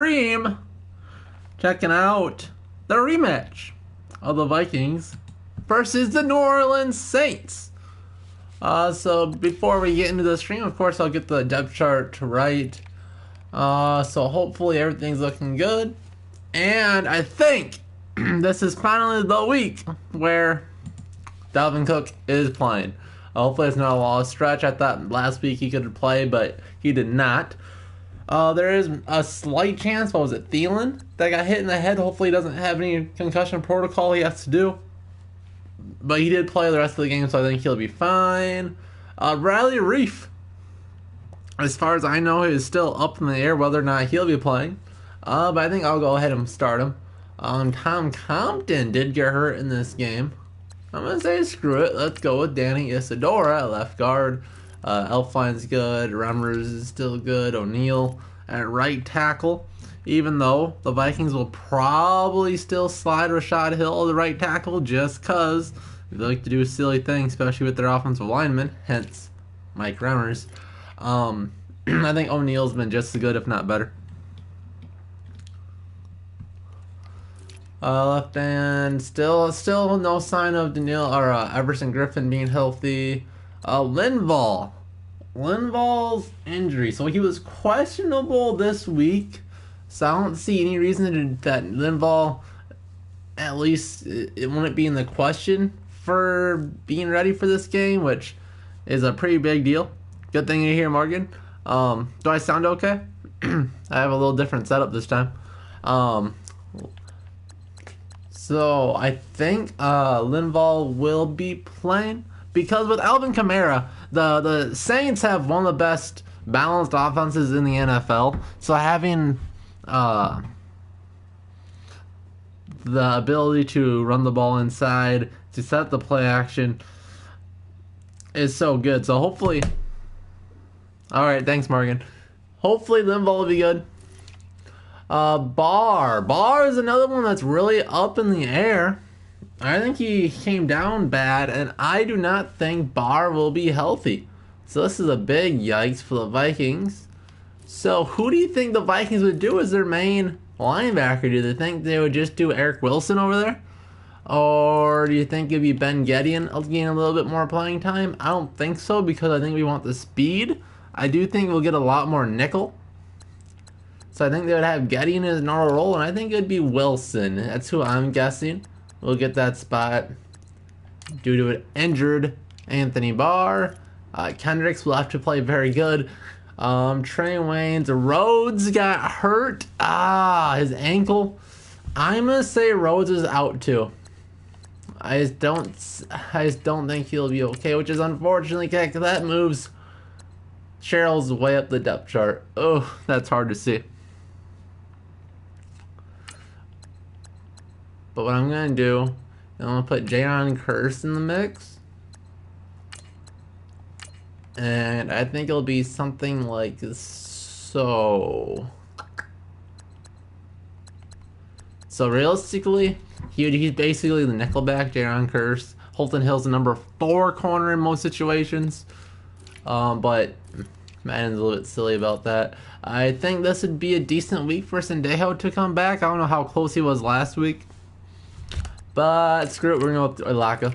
Stream checking out the rematch of the Vikings versus the New Orleans Saints. So before we get into the stream, of course, I'll get the depth chart right. So hopefully everything's looking good. And I think this is finally the week where Dalvin Cook is playing. Hopefully it's not a long stretch. I thought last week he could play, but he did not. There is a slight chance, what was it, Thielen, that got hit in the head. Hopefully he doesn't have any concussion protocol he has to do. But he did play the rest of the game, so I think he'll be fine. Riley Reef, as far as I know, is still up in the air whether or not he'll be playing. But I think I'll go ahead and start him. Tom Compton did get hurt in this game. I'm going to say screw it. Let's go with Danny Isidora at left guard. Elfine's good. Remmers is still good. O'Neal at right tackle. Even though the Vikings will probably still slide Rashad Hill to the right tackle just because they like to do silly things, especially with their offensive linemen, hence Mike Remmers. I think O'Neal's been just as good, if not better. Left end, still no sign of Daniil or Everson Griffin being healthy. Linval's injury, so he was questionable this week. So I don't see any reason that Linval, at least it wouldn't be in the question for being ready for this game, which is a pretty big deal. Good thing you're here, Morgan. Do I sound okay? I have a little different setup this time. So I think Linval will be playing because with Alvin Kamara, the Saints have one of the best balanced offenses in the NFL. So having the ability to run the ball inside, to set the play action is so good. So hopefully, all right, thanks, Morgan. Hopefully Linval will be good. Barr is another one that's really up in the air. I think he came down bad, and I do not think Barr will be healthy. So this is a big yikes for the Vikings. So who do you think the Vikings would do as their main linebacker? Do they think they would just do Eric Wilson over there? Or do you think it'd be Ben Gedeon getting a little bit more playing time? I don't think so, because I think we want the speed. I do think we'll get a lot more nickel. So I think they would have Gedeon in his normal role, and I think it would be Wilson. That's who I'm guessing will get that spot due to an injured Anthony Barr. Kendricks will have to play very good. Trey Waynes. Rhodes got hurt. His ankle. I'm going to say Rhodes is out too. I just don't think he'll be okay, which is unfortunately because that moves Cheryl's way up the depth chart. Oh, that's hard to see. But what I'm going to do, I'm going to put Jaron Curse in the mix. And I think it'll be something like so. So realistically, he's basically the nickelback, Jaron Curse. Holton Hill's the number 4 corner in most situations. But Madden's a little bit silly about that. I think this would be a decent week for Sendejo to come back. I don't know how close he was last week. But screw it, we're going to go with Ilaka.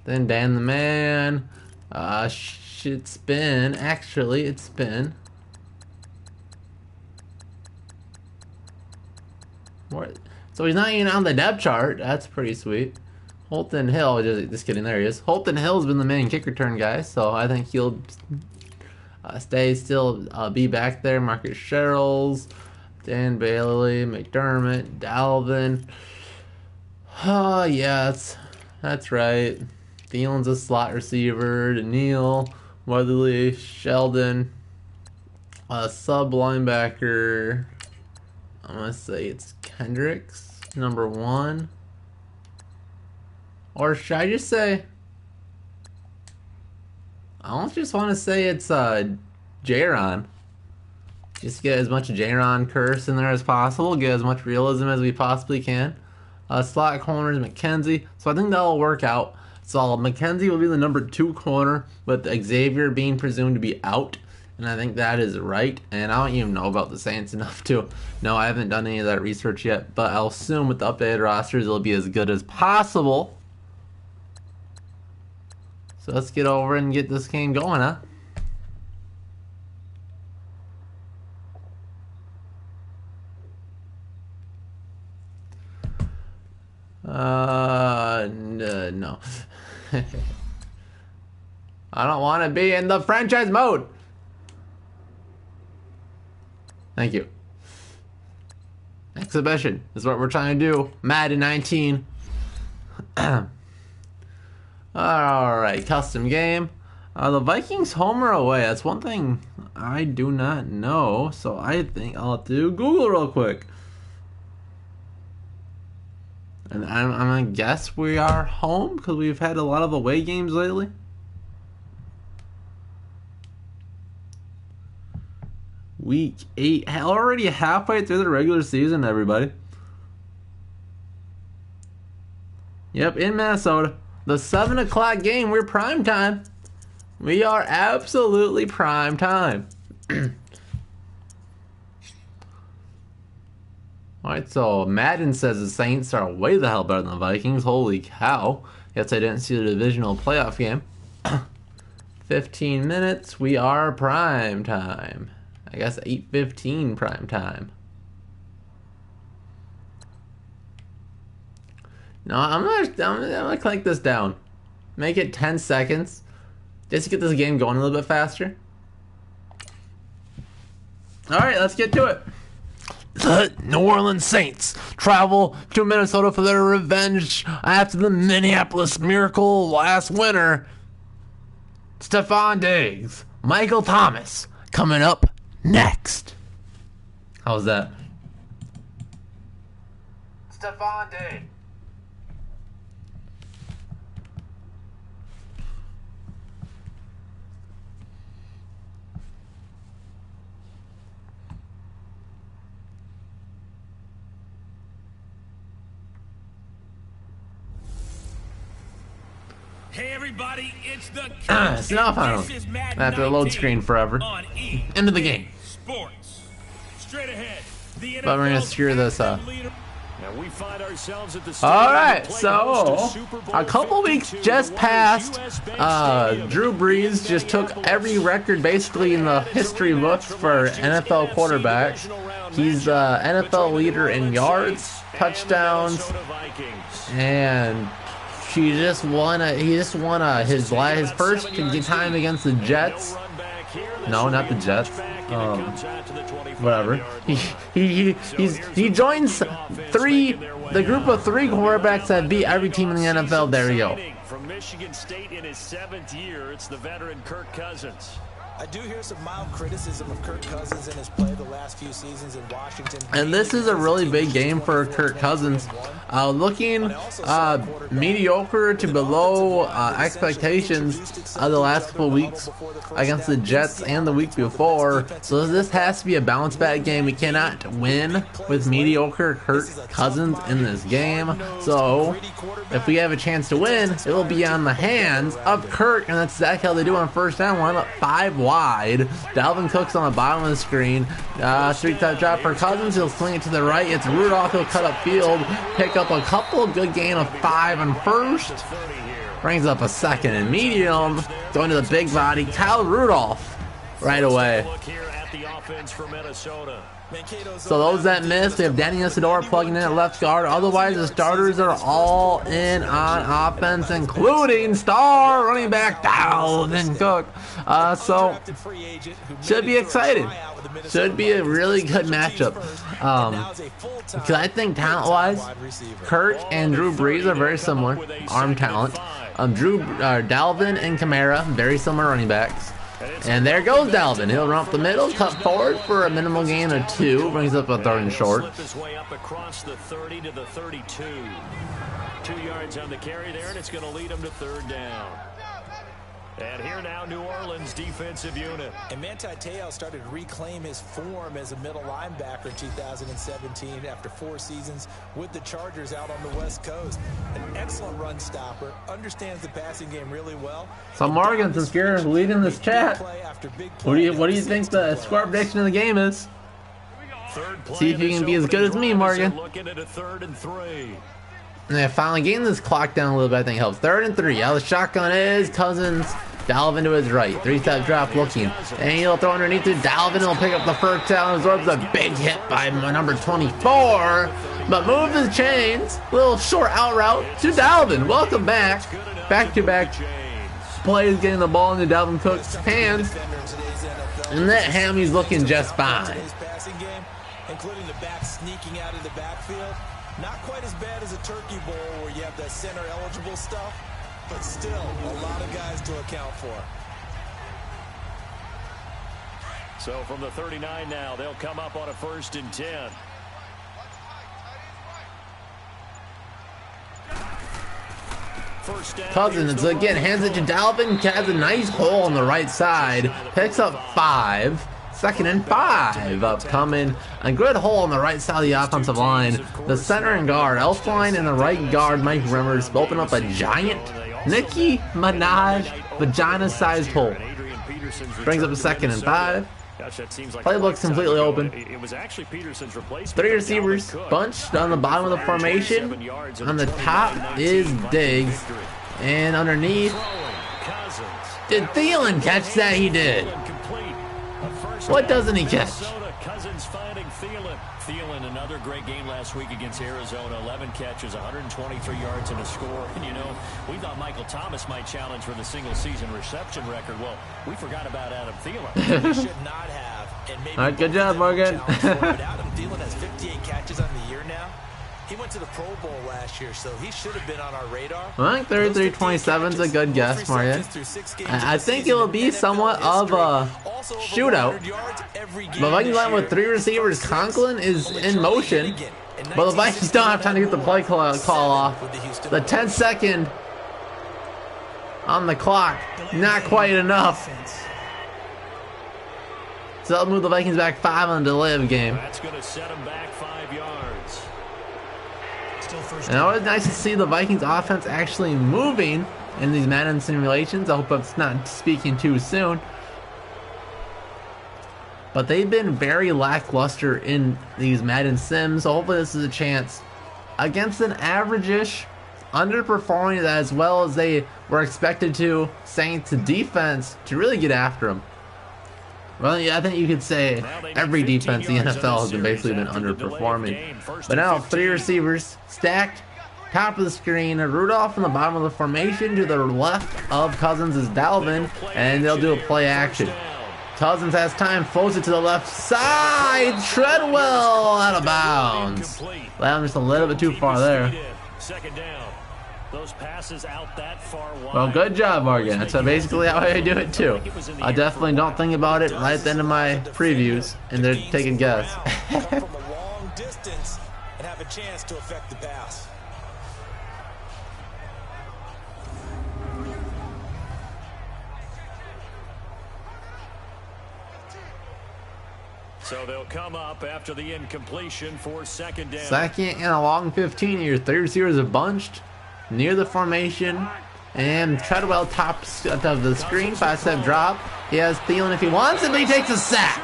Then Dan the Man. It's been. Actually, it's been. What? So he's not even on the depth chart. That's pretty sweet. Holton Hill, just kidding, there he is. Holton Hill's been the main kick return guy, so I think he'll be back there. Marcus Sherrills, Dan Bailey, McDermott, Dalvin. Oh, yeah, that's right. Thielen's a slot receiver. Daniil, Weatherly, Sheldon, sub linebacker. I'm going to say it's Kendricks, number 1. Or should I just say... I don't just want to say it's Jaron. Just get as much Jaron Curse in there as possible. Get as much realism as we possibly can. Slot corners, McKenzie. So I think that'll work out. So McKenzie will be the number 2 corner, with Xavier being presumed to be out. And I think that is right. And I don't even know about the Saints enough to know. I haven't done any of that research yet. But I'll assume with the updated rosters, it'll be as good as possible. So let's get over and get this game going, huh? No. I don't want to be in the franchise mode. Thank you. Exhibition is what we're trying to do. Madden 19. Alright, custom game. The Vikings home or away? That's one thing I do not know. So I think I'll have to Google real quick. And I'm going to guess we are home because we've had a lot of away games lately. Week 8. Already halfway through the regular season, everybody. Yep, in Minnesota. The 7 o'clock game, we're prime time. We are absolutely prime time. Alright, so Madden says the Saints are way the hell better than the Vikings. Holy cow. Guess I didn't see the divisional playoff game. 15 minutes. We are prime time. I guess 8:15 prime time. No, I'm gonna click this down. Make it 10 seconds. Just to get this game going a little bit faster. Alright, let's get to it. The New Orleans Saints travel to Minnesota for their revenge after the Minneapolis Miracle last winter. Stephon Diggs, Michael Thomas coming up next. How's that? Stephon Diggs. Hey everybody, it's the now finally. After the load screen forever. Into the game. Sports. Straight ahead. But we're gonna screw this up. We find ourselves at the Alright, so a couple weeks just passed. Drew Brees just took every record basically in the history books for NFL quarterbacks. He's the NFL leader in yards, touchdowns, and he just won his first time against the Jets. No, not the Jets. Whatever. He joins the group of 3 quarterbacks that beat every team in the NFL. There you go. From Michigan State in his 7th year, it's the veteran Kirk Cousins. I do hear some mild criticism of Kirk Cousins in his play the last few seasons in Washington. And this is a really big game for Kirk Cousins. Looking mediocre to below expectations the last couple weeks against the Jets and the week before. So this has to be a bounce back game. We cannot win with mediocre Kirk Cousins in this game. So if we have a chance to win, it will be on the hands of Kirk. And that's exactly how they do on first down. One up 5 wide. Dalvin Cook's on the bottom of the screen. 3-type drop for Cousins. He'll swing it to the right. It's Rudolph. He'll cut up field. Pick up a couple. Good gain of 5 on first. Brings up a second and medium. Going to the big body. Kyle Rudolph right away. So those that missed, we have Danny Isidore plugging in at left guard. Otherwise, the starters are all in on offense, including star running back Dalvin Cook. So should be excited. Should be a really good matchup. Because I think talent-wise, Kirk and Drew Brees are very similar. Arm talent. Dalvin and Kamara, very similar running backs. And there goes Dalvin. He'll run up the middle, cut forward for a minimal gain of 2. Brings up a 3rd and short. His way up across the 30 to the 32. 2 yards on the carry there, and it's going to lead him to 3rd down. And here now, New Orleans defensive unit. And Manti Te'o started to reclaim his form as a middle linebacker in 2017 after 4 seasons with the Chargers out on the West Coast. An excellent run stopper, understands the passing game really well. So Morgan, since you're leading this chat, what do you think the score prediction of the game is? See if you can be as good as me, Morgan. Looking at a 3rd and 3. Yeah, finally getting this clock down a little bit, I think helps. 3rd and 3. Out the shotgun is Cousins. Dalvin to his right. 3-step drop looking. And he'll throw underneath it. Dalvin will pick up the first down. Absorbs a big hit by number 24. But moves his chains. Little short out route to Dalvin. Welcome back. Back-to-back plays getting the ball into Dalvin Cook's hands. And that Hammy's looking just fine. Including the back sneaking out of the backfield. Not quite as bad as a turkey bowl where you have the center eligible stuff, but still a lot of guys to account for. So from the 39 now, they'll come up on a 1st and 10. Cousins again hands it to Dalvin. Has a nice hole on the right side. Picks up 5. 2nd and 5 upcoming. A good hole on the right side of the offensive line. The center and guard, Elfline, and the right guard, Mike Remmers, open up a giant Nicki Minaj vagina-sized hole. Brings up a 2nd and 5. Playbook's completely open. 3 receivers bunched on the bottom of the formation. On the top is Diggs. And underneath, did Thielen catch that? He did. What doesn't he catch? Cousins finding Thielen. Thielen, another great game last week against Arizona. 11 catches, 123 yards and a score. And, you know, we thought Michael Thomas might challenge for the single-season reception record. Well, we forgot about Adam Thielen. We should not have. And maybe all right, good job, Morgan. Adam Thielen has 58 catches on the year now. He went to the Pro Bowl last year, so he should have been on our radar. I think 33-27 is a good guess, Morgan. I think it will be somewhat of a shootout. The Vikings line with 3 receivers. Conklin is in motion, but the Vikings don't have time to get the play call off. The 10-second on the clock, not quite enough. So that'll move the Vikings back 5 on the delay of game. That's going to set them back 5 yards. And it was nice to see the Vikings offense actually moving in these Madden simulations. I hope it's not speaking too soon. But they've been very lackluster in these Madden sims. So hopefully this is a chance against an average-ish, underperforming as well as they were expected to, Saints defense to really get after them. Well, yeah, I think you could say every defense in the NFL has basically been underperforming. But now 3 receivers stacked, top of the screen. Rudolph in the bottom of the formation. To the left of Cousins is Dalvin, and they'll do a play action. Cousins has time, floats it to the left side. Treadwell out of bounds. That was just a little bit too far there. 2nd down. Those passes out that far wide. Well, good job, Morgan. That's basically how I do it too. I definitely don't think about it right at the end of my previews, and they're taking guess. From a long distance and have a chance to affect the pass. So they'll come up after the incompletion for 2nd down. 2nd and a long 15 here. 3 receivers are bunched near the formation, and Treadwell top of the screen, 5-step drop. He has Thielen if he wants it, but he takes a sack.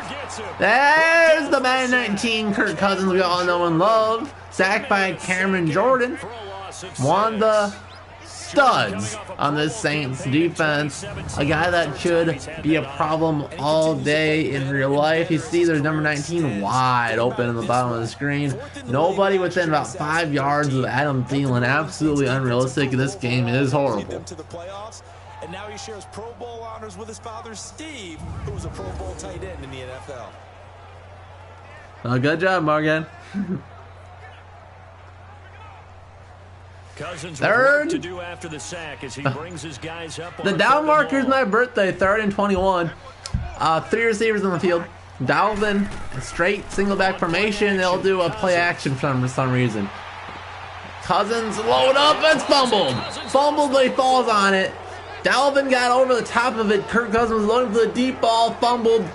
There's the Madden 19 Kirk Cousins we all know and love. Sacked by Cameron Jordan. One of the studs on this Saints defense. A guy that should be a problem all day in real life. You see there's number 19 wide open in the bottom of the screen. Nobody within about 5 yards of Adam Thielen. Absolutely unrealistic. This game is horrible. And now he shares Pro Bowl honors with his father, Steve, who was a Pro Bowl tight end in the NFL. Oh, good job, Morgan. Cousins 3rd to do after the sack as he brings his guys up. The down marker is my birthday. 3rd and 21. 3 receivers on the field. Dalvin, straight single back formation. They'll do a play action for some reason. Cousins load up and fumbled. Fumbled, but he falls on it. Dalvin got over the top of it. Kirk Cousins loading for the deep ball, fumbled.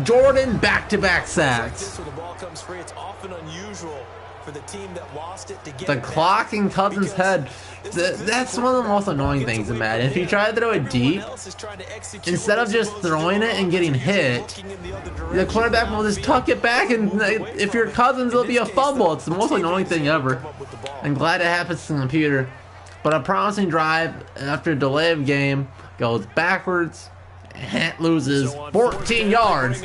Jordan back-to-back sacks. When the ball comes free, it's often unusual for the team that lost it to get The it back. clock in Cousins' head. That's one of the most annoying things in Madden. If you try to throw it deep, instead of just throwing it and getting hit, the quarterback will just tuck it back, and if you're Cousins, it'll be a fumble. It's the most annoying thing ever. I'm glad it happens to the computer. But a promising drive after a delay of game goes backwards. Loses 14 yards.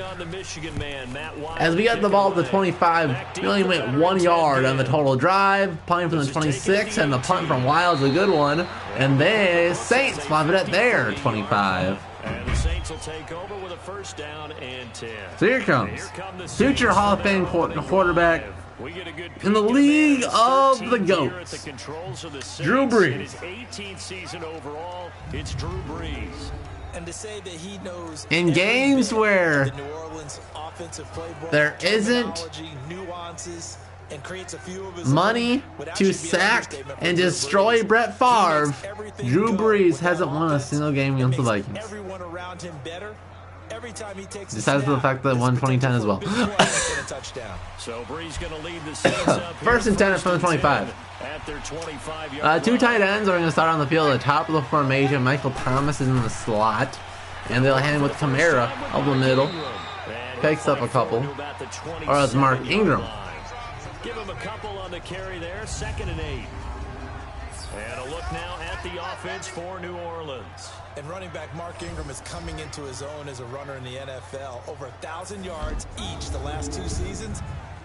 As we got the ball at the 25, we only went 1 yard on the total drive. Punting from the 26, and the punt from Wild's a good one. And the Saints flop it at their 25. And the Saints will take over with a first down and 10. So here comes future Hall of Fame quarterback in the league of the GOATs, Drew Brees. 18th season overall, it's Drew Brees. And to say that he knows In games where the New Orleans offensive playbook, there isn't terminology, nuances, and creates a few of his money own would to actually be an sack understatement for and Drew destroy Brees. Brett Favre, He makes everything Drew go Brees with hasn't won a offense. single game It against the makes Vikings. everyone around him better. Every time he takes a Besides the snap, fact that there's won potential 2010 as for a well. big play and a touchdown. So Brees going to lead the Saints up First and 10 from the 25. at their 25-yard Two line. tight ends are going to start on the field at the top of the formation. Michael Thomas is in the slot, and they'll hand with Kamara up the middle. Picks up a couple. Or it's Mark Ingram. Give him a couple on the carry there. 2nd and 8. And a look now at the offense for New Orleans. And running back Mark Ingram is coming into his own as a runner in the NFL. Over 1,000 yards each the last 2 seasons.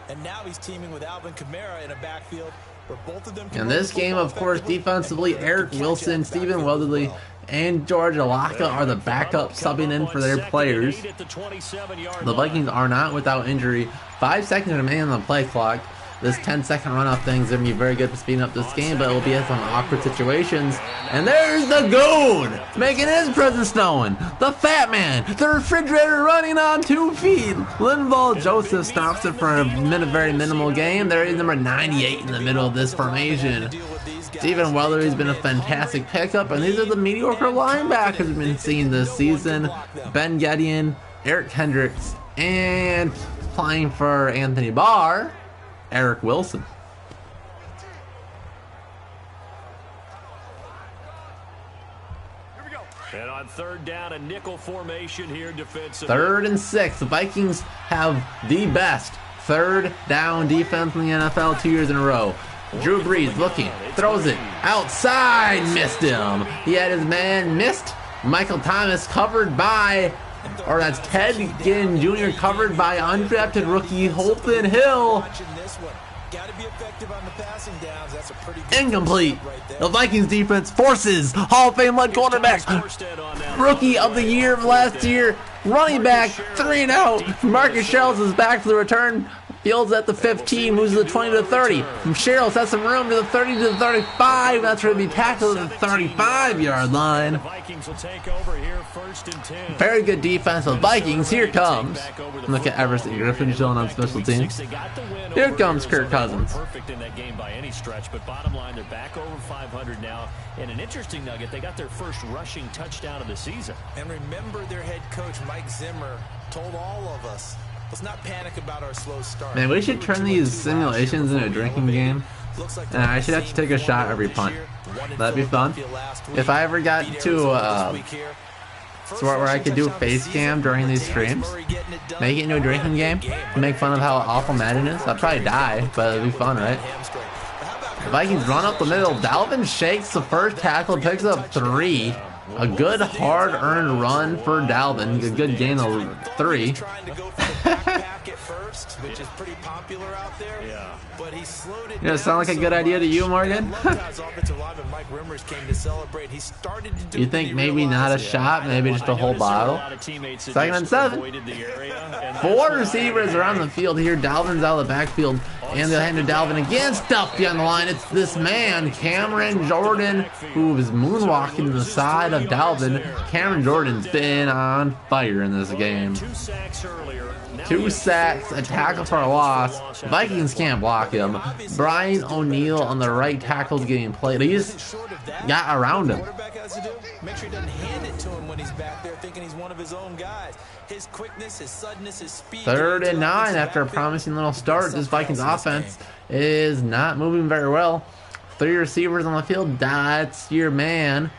And now he's teaming with Alvin Kamara in a backfield where both of them can In run this the game, football of course, effectively. defensively, Eric Wilson, Stephen Weatherly, and George Alaka are the backup subbing in for their players. The Vikings are not without injury. 5 seconds remaining on the play clock. This 10-second run-off thing is going to be very good for speeding up this game, but it will be in some awkward situations. And there's the goon, making his presence known. The fat man, the refrigerator running on 2 feet. Linval Joseph stops it for a very minimal game. There is number 98 in the middle of this formation. Stephen Weatherly's been a fantastic pickup, and these are the mediocre linebackers we've been seeing this season. Ben Gideon, Eric Hendricks, and playing for Anthony Barr, Eric Wilson. And on 3rd down, a nickel formation here defensively. 3rd and 6. The Vikings have the best 3rd down defense in the NFL 2 years in a row. Drew Brees looking, throws it outside, missed him. He had his man missed. Michael Thomas covered by, or that's Ted Ginn Jr. covered by undrafted rookie Holton Hill. Gotta be effective on the passing downs. That's a pretty good Incomplete. right there. The Vikings defense forces Hall of Fame led quarterback, rookie of the year of last year, running back, 3 and out. Marcus Shells is back for the return. Fields at the 15, moves to the 20 to the 30. From Sherrills has some room to the 30 to the 35. That's where to be tackled at the 35-yard line. Vikings will take over here, 1st and 10. Very good defense of the Vikings. Here comes. Look at Everson Griffin showing on special teams. Here comes Kirk Cousins. Perfect in that game by any stretch, but bottom line, they're back over 500 now. And an interesting nugget, they got their first rushing touchdown of the season. And remember, their head coach Mike Zimmer told all of us, let's not panic about our slow start. Man, we should turn these simulations into a drinking game. And I should have to take a shot every punt. That'd be fun. If I ever got to where I could do a face cam during these streams, make it into a drinking game, make fun of how awful Madden is, I'd probably die, but it'd be fun, right? The Vikings run up the middle. Dalvin shakes the first tackle, picks up 3. A good hard-earned run for Dalvin. A good gain of 3. Which is pretty popular out there. Yeah. But he slowed it Does that sound like a good idea to you, Morgan? You think maybe not a shot, maybe just a whole bottle? 2nd and 7. 4 receivers are on the field here. Dalvin's out of the backfield, and they'll hand to Dalvin again. Stuffed behind the line. It's this man, Cameron Jordan, who is moonwalking to the side of Dalvin. Cameron Jordan's been on fire in this game. 2 sacks, a tackle for a loss. Vikings can't block him. Brian O'Neill on the right tackle is getting played. He's got around him. wants to do? Make sure he doesn't hand it to him when he's back there thinking he's one of his own guys. His quickness, his suddenness, his speed. 3rd and 9 after a promising little start. This Vikings offense is not moving very well. 3 receivers on the field. That's your man.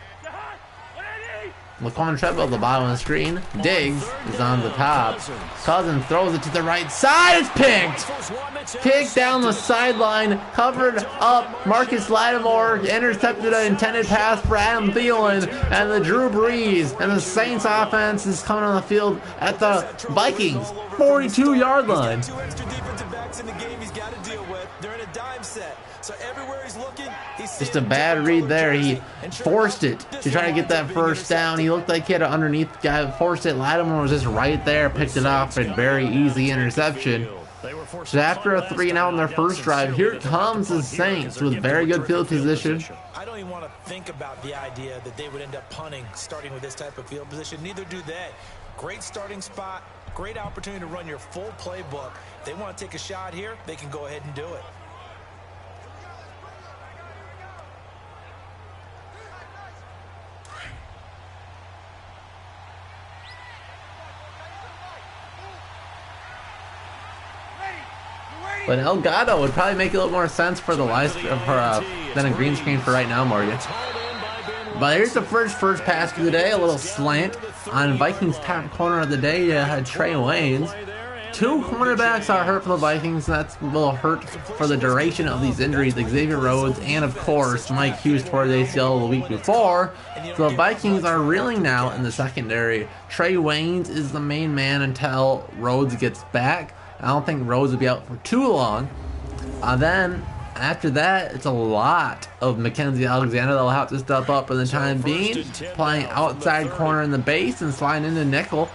Laquan Treadwell at the bottom of the screen. Diggs is on the top. Cousins throws it to the right side. It's picked. Picked down the sideline. Covered up. Marcus Lattimore intercepted an intended pass for Adam Thielen. And the Drew Brees and the Saints offense is coming on the field at the Vikings 42-yard line. 2 extra defensive backs in the game he's got to deal with. They're in a dime set. So everywhere he's looking, he's just a bad read there. He forced it to try to get that first down. He looked like he had an underneath guy, forced it. Lattimore was just right there, picked it off, a very easy interception. So after a 3-and-out on their first drive, here comes the Saints with very good field position. I don't even want to think about the idea that they would end up punting starting with this type of field position. Neither do they. Great starting spot, great opportunity to run your full playbook. If they want to take a shot here, they can go ahead and do it. But Elgato would probably make a little more sense for the than a green screen for right now, Morgan. But here's the first pass of the day, a little slant on Vikings top corner of the day. You had Trey Waynes. 2 cornerbacks are hurt for the Vikings, and that's a little hurt for the duration of these injuries. Xavier Rhodes and, of course, Mike Hughes tore the ACL the week before. So the Vikings are reeling now in the secondary. Trey Waynes is the main man until Rhodes gets back. I don't think Rhodes will be out for too long. Then, after that, it's a lot of Mackenzie Alexander that will have to step up in the time being, playing outside corner in the base and sliding into nickel.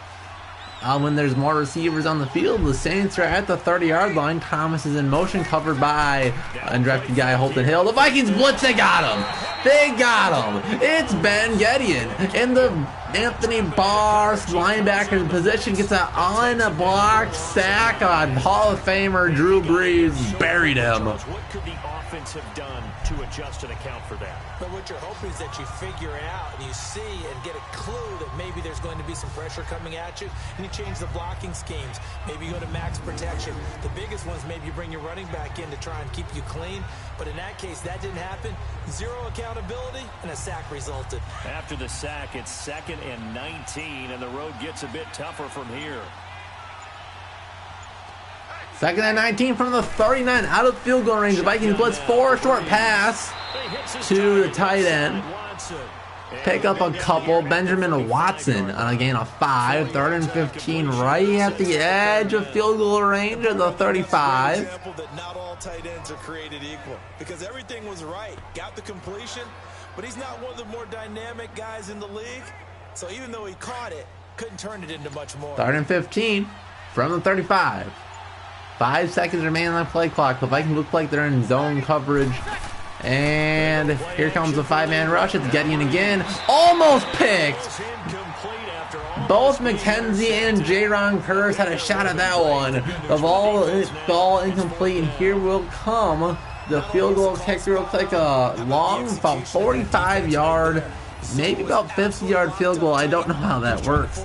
When there's more receivers on the field, the Saints are at the 30-yard line. Thomas is in motion, covered by undrafted guy Holton Hill. The Vikings blitz, they got him. They got him. It's Ben Gedeon in the Anthony Barr linebacker position, gets an unblocked sack on Hall of Famer Drew Brees, buried him. What could the offense have done to adjust and account for that? But what you're hoping is that you figure out and you see and get a clue that maybe there's going to be some pressure coming at you, and you change the blocking schemes. Maybe you go to max protection. The biggest ones, maybe you bring your running back in to try and keep you clean. But in that case, that didn't happen. 0 accountability, and a sack resulted. After the sack, it's 2nd and 19, and the road gets a bit tougher from here. 2nd and 19 from the 39 out of field goal range. The Vikings blitz 4, short pass to the tight end. Pick up a couple. Benjamin Watson on a gain of 5. 3rd and 15 right at the edge of field goal range of the 35. That not all tight ends are created equal, because everything was right. Got the completion, but he's not one of the more dynamic guys in the league. So even though he caught it, couldn't turn it into much more. 3rd and 15 from the 35. 5 seconds remain on the play clock. The Vikings look like they're in zone coverage. And here comes the 5-man rush. It's Gedeon again. Almost picked. Both McKenzie and Jaron Curse had a shot at that one. The ball incomplete. And here will come the field goal kicker. Looks like a long, about 45-yard, maybe about 50-yard field goal. I don't know how that works.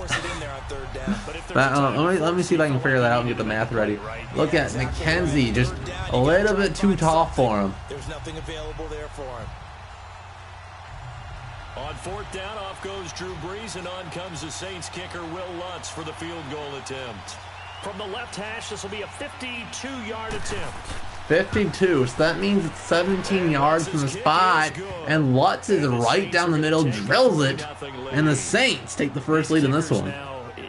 But let me see if I can figure that out and get the math ready. Look at McKenzie, just a little bit too tall for him. There's nothing available there for him. On 4th down, off goes Drew Brees, and on comes the Saints kicker Will Lutz for the field goal attempt. From the left hash, this will be a 52-yard attempt. 52, so that means it's 17 yards from the spot, and Lutz is right down the middle, drills it, and the Saints take the first lead in this one.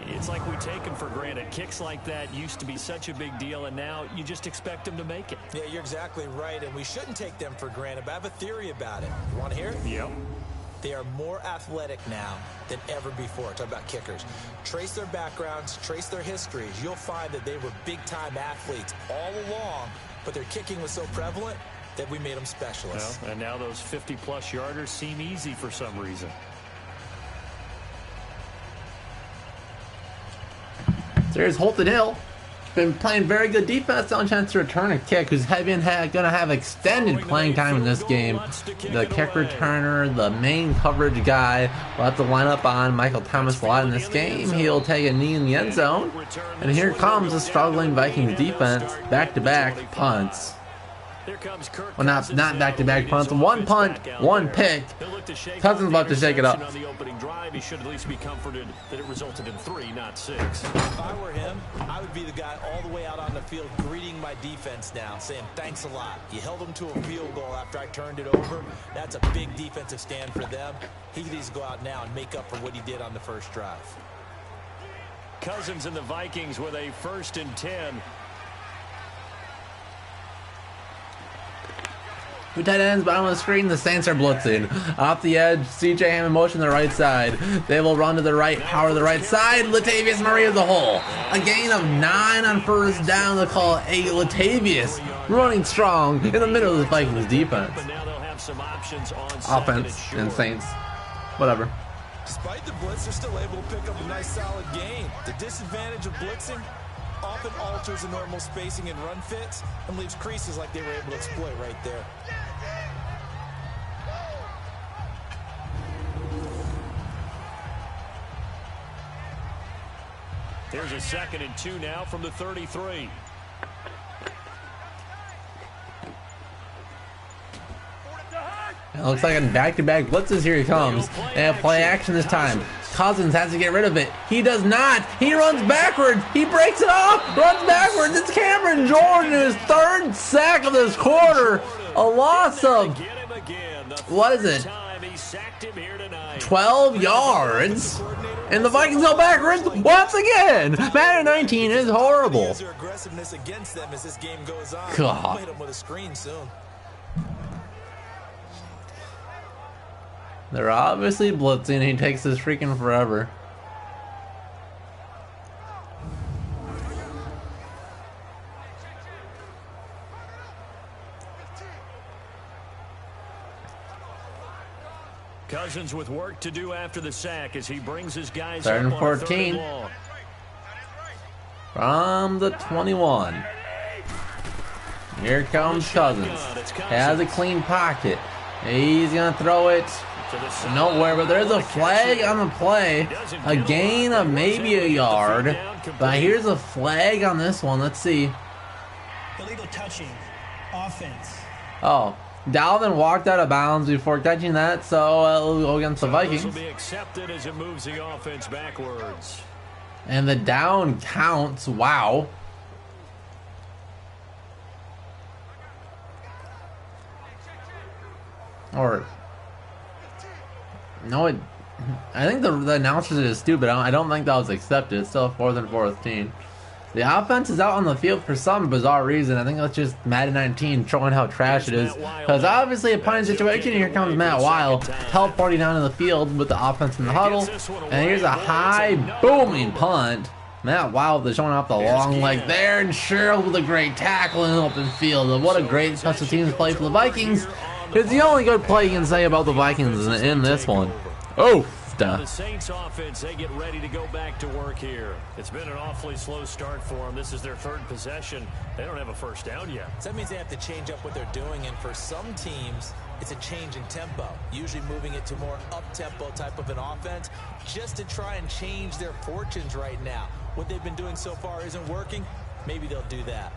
It's like we take them for granted. Kicks like that used to be such a big deal, and now you just expect them to make it. Yeah, you're exactly right, and we shouldn't take them for granted, but I have a theory about it. You want to hear it? Yep. They are more athletic now than ever before. Talk about kickers. Trace their backgrounds, trace their histories. You'll find that they were big-time athletes all along, but their kicking was so prevalent that we made them specialists. Well, and now those 50-plus yarders seem easy for some reason. There's Holton Hill. been playing very good defense. The only chance to return a kick, who's going to have extended playing time in this game. The kick returner, the main coverage guy, will have to line up on Michael Thomas a lot in this game. He'll take a knee in the end zone. And here comes the struggling Vikings defense. Back-to-back punts. Well, not back-to-back punts. One punt, one pick. Cousins about to shake it up. On the opening drive, he should at least be comforted that it resulted in 3, not 6. If I were him, I would be the guy all the way out on the field greeting my defense now, saying thanks a lot. You held them to a field goal after I turned it over. That's a big defensive stand for them. He needs to go out now and make up for what he did on the first drive. Cousins and the Vikings with a 1st and 10. Two tight ends, bottom of the screen. The Saints are blitzing. Off the edge, CJ Ham in motion to the right side. They will run to the right, power to the right side. Latavius Murray as a hole. A gain of 9 on first down. They'll call a Latavius running strong in the middle of the Vikings defense. But now they'll have some options on Offense and Saints. Whatever. Despite the blitz, they're still able to pick up a nice solid gain. The disadvantage of blitzing often alters the normal spacing and run fits and leaves creases like they were able to exploit right there. There's a 2nd and 2 now from the 33. It looks like a back-to-back blitzes. Here he comes. And play action this time. Cousins has to get rid of it. He does not. He runs backwards. He breaks it off. Runs backwards. It's Cameron Jordan, his 3rd sack of this quarter. A loss of, what is it, 12 yards. And the Vikings go backwards once again. Madden 19 is horrible. God. They're obviously blitzing. He takes this freaking forever. Cousins with work to do after the sack as he brings his guys 3rd and up on 14 3rd and long. from the 21. Here comes Cousins. Has a clean pocket. He's gonna throw it nowhere, but there's a flag on the play. A gain of maybe a yard. But here's a flag on this one. Let's see. Illegal touching. Offense. Oh, Dalvin walked out of bounds before catching that, so it'll go against the Vikings. This will be accepted as it moves the offense backwards. And the down counts. Wow. Or no, I think the announcers are stupid. I don't think that was accepted. It's still 4th and 14. The offense is out on the field for some bizarre reason. I think that's just Madden 19 showing how trash it is. Because obviously a punting situation. Here comes Matt Wild, help 40 down in the field with the offense in the huddle. And here's a high booming punt. Matt Wild is showing off the long leg there, and Sherrill with a great tackle in the open field. And what a great special teams play for the Vikings. It's the only good play you can say about the Vikings in this one. Oh, The Saints offense, they get ready to go back to work here. It's been an awfully slow start for them. This is their 3rd possession. They don't have a first down yet. So that means they have to change up what they're doing, and for some teams, it's a change in tempo, usually moving it to more up-tempo type of an offense just to try and change their fortunes right now. What they've been doing so far isn't working. Maybe they'll do that.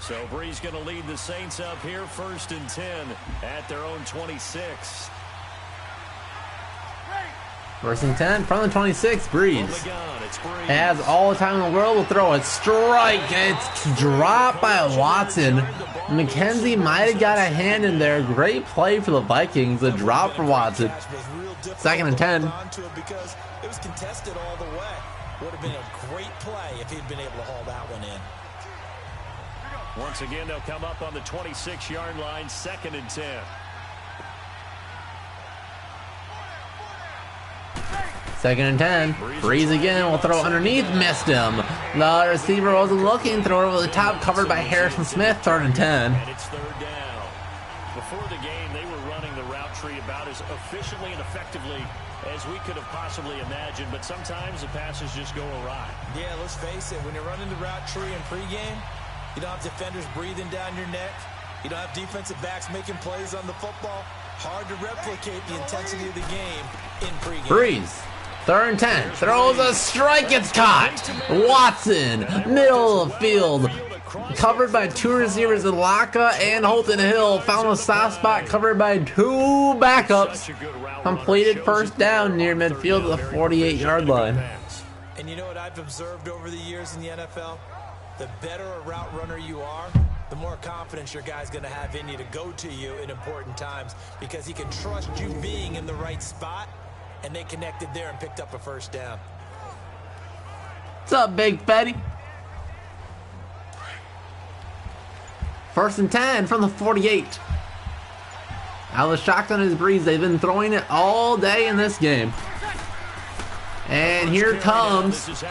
So Bree's going to lead the Saints up here, 1st and 10 at their own 26. 1st and 10 from the 26. Breeze has all the time in the world. Will throw it. Strike. It's dropped by Watson. McKenzie might have got a hand in there. Great play for the Vikings. A drop for Watson. 2nd and 10. Because it was contested all the way. Would have been a great play if he'd been able to haul that one in. Once again, they'll come up on the 26-yard line, 2nd and 10. 2nd and 10. Breeze again. Will throw underneath. Missed him. The receiver wasn't looking. Throw it over the top. Covered by Harrison Smith. 3rd and 10. And it's 3rd down. Before the game, they were running the route tree about as efficiently and effectively as we could have possibly imagined, but sometimes the passes just go awry. Yeah, let's face it, when you're running the route tree in pregame, you don't have defenders breathing down your neck. You don't have defensive backs making plays on the football. Hard to replicate the intensity of the game in pregame. Breeze. 3rd and 10. Throws a strike. It's caught. Watson. Middle of the field. Covered by 2 receivers, Laka and Holton Hill. Found a soft spot covered by 2 backups. Completed first down near midfield at the 48-yard line. And you know what I've observed over the years in the NFL? The better a route runner you are, the more confidence your guy's going to have in you to go to you in important times, because he can trust you being in the right spot, and they connected there and picked up a first down. What's up, Big Fetty? 1st and 10 from the 48. Out of the shotgun is Breeze. They've been throwing it all day in this game. And here comes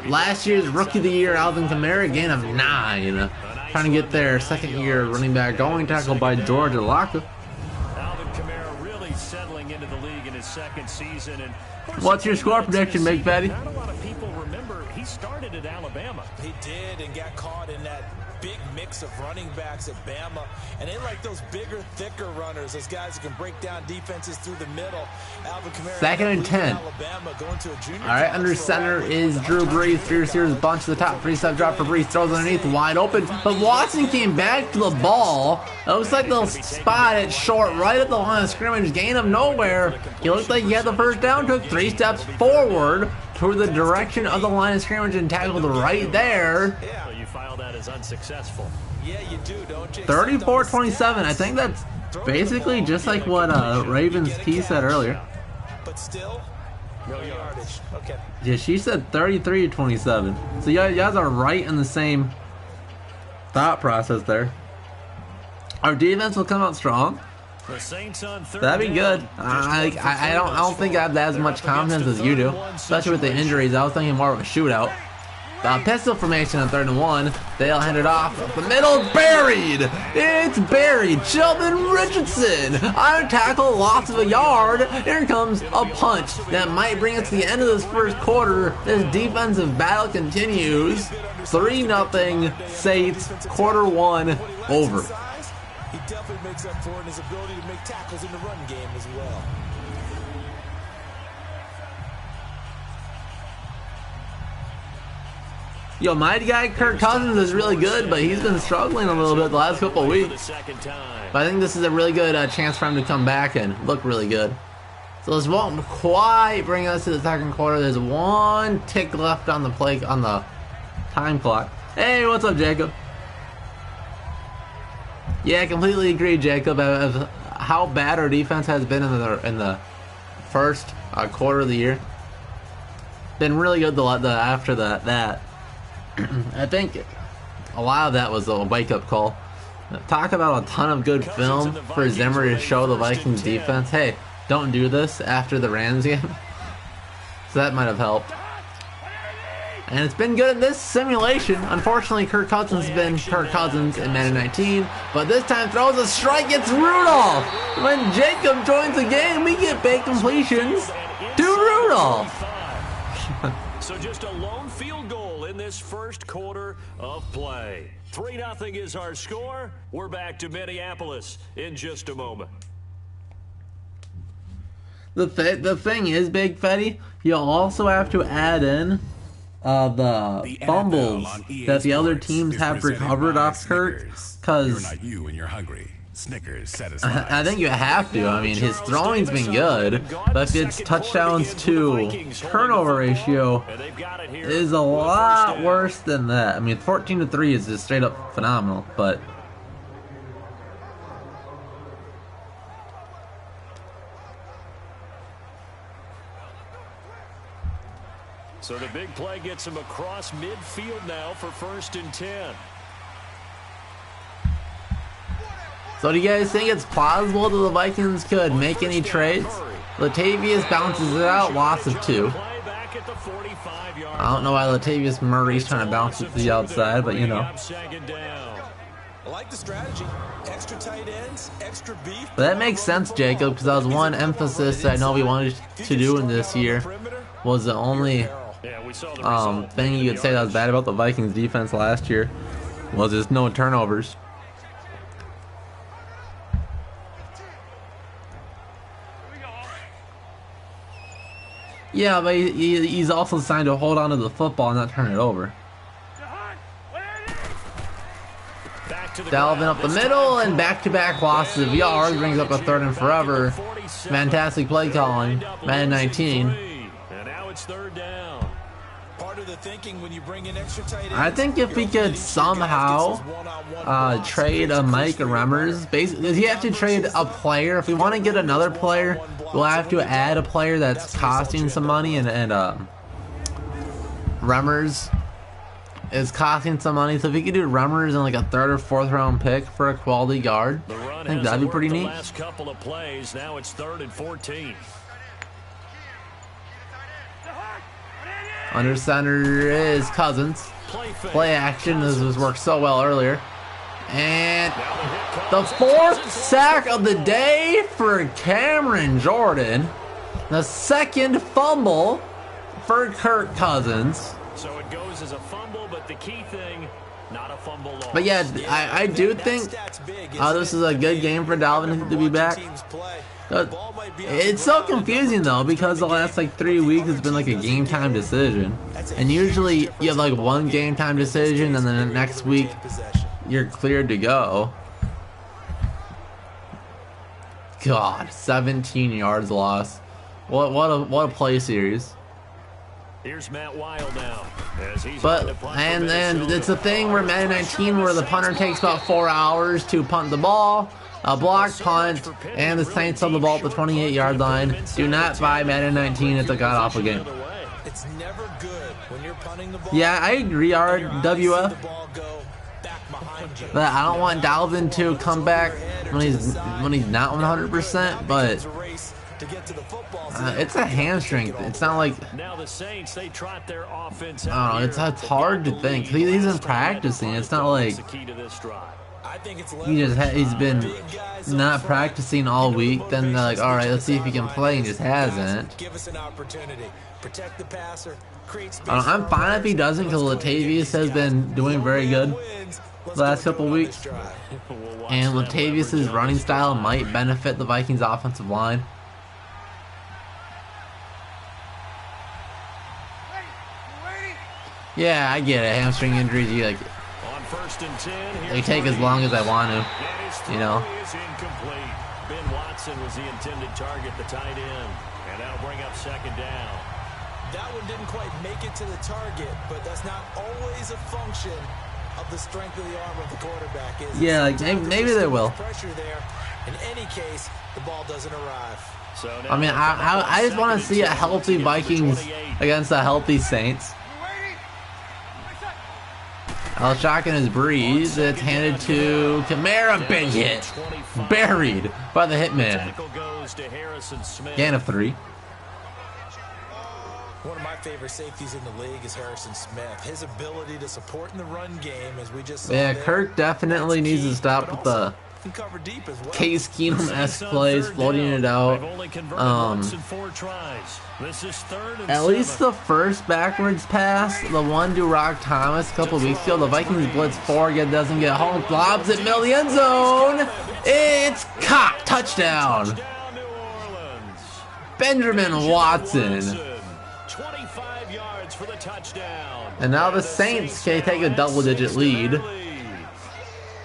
last year's Rookie of the Year, Alvin Kamara, gain of 9. Trying to get their 2nd year running back going, tackled by George Laka. Alvin Kamara really settling into the league in his 2nd season. And what's your score prediction, Big Fatty? Not a lot of people remember he started at Alabama. He did, and got caught in that big mix of running backs at Bama, and they like those bigger, thicker runners, those guys who can break down defenses through the middle. Alvin Kamara, 2nd and 10. Alabama, going to a junior. All right, under center is Drew Brees. 3 receivers, bunch to the top. 3-step drop for Brees. Throws underneath, wide open. But Watson came back to the ball. It looks like they'll spot it short, right at the line of scrimmage. Gain of nowhere. He looked like he had the first down. Took 3 steps forward toward the direction of the line of scrimmage and tackled right there. So you file that as unsuccessful. Yeah, you do, don't you? 34-27. I think that's basically just like what Ravens T said earlier. But still, no yardage. Okay. Yeah, she said 33-27. So you guys are right in the same thought process there. Our defense will come out strong. The Saints on 3rd That'd be good. I don't think I have as much confidence as you do, especially with the injuries. I was thinking more of a shootout. Pistol formation on 3rd and 1. They'll hand it off. The middle, buried. It's buried. Sheldon Richardson on a tackle, loss of a yard. Here comes a punch that might bring us to the end of this 1st quarter. This defensive battle continues. 3-0 Saints. Quarter 1 over. He definitely makes up for it in his ability to make tackles in the run game as well. Yo, my guy Kirk Cousins is really good, but he's been struggling a little bit the last couple of weeks. But I think this is a really good chance for him to come back and look really good. So this won't quite bring us to the 2nd quarter. There's 1 tick left on the play on the time clock. Hey, what's up, Jacob? Yeah, I completely agree, Jacob. Of how bad our defense has been in the 1st quarter of the year. Been really good after that. I think a lot of that was a wake-up call. Talk about a ton of good film for Zimmer to show the Vikings defense, hey, don't do this after the Rams game. So that might have helped. And it's been good in this simulation. Unfortunately, Kirk Cousins has been Kirk Cousins in Madden 19. But this time throws a strike. It's Rudolph. When Jacob joins the game, we get big completions to Rudolph. So just a lone field goal in this 1st quarter of play. 3-0 is our score. We're back to Minneapolis in just a moment. The thing is, Big Fetty, you'll also have to add in the fumbles that the other teams have recovered off Kirk, because I think you have to. I mean, his throwing's been good, but if it's touchdowns to turnover ratio is a lot worse than that. I mean, 14-3 is just straight up phenomenal, but so the big play gets him across midfield now for 1st and 10. So do you guys think it's plausible that the Vikings could make any trades? Latavius bounces it out, loss of 2. I don't know why Latavius Murray's trying to bounce it to the outside, but you know. I like the strategy. Extra tight ends, extra beef. But that makes sense, Jacob, because that was one emphasis that I know we wanted to do in this year. Was the only thing you could say that was bad about the Vikings defense last year was just no turnovers. Yeah, but he's also signed to hold on to the football and not turn it over. Dalvin up the middle and back-to-back losses of yards brings up a 3rd and forever. Fantastic play calling. Madden 19. And now it's 3rd down. Part of the thinking when you bring in extra tight ends, I think if we could somehow trade a Mike Remmers, basically, you have to trade a player. If we want to get another player, we'll have to add a player that's costing some money, and Remmers is costing some money. So if we could do Remmers in like a 3rd or 4th round pick for a quality guard, I think that'd be pretty neat. Last couple of plays, now it's 3rd and 14. Under center is Cousins. Play action. This has worked so well earlier. And the 4th sack of the day for Cameron Jordan. The 2nd fumble for Kirk Cousins. So it goes as a fumble, but the key thing, not a fumble loss. But yeah, I do think this is a good game for Dalvin to be back. It's so confusing though, because the last like 3 weeks has been like a game time decision, and usually you have like one game time decision and then the next week you're cleared to go. God, 17 yards lost. What a play series. Here's Matt Wild now. And then it's a thing where Madden 19 where the punter takes about 4 hours to punt the ball, a block punt, and the Saints on the ball at the 28-yard line. Do not buy Madden 19. It's a god-awful game. It's never good when you're punting the ball. Yeah, I agree, RWF. But I don't want Dalvin to come back when he's not 100%. But it's a hamstring. It's not like now the Saints, they trot their offense. I don't know. It's hard to think. He's been practicing. It's not like he's been not practicing all week. Then they're like, all right, let's see if he can play, and just hasn't. Give us an opportunity. Protect the passer. I'm fine if he doesn't, because Latavius has been doing very good the last couple weeks, and Latavius' running style might benefit the Vikings offensive line. Yeah, I get it. Hamstring injuries, you like, they take as long as I want to, you know. Ben Watson was the intended target, the tight end, and that'll bring up 2nd down. That one didn't quite make it to the target, but that's not always a function of the strength of the arm of the quarterback. Yeah, like maybe they will. Pressure there. In any case, the ball doesn't arrive. So I mean, I just want to see a healthy Vikings against a healthy Saints. Shotgun is breeze. It's handed to Kamara. Big hit. Buried by the hitman. Gain of 3. One of my favorite safeties in the league is Harrison Smith. His ability to support in the run game, as we just saw. Yeah, Kirk definitely needs to stop with the Case Keenum-esque plays, floating it out. At least the first backwards pass, the one to Rock Thomas a couple weeks ago, the Vikings blitz 4, doesn't get home, lobs it middle of the end zone. It's caught, touchdown. Benjamin Watson. 25 yards for the touchdown. And now the Saints can take a double-digit lead,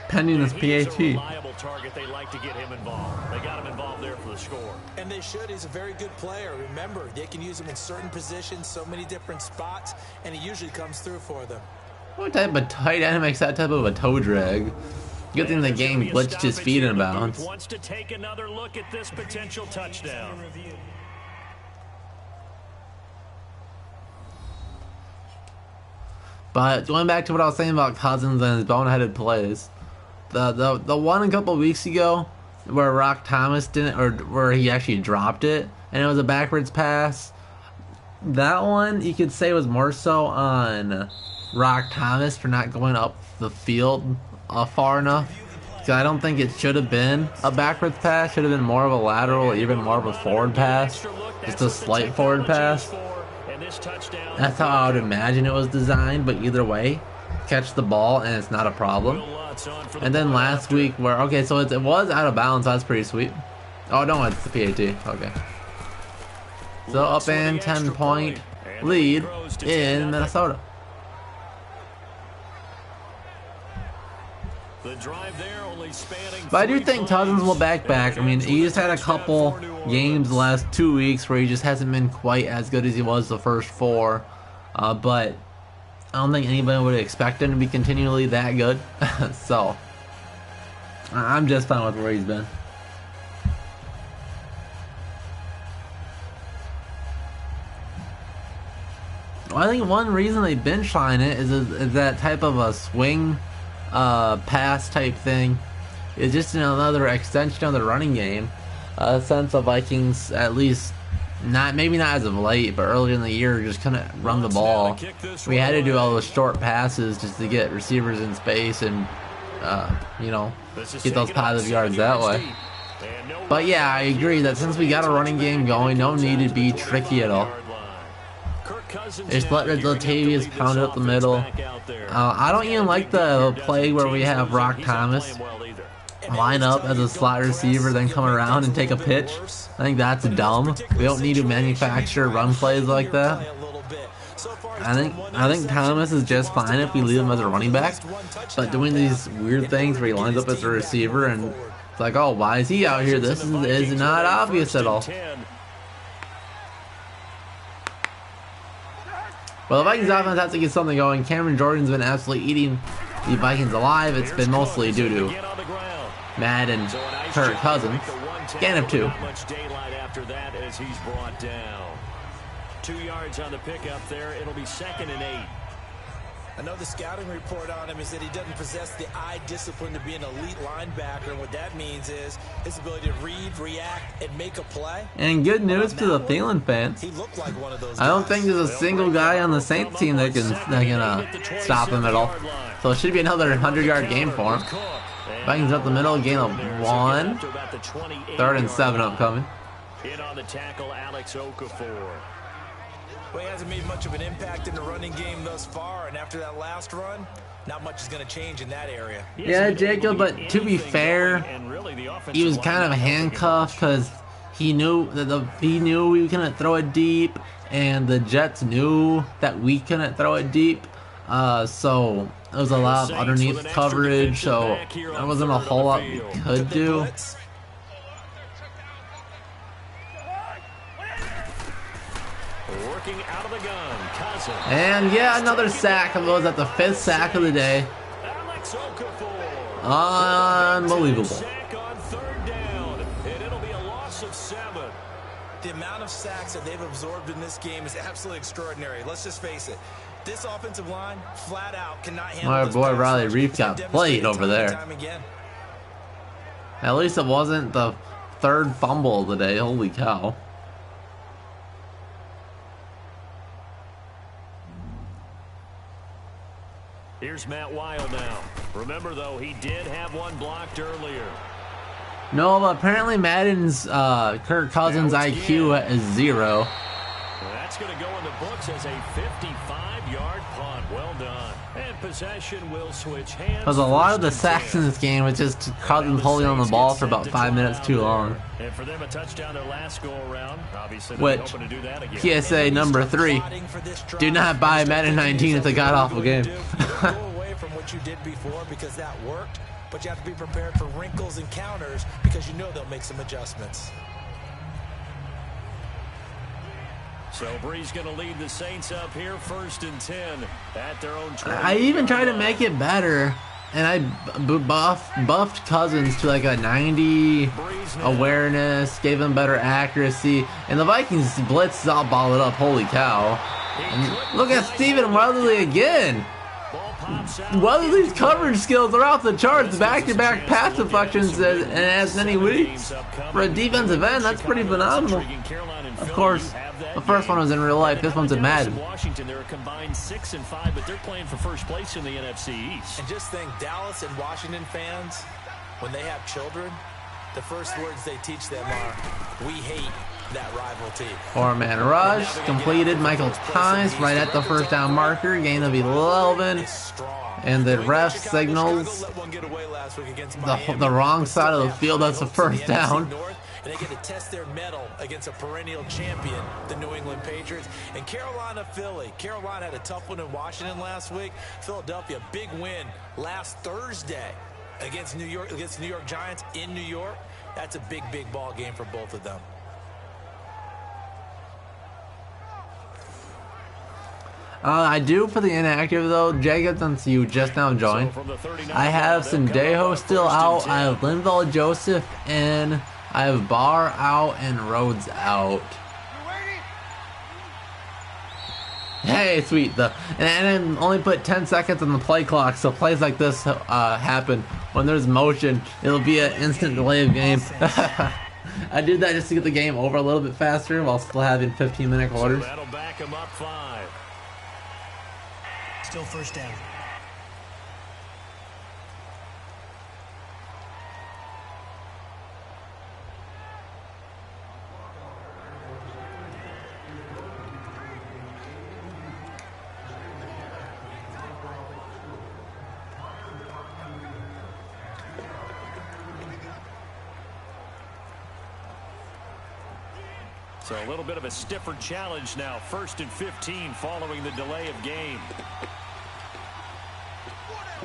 pending this PAT. Target, they like to get him involved. They got him involved there for the score. And they should. He's a very good player. Remember, they can use him in certain positions, so many different spots, and he usually comes through for them. What type of tight end makes that type of a toe drag? Good thing the game glitched his feet in bounds. Wants to take another look at this potential touchdown. But going back to what I was saying about Cousins and his boneheaded plays, the one a couple weeks ago where Rock Thomas didn't, or where he actually dropped it and it was a backwards pass, that one you could say was more so on Rock Thomas for not going up the field far enough. So I don't think it should have been a backwards pass. Should have been more of a lateral, even more of a forward pass. Just a slight forward pass. That's how I would imagine it was designed. But either way, catch the ball and it's not a problem. And then last week, where okay, so it was out of bounds. That's pretty sweet. Oh no, it's the PAT. Okay. So up in 10-point lead in Minnesota. But I do think Cousins will back. I mean, he just had a couple games the last 2 weeks where he just hasn't been quite as good as he was the first 4. But I don't think anybody would expect him to be continually that good. So I'm just fine with where he's been. Well, I think one reason they've been trying it is that type of a swing pass type thing. It's just another extension of the running game. Since the Vikings, at least maybe not as of late, but earlier in the year, just couldn't run the ball. We had to do all those short passes just to get receivers in space and get those positive yards that way. But yeah, I agree that since we got a running game going, no need to be tricky at all. Just let Latavius pound up the middle. I don't even like the play where we have Rock Thomas line up as a slot receiver, then come around and take a pitch. I think that's dumb. We don't need to manufacture run plays like that. I think Thomas is just fine if we leave him as a running back, but doing these weird things where he lines up as a receiver and it's like, oh, why is he out here? This is not obvious at all. Well, the Vikings offense has to get something going. Cameron Jordan's been absolutely eating the Vikings alive. It's been mostly due to Madden, Kirk Cousins. Gain of 2. Much daylight after that as he's brought down. 2 yards on the pickup there. It'll be 2nd and 8. Another scouting report on him is that he doesn't possess the eye discipline to be an elite linebacker. And what that means is his ability to read, react, and make a play. And good news to the Thielen fans. He looked like one of those I don't think there's a single guy on the Saints team that can stop him at all. So it should be another 100-yard game for him. Vikings up the middle, gain of 1. 3rd and 7 upcoming. In on the tackle, Alex Okafor. Well, he hasn't made much of an impact in the running game thus far, and after that last run, not much is going to change in that area. Yeah, Jacob, but to be fair, he was kind of handcuffed because he knew we couldn't throw it deep, and the Jets knew that we couldn't throw it deep. So there was a lot of underneath coverage, so there wasn't a whole lot we could do. Working out of the gun, Cousins. And yeah, another sack. It was at the 5th sack of the day. Alex Okafor. Unbelievable. Sack on 3rd down, and it'll be a loss of 7. The amount of sacks that they've absorbed in this game is absolutely extraordinary. Let's just face it. This offensive line, flat out, cannot handle My this boy pass Riley rush. Reef got played over there. At least it wasn't the 3rd fumble of the day. Holy cow. Here's Matt Weil now. Remember, though, he did have one blocked earlier. No, but apparently Madden's Kirk Cousins IQ is 0. That's going to go in the books as a 55-yard punt. Well done. And possession will switch hands. Because a lot of the sacks in this game was just Cousins holding on the ball for about 5 minutes too long. And for them, a touchdown their last go-around. Obviously, which, hoping to do that again. PSA number 3, do not buy Madden 19. It's a god-awful game. Go away from what you did before because that worked, but you have to be prepared for wrinkles and counters because you know they'll make some adjustments. So Bree's going to lead the Saints up here, 1st and 10 at their own 20. I even tried to make it better, and I buffed Cousins to like a 90 awareness, gave him better accuracy, and the Vikings blitzed all balled it up. Holy cow. And look at Stephen Weatherly again. Weatherly's coverage skills are off the charts. Back-to-back pass deflections in as many weeks. For a defensive end, that's pretty phenomenal. Of course, The first one was in real life. This one's in Madden. Washington, they're a combined 6-5, but they're playing for first place in the NFC East. And just think, Dallas and Washington fans, when they have children, the first words they teach them are, "We hate that rival team." 4-man rush completed. Michael Thomas right at the first down marker. Gain of 11. And the ref signals the wrong side of the field. That's the first down. And they get to test their mettle against a perennial champion, the New England Patriots. And Carolina, Philly. Carolina had a tough one in Washington last week. Philadelphia, big win last Thursday against New York, against the New York Giants in New York. That's a big, big ball game for both of them. I do for the inactive though, Jacob, since you just now joined. I have Sendejo still out. I have Linval Joseph in. I have Barr out and Rhodes out. Hey, sweet. And I only put 10 seconds on the play clock, so plays like this happen. When there's motion, it'll be an instant delay of game. I did that just to get the game over a little bit faster while still having 15-minute quarters. So that'll back him up 5. Still first down. So a little bit of a stiffer challenge now. 1st and 15 following the delay of game.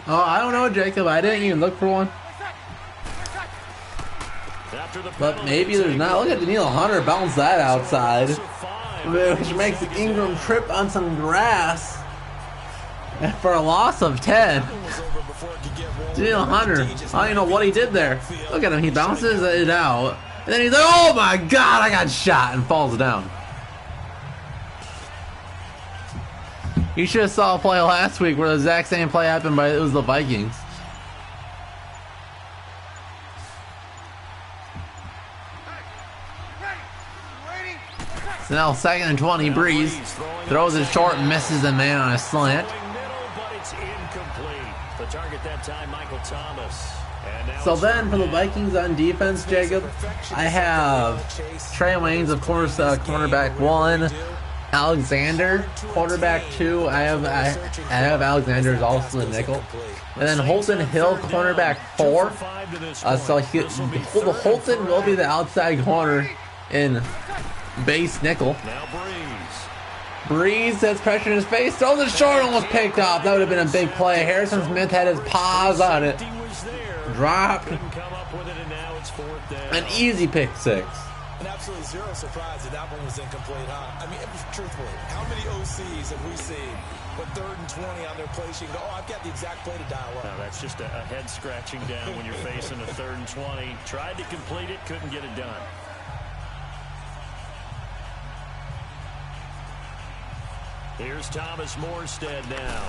Oh, I don't know, Jacob. I didn't even look for one. But maybe there's not. Look at Daniil Hunter bounce that outside. Which makes Ingram trip on some grass for a loss of 10. Daniil Hunter, I don't even know what he did there. Look at him. He bounces it out. And then he's like, oh my God, I got shot, and falls down. You should have saw a play last week where the exact same play happened, but it was the Vikings. So now 2nd and 20, Breeze throws it short and misses the man on a slant. But it's incomplete. The target that time, Michael Thomas. So then for the Vikings on defense, Jacob, I have Trey Waynes, of course, cornerback 1. Alexander, quarterback 2. I have Alexander is also the nickel. And then Holton Hill, cornerback 4. So Holton will be the outside corner in base nickel. Breeze has pressure in his face, throws it short, almost picked off. That would have been a big play. Harrison Smith had his paws on it. Dropped. An easy pick 6. And absolutely zero surprise that that one was incomplete, huh? I mean, it was truthfully. How many OCs have we seen with 3rd and 20 on their play sheet and go, oh, I've got the exact play to dial up? No, that's just a head scratching down when you're facing a 3rd and 20. Tried to complete it, couldn't get it done. Here's Thomas Morstead now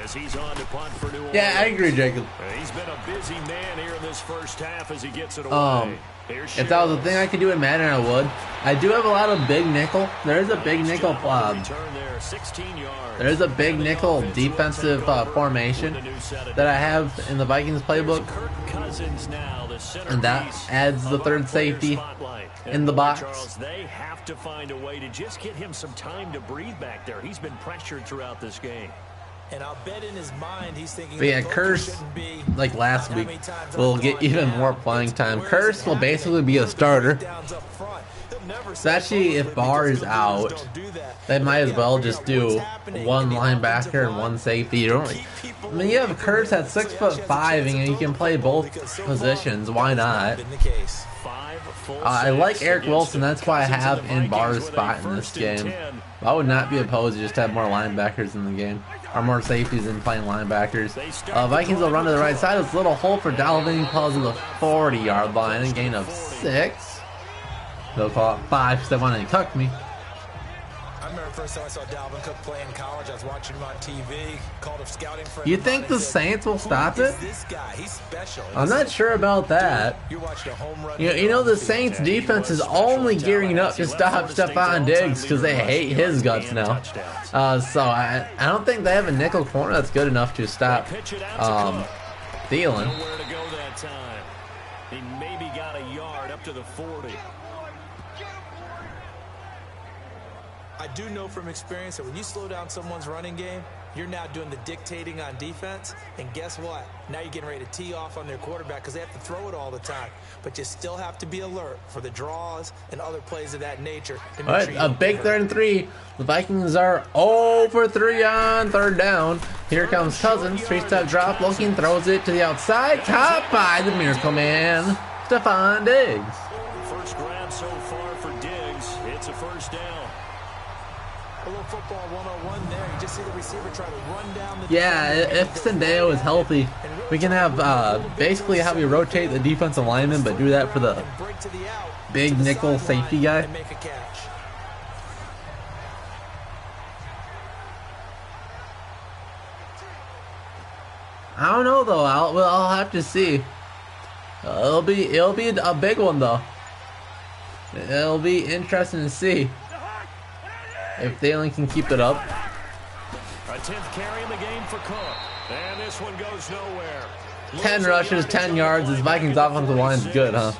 as he's on to punt for New Orleans. Yeah, I agree, Jacob. He's been a busy man here in this first half as he gets it away. If that was a thing I could do in Madden, I would. I do have a lot of big nickel. There is a big nickel There is a big nickel defensive formation that I have in the Vikings playbook, and that adds the 3rd safety in the box. They have to find a way to just get him some time to breathe back there. He's been pressured throughout this game. And I'll bet in his mind he's thinking, but yeah, Curse, like last week, will get even more playing time. Curse will basically be a starter. So actually, if Barr is out, they might as well just do 1 linebacker and 1 safety. You don't, I mean, you have Curse at 6'5", and you can play both positions. Why not? I like Eric Wilson. That's why I have in Barr's spot in this game. I would not be opposed to just have more linebackers in the game. Or more safeties than playing linebackers. Vikings will run to the right side. It's a little hole for Dalvin. Calls to the 40-yard line. A gain of 6. They'll call it 5 because they wanted to tuck me. I remember first time I saw Dalvin Cook play in college. I was watching him on TV. Called a scouting friend. You think the Saints will stop it? This guy, he's special. I'm not sure about that. You're watching a home run. You know the Saints defense is only gearing up to stop Stephon Diggs because they hate his guts now. So I don't think they have a nickel corner that's good enough to stop Thielen. Nowhere to go that time. He maybe got a yard up to the 40. I do know from experience that when you slow down someone's running game, you're now doing the dictating on defense. And guess what? Now you're getting ready to tee off on their quarterback because they have to throw it all the time. But you still have to be alert for the draws and other plays of that nature. All right, a big 3rd and 3. The Vikings are 0 for 3 on 3rd down. Here comes Cousins. 3-step drop, looking, throws it to the outside. Caught by the Miracle Man, Stephon Diggs. First grab so far for Diggs. It's a first down. A little football 101 there. You just see the receiver try to run down the Yeah, if Sendeo is healthy, we can have basically how we rotate the defensive lineman, but do that for the big nickel safety guy. I don't know though. I'll have to see. It'll be a big one though. It'll be interesting to see if Thielen can keep it up. A 10th carry in the game for Cook. And this one goes nowhere. 10 rushes, 10 yards. This Vikings offensive line is good, huh?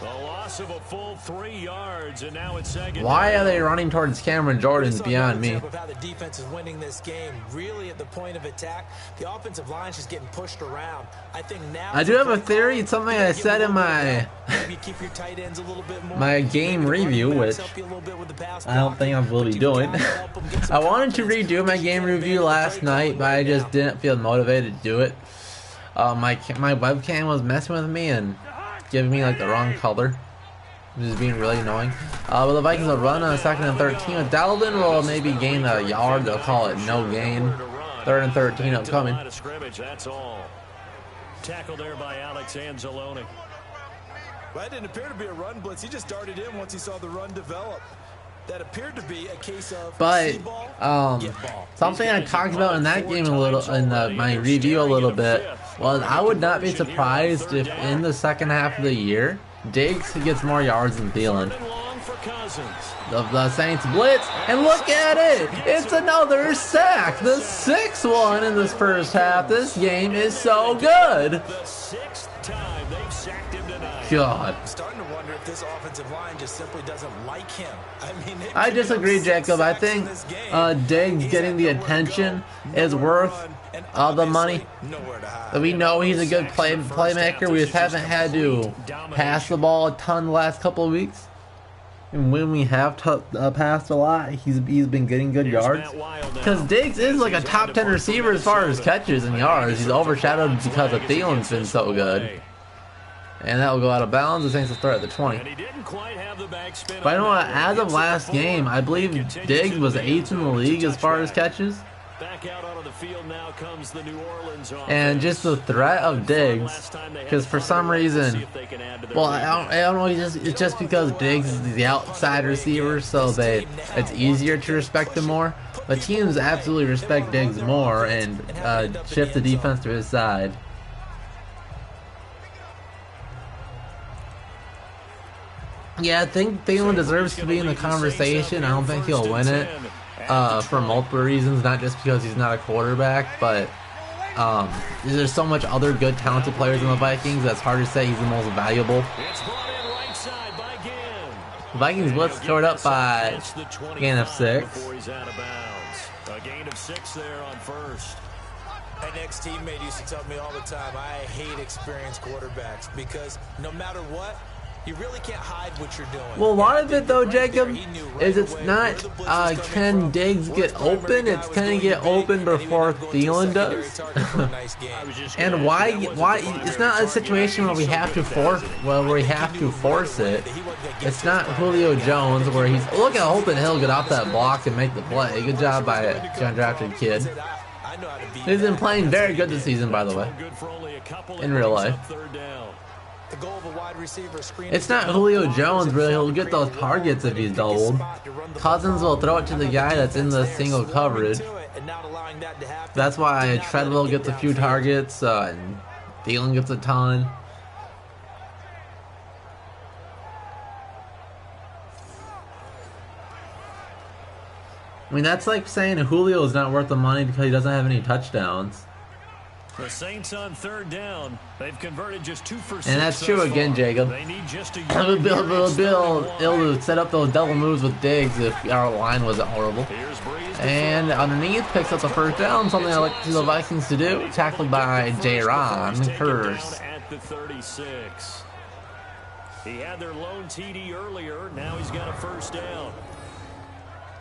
A loss of a full 3 yards, and now it's second. Why are they running towards Cameron Jordan's beyond me? How the defense is winning this game, really at the point of attack, the offensive line is just getting pushed around. I think now I do have a theory. It's something I said in my game review, which I don't think I will be doing. I wanted to redo my game review last night, but I just didn't feel motivated to do it. My webcam was messing with me and giving me like the wrong color, which is being really annoying. But the Vikings will run on 2nd and 13. With Dalvin will maybe gain a yard. They'll call it no gain. 3rd and 13 upcoming. That's all. Tackle there by Alex Anzalone. Well, that didn't appear to be a run blitz. He just darted in once he saw the run develop. That appeared to be a case of but something I talked about in that game a little, in my review a little bit, was I would not be surprised if in the second half of the year Diggs gets more yards than Thielen. The Saints blitz, and look at it! It's another sack! The 6th one in this first half. This game is so good! The 6th time they've sacked him tonight. God. I'm starting to wonder if this offensive line just simply doesn't like him. I disagree, Jacob. I think Diggs getting the attention is worth the money. We know he's a good playmaker. We just haven't had to pass the ball a ton the last couple of weeks. And when we have passed a lot, he's been getting good yards. Because Diggs is like a top 10 receiver as far as catches and yards. He's overshadowed because of Thielen's been so good. And that will go out of bounds. The Saints will start at the 20. But I know what, as of last game, I believe Diggs was 8th in the league as far as catches. Back out onto the field now comes the New Orleans offense. And just the threat of Diggs, because for some reason, well, I don't know, it's just because Diggs is the outside receiver, so it's easier to respect him more. But teams absolutely respect Diggs more and shift the defense to his side. Yeah, I think Thielen deserves to be in the conversation. I don't think he'll win it for multiple reasons, not just because he's not a quarterback, but there's so much other good, talented players in the Vikings that's hard to say he's the most valuable. The Vikings blitz scored up by a gain of 6. A gain of 6 there on first. An ex-teammate used to tell me all the time, I hate experienced quarterbacks because no matter what, you really can't hide what you're doing. Well, a lot of it though, Jacob, is it's not can Diggs get open, it's can he get open before Thielen does. And why it's not a situation where we have to force it. It's not Julio Jones where he's look at hoping he'll get off that block and make the play. Good job by a undrafted kid. He's been playing very good this season, by the way, in real life. The goal of a wide receiver screen. It's not Julio Jones, really. He'll get those targets if he's doubled. Cousins will throw it to the guy that's in the single coverage. That's why Treadwell gets a few targets, and Thielen gets a ton. I mean, that's like saying Julio is not worth the money because he doesn't have any touchdowns. The Saints on third down. They've converted just 2 for 6. And that's true again, Jacob. They need just a Bill able to set up those double moves with Diggs if our line wasn't horrible. And underneath picks up the first down, something I like to see the Vikings to do. Tackled by J-Ron Curse. At the 36. He had their lone TD earlier. Now he's got a first down.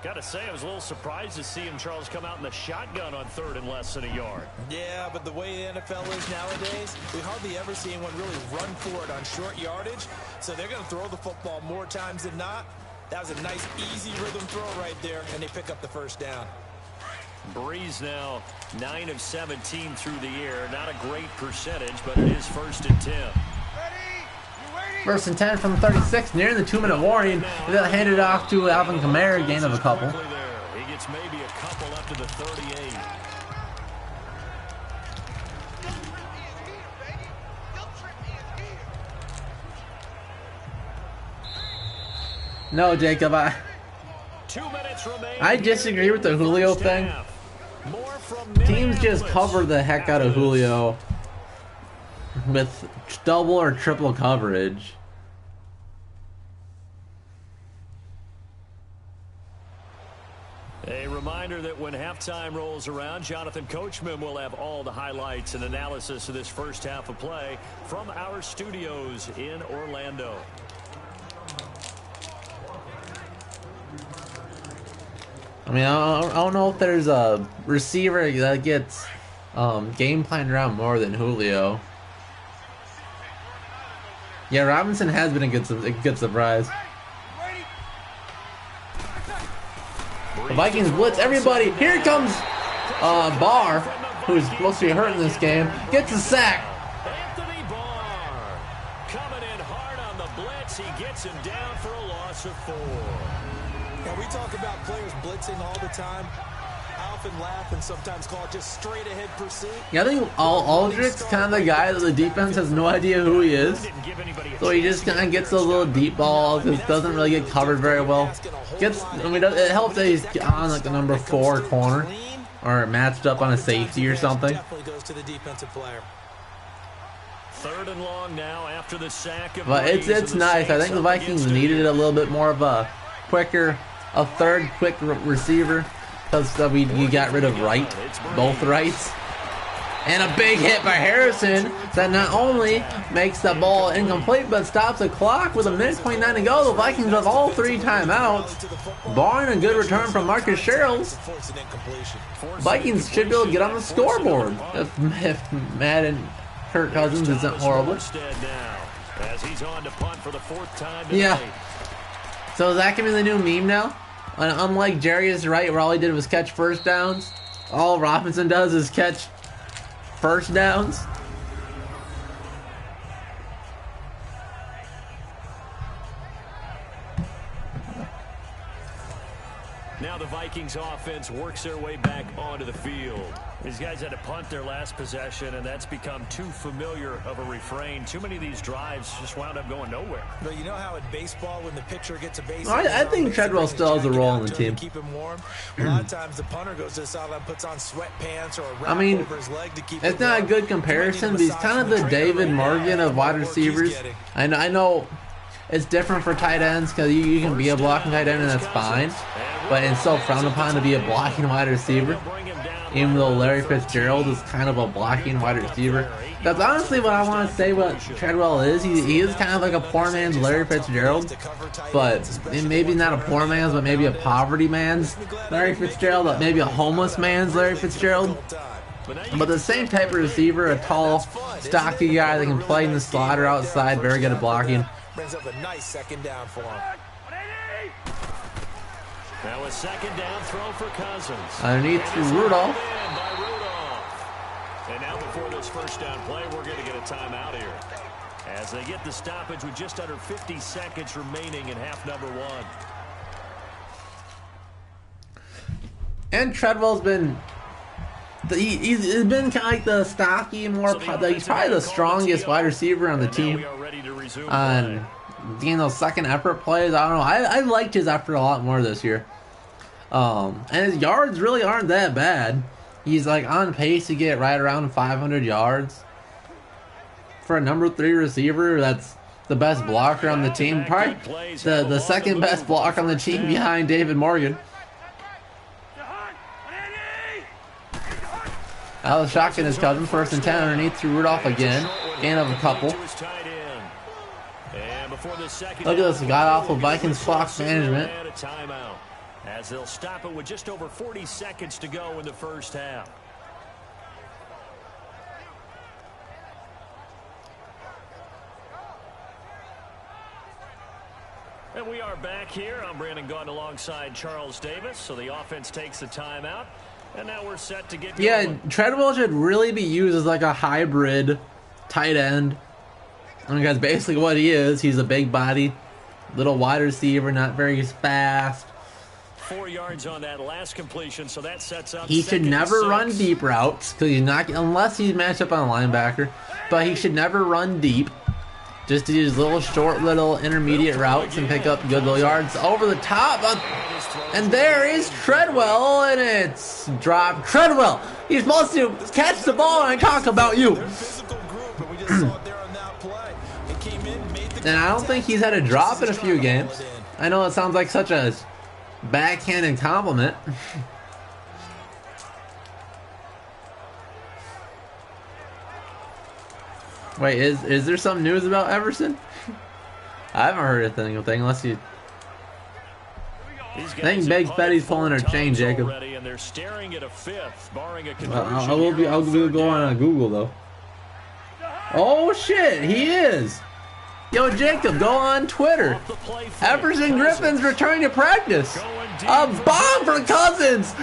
Got to say, I was a little surprised to see him, Charles, come out in the shotgun on third and less than a yard. Yeah, but the way the NFL is nowadays, we hardly ever see anyone really run for it on short yardage. So they're going to throw the football more times than not. That was a nice, easy rhythm throw right there, and they pick up the first down. Breeze now 9 of 17 through the air. Not a great percentage, but it is 1st and 10. First and 10 from 36, nearing the 2-minute warning. They'll hand it off to Alvin Kamara, gain of a couple. He gets maybe a couple up to the 38. No, Jacob, I disagree with the Julio thing. Teams just cover the heck out of Julio with double or triple coverage. A reminder that when halftime rolls around, Jonathan Coachman will have all the highlights and analysis of this first half of play from our studios in Orlando. I mean, I don't know if there's a receiver that gets game planned around more than Julio. Yeah, Robinson has been a good surprise. The Vikings blitz everybody. Here comes Barr, who's supposed to be hurt in this game. Gets a sack. Anthony Barr coming in hard on the blitz. He gets him down for a loss of 4. Now, we talk about players blitzing all the time. I often laugh and sometimes call it just straight ahead pursuit. Yeah, I think Aldrich's kind of the guy that the defense has no idea who he is. So he just kind of gets those little deep balls. It doesn't really get covered very well. It helps that he's on like the number 4 corner or matched up on a safety or something. Third and long now after the sack of But it's nice. I think the Vikings needed a little bit more of a third quick receiver because you got rid of both rights. And a big hit by Harrison that not only makes the ball incomplete but stops the clock with 1:29 to go. The Vikings have all 3 timeouts, barring a good return from Marcus Sherrill. Vikings should be able to get on the scoreboard if Madden Kirk Cousins isn't horrible. Yeah. So is that going to be the new meme now? Unlike Jarius Wright, where all he did was catch first downs, all Robinson does is catch first downs. Now the Vikings offense works their way back onto the field. These guys had to punt their last possession, and that's become too familiar of a refrain. Too many of these drives just wound up going nowhere. But you know how in baseball, when the pitcher gets a base, I think Treadwell still has a role in the team. Keep him warm. A lot of times the punter goes to the sideline, puts on sweatpants or a wrap over his leg to keep it's not a good comparison, but he's kind of the David Morgan of wide receivers. I know it's different for tight ends because you can be a blocking tight end and that's fine, but it's so frowned upon to be a blocking wide receiver. Even though Larry Fitzgerald is kind of a blocking wide receiver. That's honestly what I want to say what Treadwell is. He is kind of like a poor man's Larry Fitzgerald. But maybe not a poor man's, but maybe a poverty man's Larry Fitzgerald. But maybe a homeless man's Larry Fitzgerald. But the same type of receiver, a tall, stocky guy that can play in the slot or outside, very good at blocking. Brings up a nice second down for him. Now a second down throw for Cousins. Underneath to Rudolph. And now before this first down play, we're going to get a timeout here. as they get the stoppage with just under 50 seconds remaining in half number one. And Treadwell's been... He's been kind of like the stocky, more... He's probably the strongest wide receiver on the team. On Daniel's second effort plays, I don't know. I liked his effort a lot more this year. And his yards really aren't that bad. He's like on pace to get right around 500 yards. For a number 3 receiver, that's the best blocker on the team. Probably the second best blocker on the team behind David Morgan. Out of the shotgun his cousin. 1st and 10 underneath to Rudolph again. Gain of a couple. Look at this god-awful Vikings clock management. As they'll stop it with just over 40 seconds to go in the first half. And we are back here. I'm Brandon Gaudin alongside Charles Davis. So the offense takes the timeout. And now we're set to get going. Yeah, Treadwell should really be used as like a hybrid tight end. I mean, that's basically what he is. He's a big body, little wide receiver, not very fast. 4 yards on that last completion, so that sets up. He should never run deep routes because he's not, unless he's matched up on a linebacker. But he should never run deep. Just do these little short, little intermediate routes and pick up good little yards over the top. And there is Treadwell, and it's dropped. Treadwell, he's supposed to catch the ball and talk about you. And I don't think he's had a drop in a few games. I know it sounds like such a backhanded compliment. Wait, is there some news about Everson? I haven't heard a thing unless you... I think Big Fetty's pulling her chain, Jacob. I'll go on Google though. Oh shit, he is. Yo, Jacob, go on Twitter. Everson Griffin's returning to practice. A bomb for Cousins.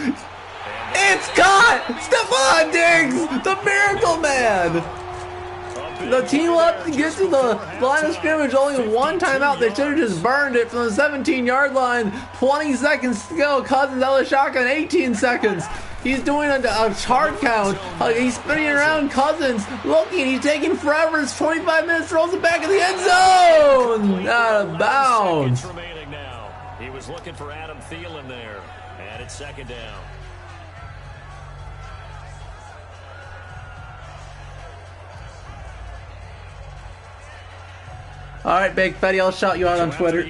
It's caught. Stephon Diggs, the miracle man. The team left to get to the line of scrimmage, only one timeout. They should have just burned it from the 17-yard line. 20 seconds to go. Cousins out of the shotgun, 18 seconds. He's doing a hard count. He's spinning around. Cousins looking. He's taking forever. It's 25 minutes. Throws it back in the end zone. Out of bounds. He was looking for Adam Thielen there. And it's 2nd down. All right, Big Fetty, I'll shout you out on Twitter.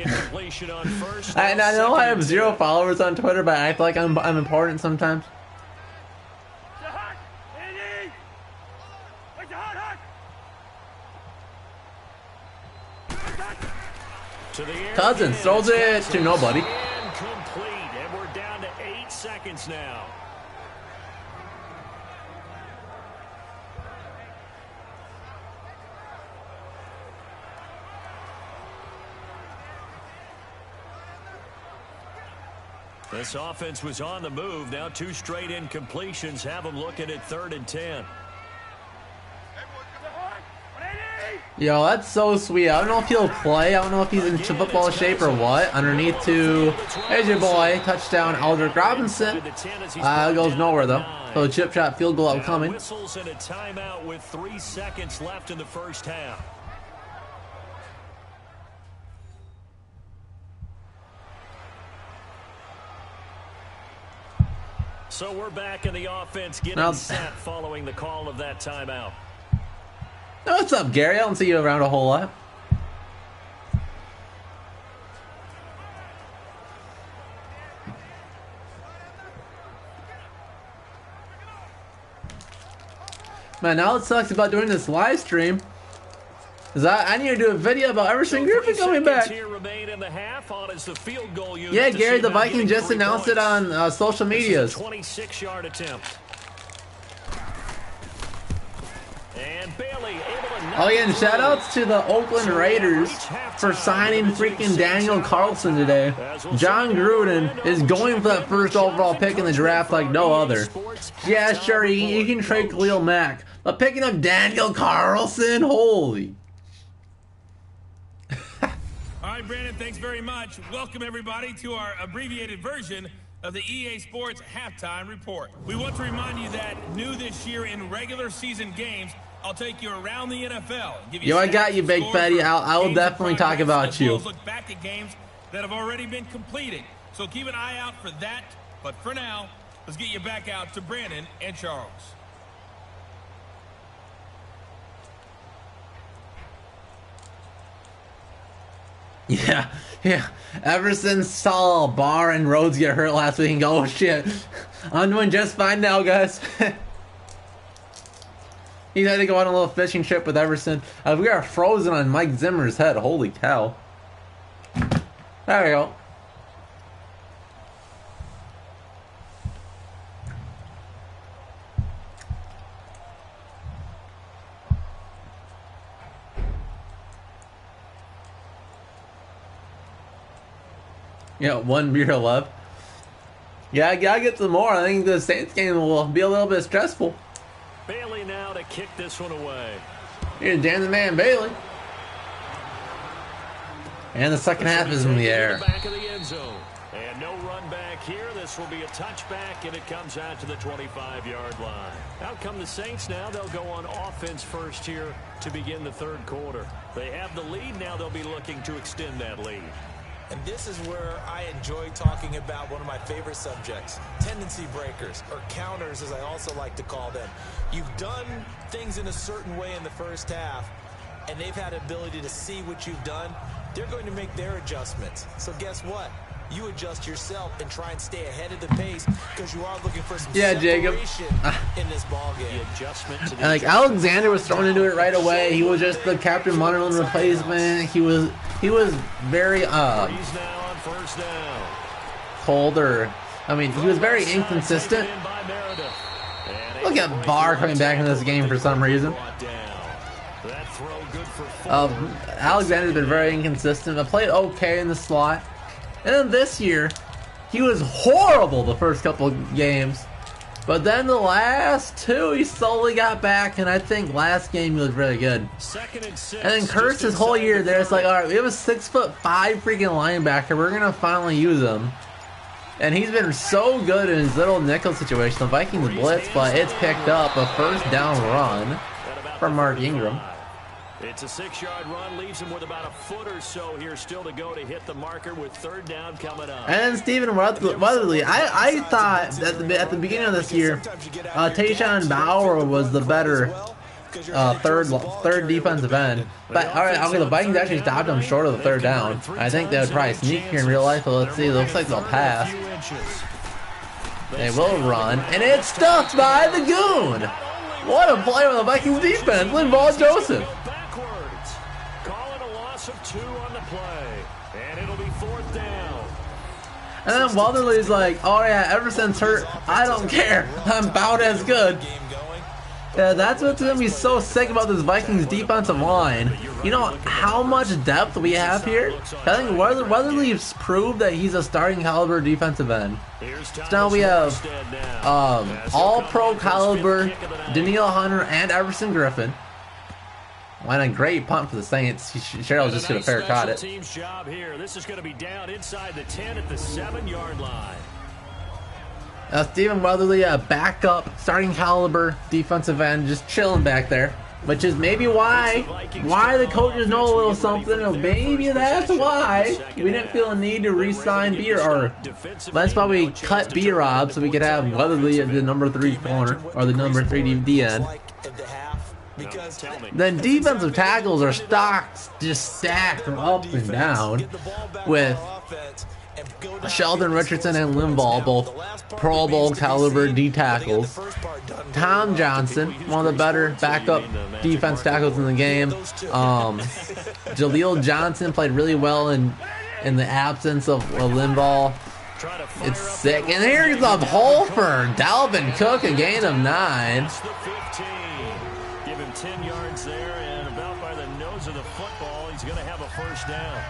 And I know I have 0 followers on Twitter, but I act like I'm important sometimes. Cousins throws it to nobody. Incomplete, and we're down to 8 seconds now. This offense was on the move. Now 2 straight incompletions have them looking at 3rd and 10. Yo, that's so sweet. I don't know if he'll play. I don't know if he's in football shape or what. Underneath to, there's your boy. Touchdown, Aldrick Robinson. Goes nowhere, though. So chip shot field goal upcoming. Whistles and a timeout with 3 seconds left in the first half. So we're back in the offense getting set following the call of that timeout. What's up, Gary? I don't see you around a whole lot. Man, now it sucks about doing this live stream. Cause I need to do a video about Everson Griffin coming back. Yeah, Gary, the Vikings just announced it on social medias. 26-yard attempt. And Bailey able to... Oh yeah, and shoutouts to the Oakland Raiders for signing freaking Daniel Carlson today. John Gruden is going for that 1st overall pick in the draft like no other. Yeah, sure, you can trade Khalil Mack, but picking up Daniel Carlson, holy All right, Brandon, thanks very much. Welcome, everybody, to our abbreviated version of the EA Sports Halftime Report. We want to remind you that new this year in regular season games, I'll take you around the NFL. Give you Yo, I got you, Big Fatty. I will definitely talk about you. Look back at games that have already been completed. So keep an eye out for that. But for now, let's get you back out to Brandon and Charles. Yeah. Ever since saw Barr and Rhodes get hurt last week and go, oh shit, I'm doing just fine now, guys. He had to go on a little fishing trip with Everson. We are frozen on Mike Zimmer's head. Holy cow. There we go. Yeah, one beer left. Yeah, I gotta get some more. I think the Saints game will be a little bit stressful. Bailey now to kick this one away. Here's Dan the Man Bailey. And the second half is in the air. Back of the end zone. And no run back here. This will be a touchback, and it comes out to the 25-yard line. Out come the Saints now. They'll go on offense first here to begin the third quarter. They have the lead. Now they'll be looking to extend that lead. And this is where I enjoy talking about one of my favorite subjects, tendency breakers, or counters as I also like to call them. You've done things in a certain way in the first half, and they've had ability to see what you've done. They're going to make their adjustments. So guess what? You adjust yourself and try and stay ahead of the pace because you are looking for some separation in this ball game. And like Alexander was thrown into it right away. He was just the Captain Munnerlyn replacement. He was very colder. I mean, he was very inconsistent. Look at Barr coming back in this game for some reason. Alexander's been very inconsistent, but played okay in the slot. And then this year, he was horrible the first couple of games. But then the last two, he slowly got back, and I think last game he was really good. And then Kurtz his whole year there, it's like, all right, we have a 6'5" freaking linebacker. We're going to finally use him. And he's been so good in his little nickel situation. The Vikings blitz, but it's picked up a first down run from Mark Ingram. It's a 6-yard run, leaves him with about a foot or so here still to go to hit the marker with third down coming up. And then Stephen Weatherly, I thought at the beginning of this year, Tayshawn Bauer was the better third defensive end. But all right, okay, the Vikings actually stopped him short of the third down. I think they would probably sneak here in real life, but let's see. It looks like they'll pass. They will run, and it's stuffed by the Goon. What a play on the Vikings defense, Linval Joseph. Of 2 on the play, and it'll be fourth down. And then Weatherly's like, oh yeah, Everson's hurt. I don't care. I'm about as good. Yeah, that's what's going to be so sick about this Vikings defensive line. You know how much depth we have here? I think Weatherly's proved that he's a starting caliber defensive end. So now we have all-pro caliber Danielle Hunter and Everson Griffin. Why a great punt for the Saints. Sherrill's just going to fair caught it. Team's job here. This is going to be down inside the 10 at the 7-yard line. Stephen Weatherly, a backup, starting caliber defensive end, just chilling back there. Which is maybe why the coaches know a little something. Or maybe that's why we didn't feel a need to re-sign or that's why we cut B-Rob so we could have Weatherly as the number 3 corner or the number 3 D end. Then defensive tackles are just stacked up and down with Sheldon Richardson and Linval, both Pro Bowl caliber D tackles. Tom Johnson, one of the better backup defense tackles in the game. Jaleel Johnson played really well in the absence of Linval. It's sick. And here's a hole for Dalvin Cook, a gain of 9. 10 yards there, and about by the nose of the football, he's going to have a first down.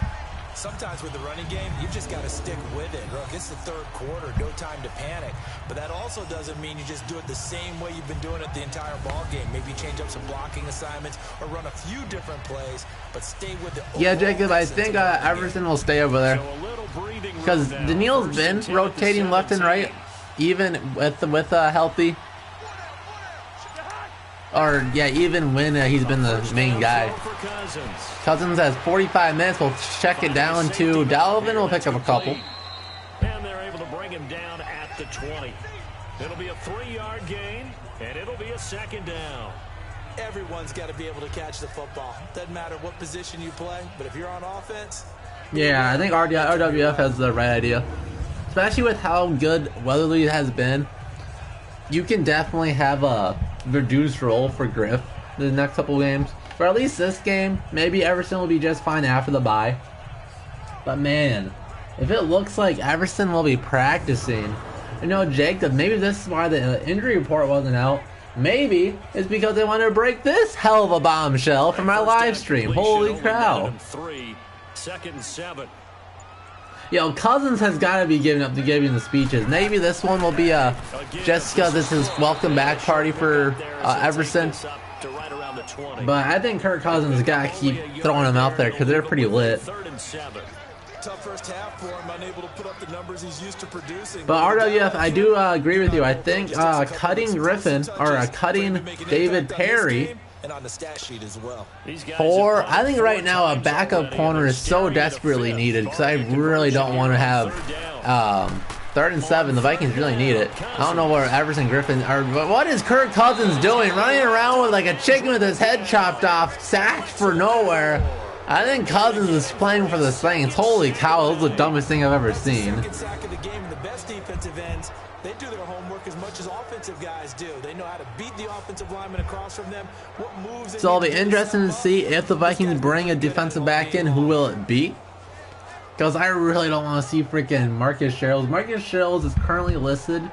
Sometimes with the running game, you've just got to stick with it. Look, it's the third quarter, no time to panic. But that also doesn't mean you just do it the same way you've been doing it the entire ball game. Maybe change up some blocking assignments or run a few different plays, but stay with the. Yeah, Jacob, I think Everson will stay over there because Daniil's been rotating left and right, even with healthy. Or, yeah, even when he's been the main guy. Cousins has 45 minutes. We'll check it down to Dalvin. We'll pick up a couple. And they're able to bring him down at the 20. It'll be a 3-yard gain, and it'll be a second down. Everyone's got to be able to catch the football. Doesn't matter what position you play, but if you're on offense... Yeah, I think RWF has the right idea. Especially with how good Weatherly has been. You can definitely have a reduced role for Griff the next couple games. Or at least this game. Maybe Everson will be just fine after the bye. But man, if it looks like Everson will be practicing, you know, Jacob, maybe this is why the injury report wasn't out. Maybe it's because they want to break this hell of a bombshell from our live stream. Holy cow. 2nd and 7. Yo, Cousins has got to be giving up to giving the speeches. Maybe this one will be just because it's his welcome back party for Everson. But I think Kirk Cousins has got to keep throwing them out there because they're pretty lit. Tough first half for him, unable to put up the numbers he's used to producing. But RWF, I do agree with you. I think cutting Griffin or cutting David Perry and on the stat sheet as well. For, I think right now a backup corner is so desperately needed because I really don't want to have 3rd and 7. The Vikings really need it. I don't know where Everson Griffin or what is Kirk Cousins doing? Running around with like a chicken with his head chopped off, sacked for nowhere. I think Cousins is playing for the Saints. Holy cow, that was the dumbest thing I've ever seen. Second sack of the game. The best defensive ends, they do their homework as much as offensive guys do. They know how to beat the offensive lineman across from them. What moves? So it'll be interesting to see if the Vikings bring a defensive back in. Who will it be? Because I really don't want to see freaking Marcus Sherrills. Marcus Sherrills is currently listed,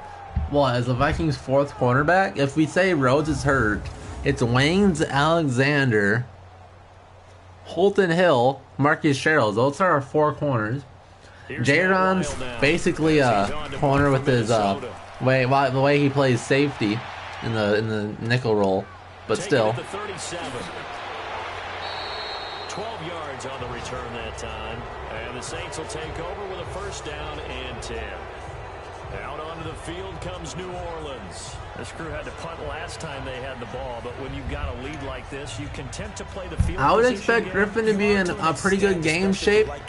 well, as the Vikings' 4th cornerback. If we say Rhodes is hurt, it's Waynes Alexander, Holton Hill, Marcus Sherrills. Those are our 4 corners. Jaron's basically a corner with his the way he plays safety in the nickel roll, but still. 12 yards on the return that time, and the Saints will take over with a 1st down and 10. Out onto the field comes New Orleans. This crew had to punt last time they had the ball, but when you've got a lead like this, you can tend to play the field. I would expect Griffin to be in a pretty good game shape. I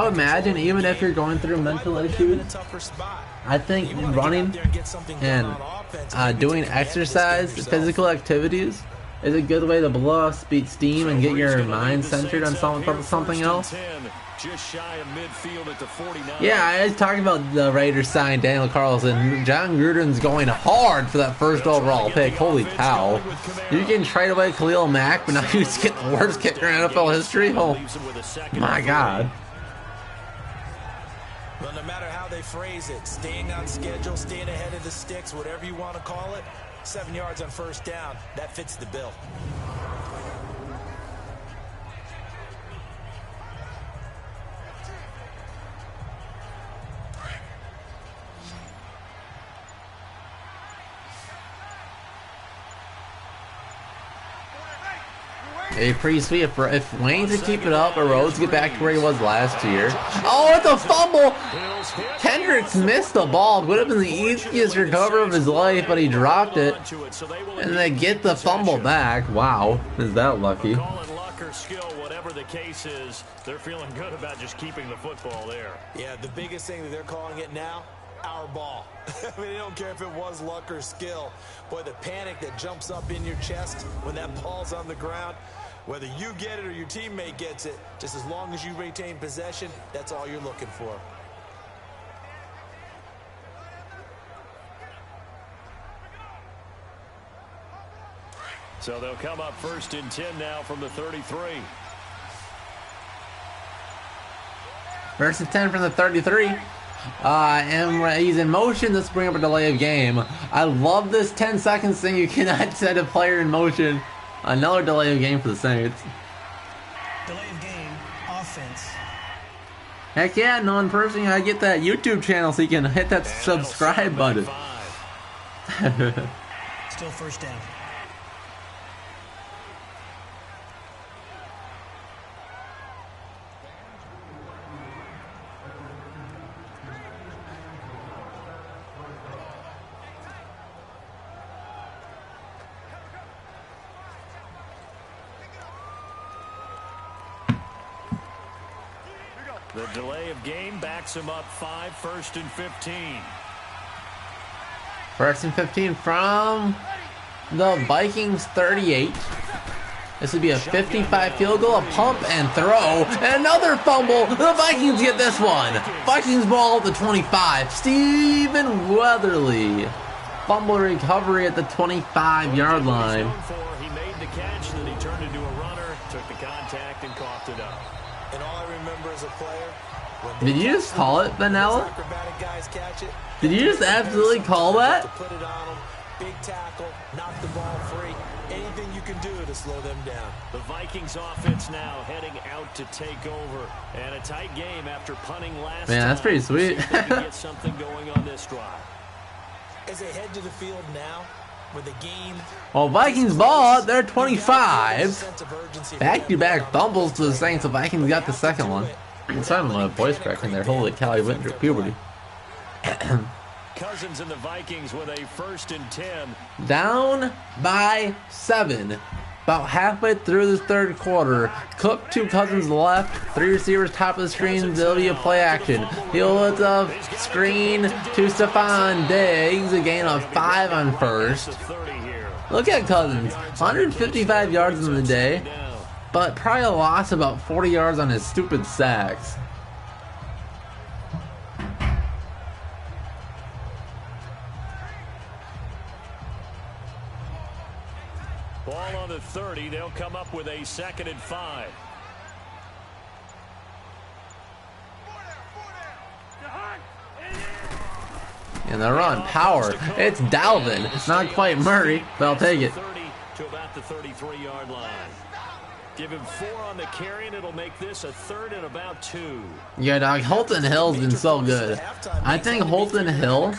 would imagine even if you're going through mental issues, I think running and doing exercise, physical activities, is a good way to blow off steam and get your mind centered on something else. Just shy of midfield at the 49. Yeah, I was talking about the Raiders signing Daniel Carlson. John Gruden's going hard for that 1st overall pick. Holy cow. You can trade away Khalil Mack, but now you just get the worst kicker in NFL history? Oh, my God. Well, no matter how they phrase it, staying on schedule, staying ahead of the sticks, whatever you want to call it, 7 yards on 1st down, that fits the bill. Hey, pretty sweet. If Wayne to keep it up, or Rhodes get back to where he was last year. Oh, it's a fumble! Kendricks missed the ball. It would have been the easiest recovery of his life, but he dropped it. And they get the fumble back. Wow, is that lucky? Whatever the case is, they're feeling good about just keeping the football there. Yeah, the biggest thing that they're calling it now, our ball. I mean, they don't care if it was luck or skill. Boy, the panic that jumps up in your chest when that ball's on the ground, whether you get it or your teammate gets it, just as long as you retain possession, that's all you're looking for. So they'll come up 1st and 10 now from the 33. 1st and 10 from the 33. And he's in motion. Let's bring up a delay of game. I love this 10 seconds thing. You cannot set a player in motion. Another delay of game for the Saints. Delay of game, offense. offense. Heck yeah, knowing personally, I get that YouTube channel so you can hit that subscribe button. Still first down. The delay of game backs him up 5, 1st and 15. 1st and 15 from the Vikings 38. This would be a 55 field goal, a pump and throw, and another fumble. The Vikings get this one. Vikings ball at the 25. Stephen Weatherly. Fumble recovery at the 25-yard line. He made the catch, then he turned into a runner, took the contact, and coughed it up. And all I remember as a player, Did you just call it, Vanilla? Did you just absolutely call that? Put it on them, big tackle, knock the ball free. Anything you can do to slow them down. The Vikings offense now heading out to take over, and a tight game after punting last time. Man, that's pretty sweet. See if they can get something going on this drive. As they head to the field now, with the game. Well, Vikings ball at their 25. Back-to-back fumbles to the Saints. The Vikings got the second one. I'm sorry, my voice cracking there. Holy cow, I went through puberty. Cousins and the Vikings with a 1st and 10. Down by 7. About halfway through this third quarter. Cook to Cousins left. 3 receivers top of the screen. There'll be a play action. He'll lift up screen to Stephon Diggs. A gain of 5 on first. Look at Cousins. 155 yards in the day. But probably lost about 40 yards on his stupid sacks. Ball on the 30. They'll come up with a 2nd and 5. And the run, power. It's Dalvin. It's not quite Murray, but I'll take it. 30 to about the 33-yard line. Give him 4 on the carry, and it'll make this a 3rd and about 2. Yeah, dog. Holton Hill's been so good. I think Holton Hill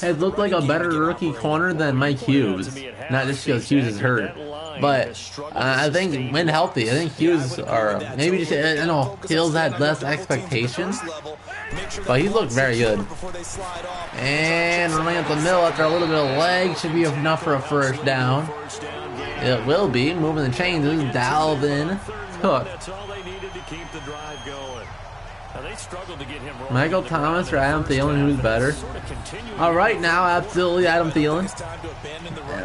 has looked like a better rookie corner than Mike Hughes. Not just because Hughes is hurt, but I think when healthy, I think Hughes or maybe just I know Hill's had less expectations, but he looked very good. And running up the middle after a little bit of leg should be enough for a first down. It will be. Moving the chains is Dalvin Cook. That's all they needed to keep the drive going. Now they struggled to get him rolling. Michael Thomas or Adam Thielen, who's better? Right now, absolutely Adam Thielen.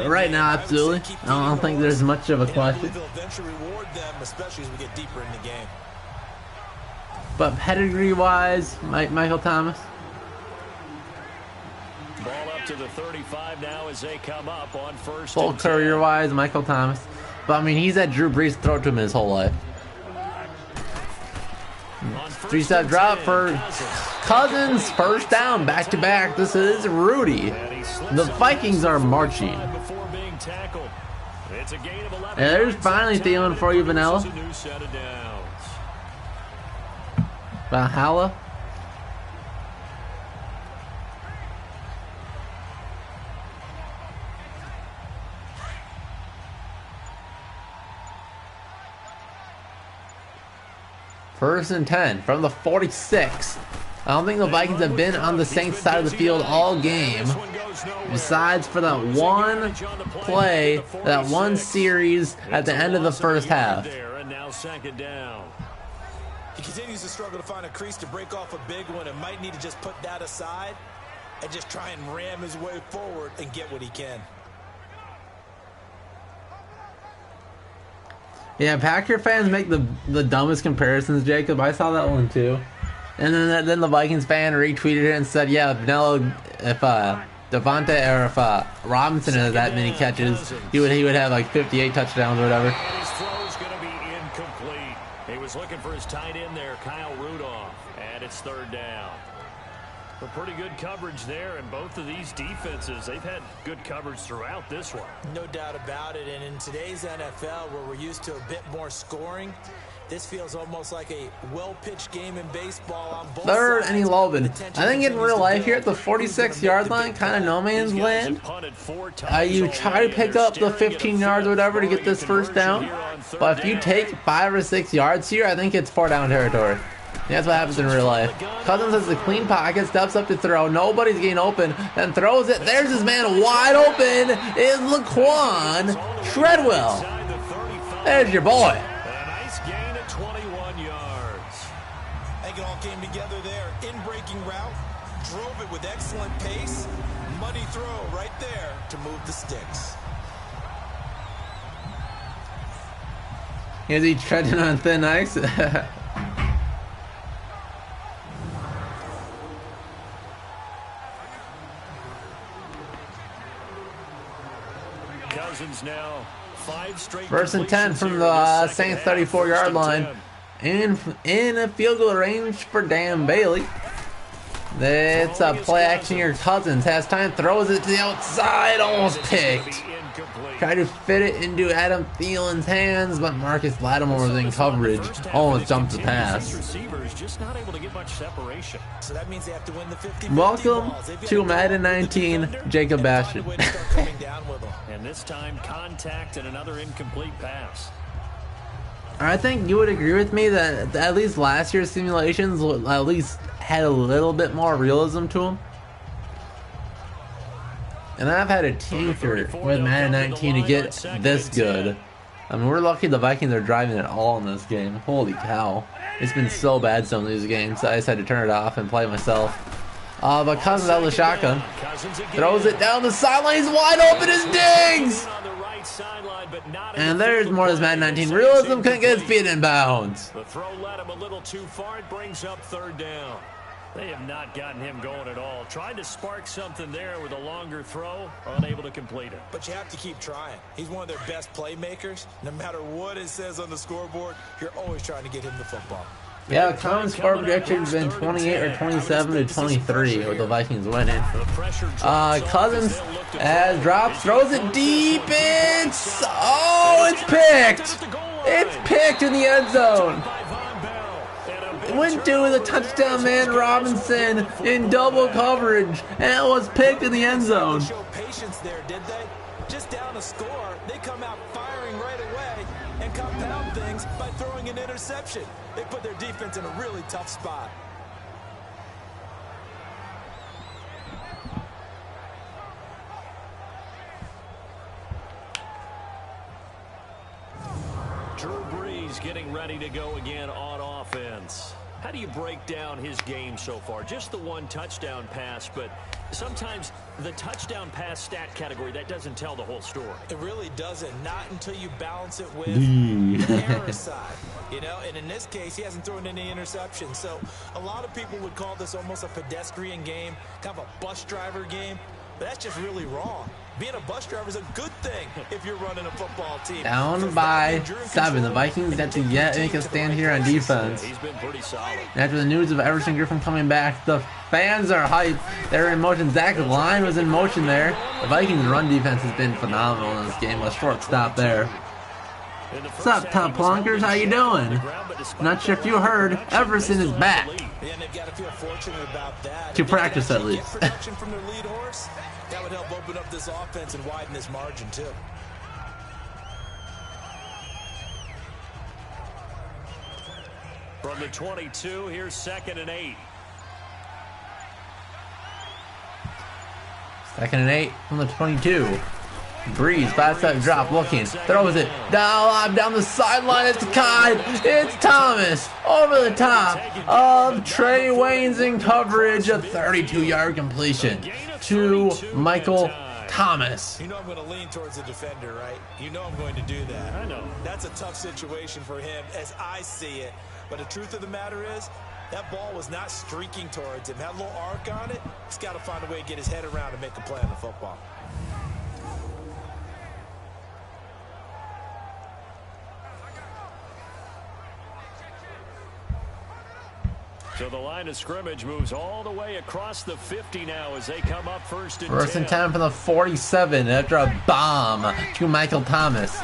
Right now, absolutely. I don't think there's much of a question. But pedigree-wise, Michael Thomas. Ball up to the 35 now as they come up on 1st. Full career-wise, Michael Thomas. But I mean, he's had Drew Brees throw it to him his whole life. 3-step drop for Cousins. First down, back-to-back. This is Rudy. The Vikings are marching. And there's finally Thielen for you, Vanilla. Valhalla. First and 10 from the 46. I don't think the Vikings have been on the Saints side of the field all game. Besides for that one play, that one series at the end of the first half. He continues to struggle to find a crease to break off a big one and might need to just put that aside and just try and ram his way forward and get what he can. Yeah, Packer fans make the dumbest comparisons, Jacob. I saw that one too. And then the Vikings fan retweeted it and said, yeah, Vanilla, if Devontae or if Robinson had that many catches, he would have like 58 touchdowns or whatever. His throw's going to be incomplete. He was looking for his tight end there, Kyle Rudolph, and it's 3rd down. A pretty good coverage there, and both of these defenses, they've had good coverage throughout this one. No doubt about it, and in today's NFL, where we're used to a bit more scoring, This feels almost like a well-pitched game in baseball on both 3rd sides. and 11. I think in real life here at the 46-yard line, kind of no man's land. You try to pick up the 15 yards or whatever to get this first down. But if you take 5 or 6 yards here, I think it's 4 down territory. That's what happens in real life. Cousins has a clean pocket, steps up to throw. Nobody's getting open, then throws it. There's his man wide open. Is Laquan Treadwell. There's your boy. A nice gain at 21 yards. I think it all came together there. In-breaking route, drove it with excellent pace. Money throw right there to move the sticks. Is he treading on thin ice? Cousins now 5 straight. 1st and 10 from the Saints 34-yard line. In a field goal range for Dan Bailey. It's a play action here. Cousins has time, throws it to the outside, almost picked. Tried to fit it into Adam Thielen's hands, but Marcus Lattimore was in coverage. Almost jumped the pass. So that means they have to win the 50. Welcome to Madden 19, Jacob Bastian. And this time contact and another incomplete pass. I think you would agree with me that at least last year's simulations at least had a little bit more realism to them. And I've had a tinker with Madden 19 to get this good. I mean, we're lucky the Vikings are driving it all in this game. Holy cow. It's been so bad some of these games. I decided to turn it off and play myself. But Cousins out of the shotgun. Throws it down the sideline. He's wide open as Diggs! And there's more as Madden 19 realism. Couldn't get his feet in bounds. The throw led him a little too far. It brings up 3rd down. They have not gotten him going at all. Tried to spark something there with a longer throw, unable to complete it. But you have to keep trying. He's one of their best playmakers. No matter what it says on the scoreboard, you're always trying to get him the football. Yeah, common score projection has been 28 or 27 to 23 with the Vikings winning. Cousins as drops, throws it deep. It's picked. It's picked in the end zone. It went to the touchdown man Robinson in double coverage, and it was picked in the end zone. Show patience there, did they? Just down a score, they come out firing right away and compound things by throwing an interception. They put their defense in a really tough spot. Drew Brees getting ready to go again on offense. How do you break down his game so far? Just the 1 touchdown pass, but sometimes the touchdown pass stat category, that doesn't tell the whole story. It really doesn't, not until you balance it with the error side. You know, and in this case, he hasn't thrown any interceptions. So a lot of people would call this almost a pedestrian game, kind of a bus driver game. But that's just really wrong. Being a bus driver is a good thing if you're running a football team. Down by 7. The Vikings have to yet make a stand here on defense. He's been pretty solid. After the news of Everson Griffin coming back, the fans are hyped. They're in motion. Zach Line was in motion there. The Vikings' run defense has been phenomenal in this game. A short stop there. What's up, Top Plunkers? How you doing? Not sure if you heard, Everson is back. Yeah, they've got to feel fortunate about that. To practice, at least. Production from their lead horse, that would help open up this offense and widen this margin too. From the 22, here's 2nd and 8. 2nd and 8 from the 22. Breeze, 5-step drop, looking, throws it down the sideline. It's Kai. It's Thomas over the top of Trey Waynes in coverage. A 32-yard completion to Michael Thomas. You know I'm going to lean towards the defender, right? You know I'm going to do that. I know. That's a tough situation for him as I see it. But the truth of the matter is, that ball was not streaking towards him. Had a little arc on it. He's got to find a way to get his head around and make a play on the football. So the line of scrimmage moves all the way across the 50 now as they come up 1st and 10. 1st and 10 from the 47 after a bomb to Michael Thomas.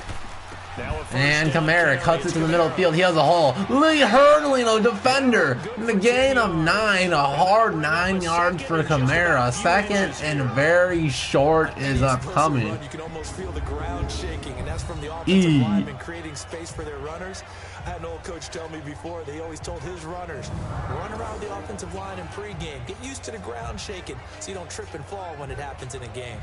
And Kamara cuts it to the middle of the field. He has a hole. Lee hurdling a defender. And the gain of 9. A hard 9 yards for Kamara. Second and very short is upcoming. You can almost feel the ground shaking, and that's from the offensive linemen creating space for their runners. I had an old coach tell me before, they always told his runners, run around the offensive line in pregame. Get used to the ground shaking so you don't trip and fall when it happens in a game.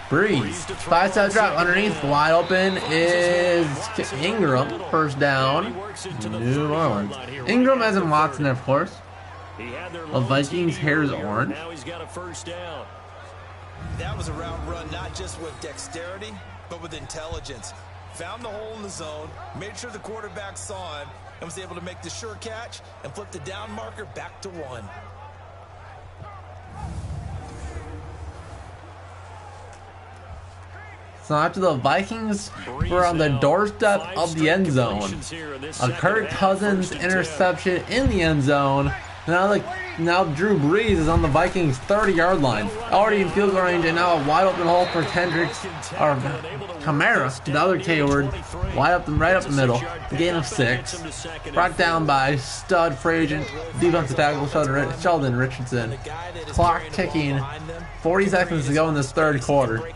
Breeze. 5-step drop underneath. Wide open is Ingram. First down. New Orleans. Ingram as in Watson, of course. The Vikings' hair is orange. Now he's got a first down. That was a route run not just with dexterity, but with intelligence. Found the hole in the zone, made sure the quarterback saw him, and was able to make the sure catch and flip the down marker back to 1. So after the Vikings were on the doorstep of the end zone, a Kirk Cousins interception in the end zone. Now Drew Brees is on the Vikings' 30-yard line, already in field goal range, and now a wide open hole for Kamara, the other K-word, right up the middle. Gain of 6, brought down by stud free agent defensive tackle Sheldon Richardson. Clock ticking, 40 seconds to go in this third quarter.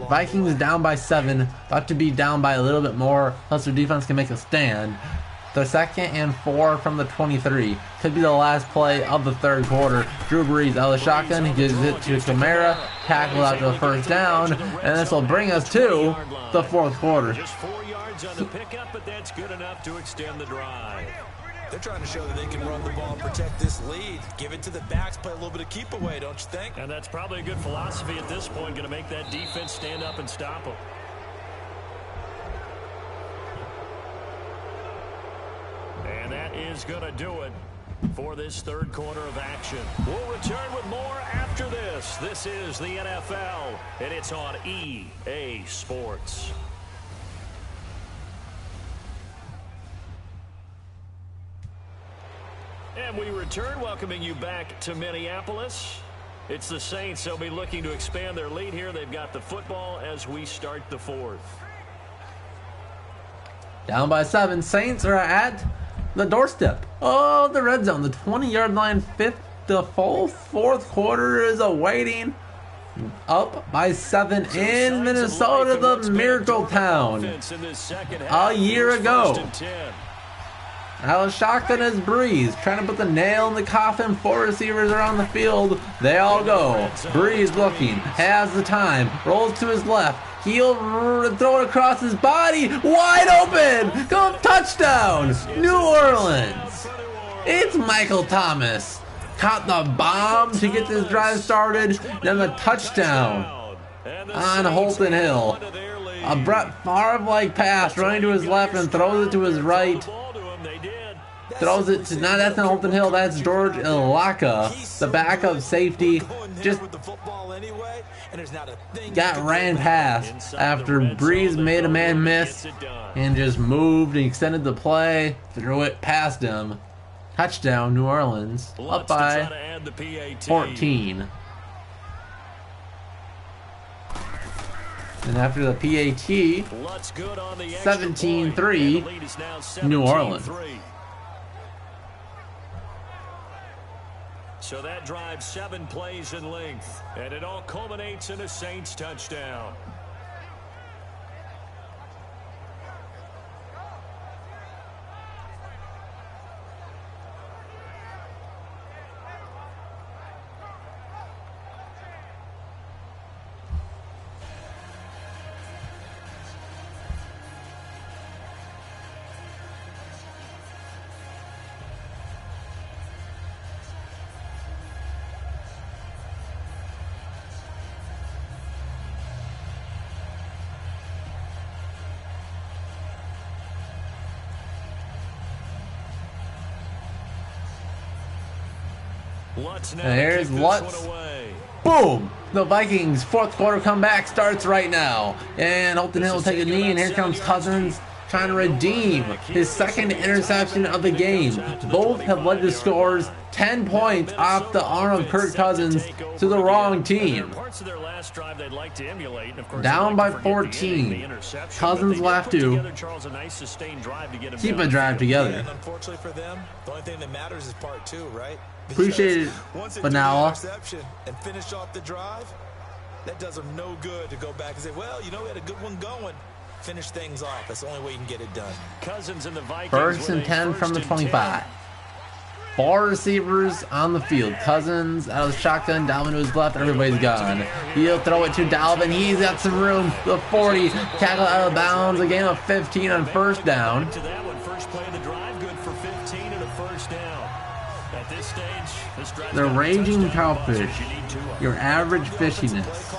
Vikings down by 7, about to be down by a little bit more, plus their defense can make a stand. The 2nd and 4 from the 23. Could be the last play of the third quarter. Drew Brees out of the shotgun. He gives it to Kamara. Tackle out to the first down. And this will bring us to the fourth quarter. Just 4 yards on the pickup, but that's good enough to extend the drive. They're trying to show that they can run the ball and protect this lead. Give it to the backs, play a little bit of keep away, don't you think? And that's probably a good philosophy at this point. Going to make that defense stand up and stop them. And that is going to do it for this third quarter of action. We'll return with more after this. This is the NFL, and it's on EA Sports. And we return, welcoming you back to Minneapolis. It's the Saints. They'll be looking to expand their lead here. They've got the football as we start the fourth. Down by 7. Saints are at the doorstep of the red zone. The 20-yard line. The full fourth quarter is awaiting. Up by 7 in Minnesota, the Miracle Town. A year ago. Now shotgun is Breeze, trying to put the nail in the coffin. 4 receivers are on the field. They all go. Breeze looking, has the time, rolls to his left. He'll throw it across his body. Wide open. Go touchdown. New Orleans. It's Michael Thomas. Caught the bomb to get this drive started. Then the touchdown on Holton Hill. A Brett Favre-like pass running to his left and throws it to his right. Throws it to, that's not Holton Hill, that's George Ilaka, the backup safety. Just got ran past after Breeze made a man miss and just moved and extended the play, threw it past him. Touchdown, New Orleans, up by 14. And after the PAT, 17-3, New Orleans. So that drives 7 plays in length, and it all culminates in a Saints touchdown. And here's Lutz. Boom! The Vikings' fourth quarter comeback starts right now. And Holton Hill will take a knee, and here comes Cousins. trying to redeem his second interception of the game. Both have led to scores 10 points off the arm of Kirk Cousins to the wrong team. Down by 14. Cousins will have to keep a drive together. Unfortunately for them, the only thing that matters is part two, right? Appreciate it, Banala. And finish off the drive. That does them no good to go back and say, well, you know, we had a good one going. Finish things off. That's the only way you can get it done. Cousins and the Vikings. First and 10 from the 25. 4 receivers on the field. Cousins out of the shotgun. Dalvin to his left. Everybody's gone. He'll throw it to Dalvin. He's got some room. The 40. Tackle out of bounds. A gain of 15 on first down. To that one, first play of the drive, good for 15 and a first down. At this stage, this drive. The raging cowfish. Your average fishiness.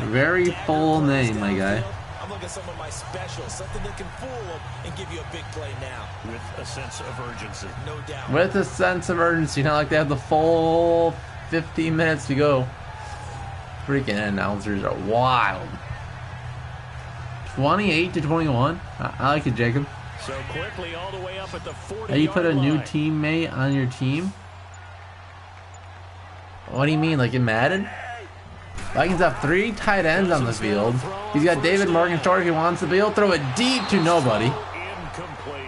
Very full name, my guy. I'm looking at some of my specials, something that can fool them and give you a big play now. With a sense of urgency. No doubt. With a sense of urgency. Not like they have the full 15 minutes to go. Freaking announcers are wild. 28-21. I like it, Jacob. So quickly all the way up at the 40. Hey, you put a new teammate on your team? What do you mean, like in Madden? Vikings have 3 tight ends on the field. He's got David Morgan short if he wants to, but he'll throw it deep to nobody.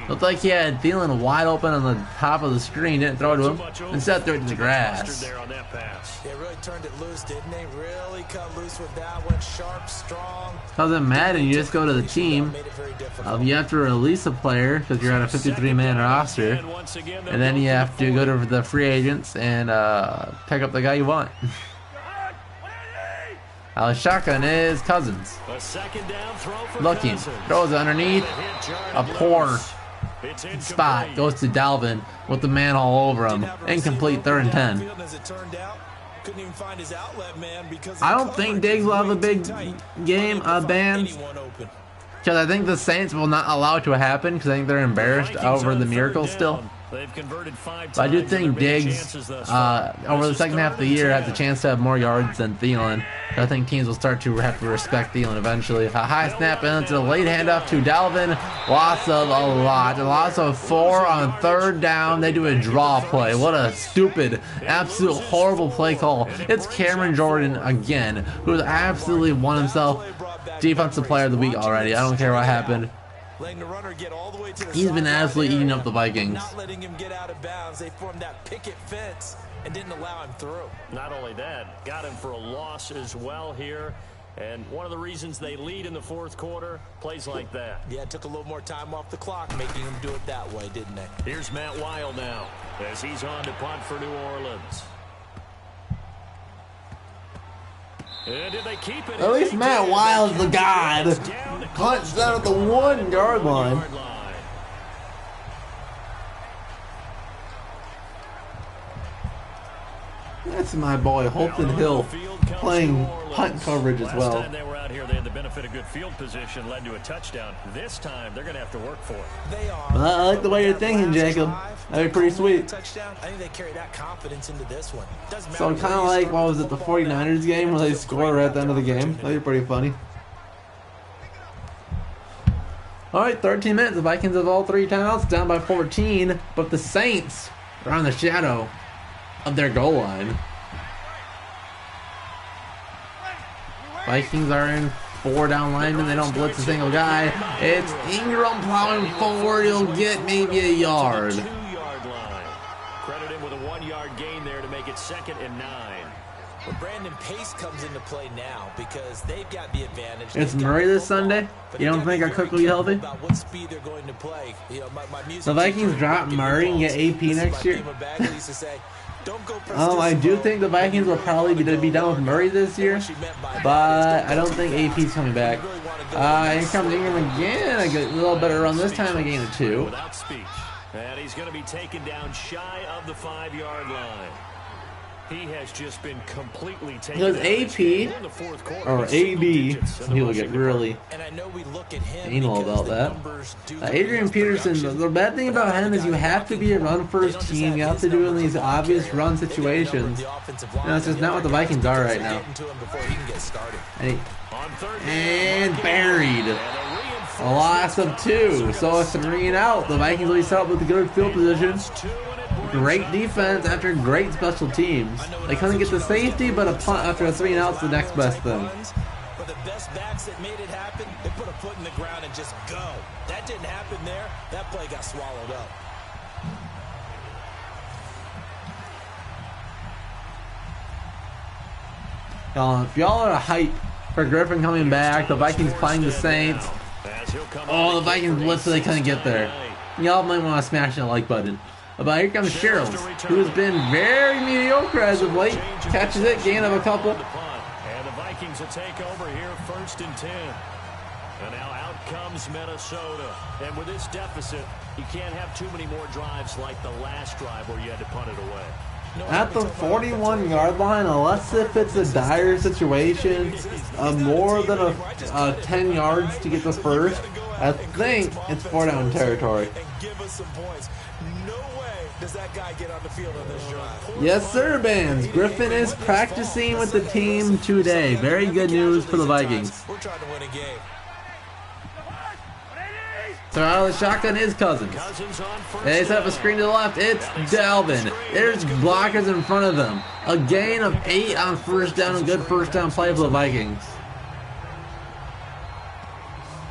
Looked like he had Thielen wide open on the top of the screen, didn't throw it to him. Instead, threw it to the grass. They really turned it loose, didn't they? Really cut loose with that one. Sharp, strong. Because in Madden, you just go to the team. You have to release a player because you're on a 53-man roster. And then you have to go to the free agents and pick up the guy you want. Shotgun is Cousins. Looking. Throws it underneath. A poor spot. Goes to Dalvin with the man all over him. Incomplete, 3rd and 10. I don't think Diggs will have a big game ban. Because I think the Saints will not allow it to happen because I think they're embarrassed over the miracle still. But I do think Diggs, over the second half of the year, has a chance to have more yards than Thielen. I think teams will start to have to respect Thielen eventually. A high snap into the late handoff to Dalvin. Loss of a loss of 4 on 3rd down. They do a draw play. What a stupid, absolute horrible play call. It's Cameron Jordan again, who has absolutely won himself Defensive Player of the Week already. I don't care what happened. He's been absolutely eating up the Vikings. Not letting him get out of bounds. They formed that picket fence and didn't allow him through. Not only that, got him for a loss as well here. And one of the reasons they lead in the 4th quarter, plays like that. Yeah, it took a little more time off the clock, making him do it that way, didn't they? Here's Matt Wild now, as he's on to punt for New Orleans. And did they keep it? At least Matt Wild's the guy that punts down at the 1-yard line. That's my boy Holton Hill playing punt coverage as well. Last time they were out here, they had the benefit of good field position, led to a touchdown. This time, they're going to have to work for it. They are. I like the way you're thinking, Jacob. That'd be pretty sweet. Touchdown. I think they carry that confidence into this one. So kind of like, what was it, the 49ers game where they score right at the end of the game? That'd be pretty funny. Alright, 13 minutes. The Vikings have all 3 timeouts, down by 14. But the Saints are on the shadow of their goal line. Vikings are in 4 down linemen. They don't blitz a single guy. It's Ingram plowing forward. He'll get maybe a yard. 2-yard line. Credit him with a 1-yard gain there to make it 2nd and 9. Well, Brandon Pace comes into play now because they've got the advantage. It's Murray this Sunday. You don't think our Cook will be healthy? What speed they're going to play. You know, The Vikings drop Murray and get AP next year. I do think the Vikings will probably be done with Murray this year, but I don't think AP's coming back. Here comes Ingram again. I get a little better run this time. I gain a 2. Without speech. And he's going to be taken down shy of the 5-yard line. He has just been completely taken because AP or AB, he will get really anal about that. Adrian Peterson, the bad thing about him is you have to be a run-first team. You have to do in these obvious run situations. And that's just not what the Vikings are right now. And buried. A loss of 2, so a 3 and out. The Vikings lead out with a good field position. Great defense after great special teams. They couldn't get the safety, but a punt after a 3 and out is the next best thing. But the best backs that made it happen, they put a foot in the ground and just go. That didn't happen there. That play got swallowed up. If y'all are hype for Griffin coming back, the Vikings playing the Saints. Oh, the Vikings blitzed so they couldn't get there. Y'all might want to smash that like button. But here comes Sherrills, who's been very mediocre as of late. Catches it, gain of a couple. And the Vikings will take over here, 1st and 10. And now out comes Minnesota. And with this deficit, you can't have too many more drives like the last drive where you had to punt it away. At the 41-yard line, unless if it's a dire situation, more than a 10 yards to get the first, I think it's 4-down territory. Does that guy get on the field on this drive? Yes, sir, Bands. Griffin is practicing with the team today. Very good news for the Vikings. We're trying to win a game. So out of the shotgun is Cousins. They set up a screen to the left. It's Dalvin. There's blockers in front of them. A gain of 8 on 1st down. A good 1st down play for the Vikings.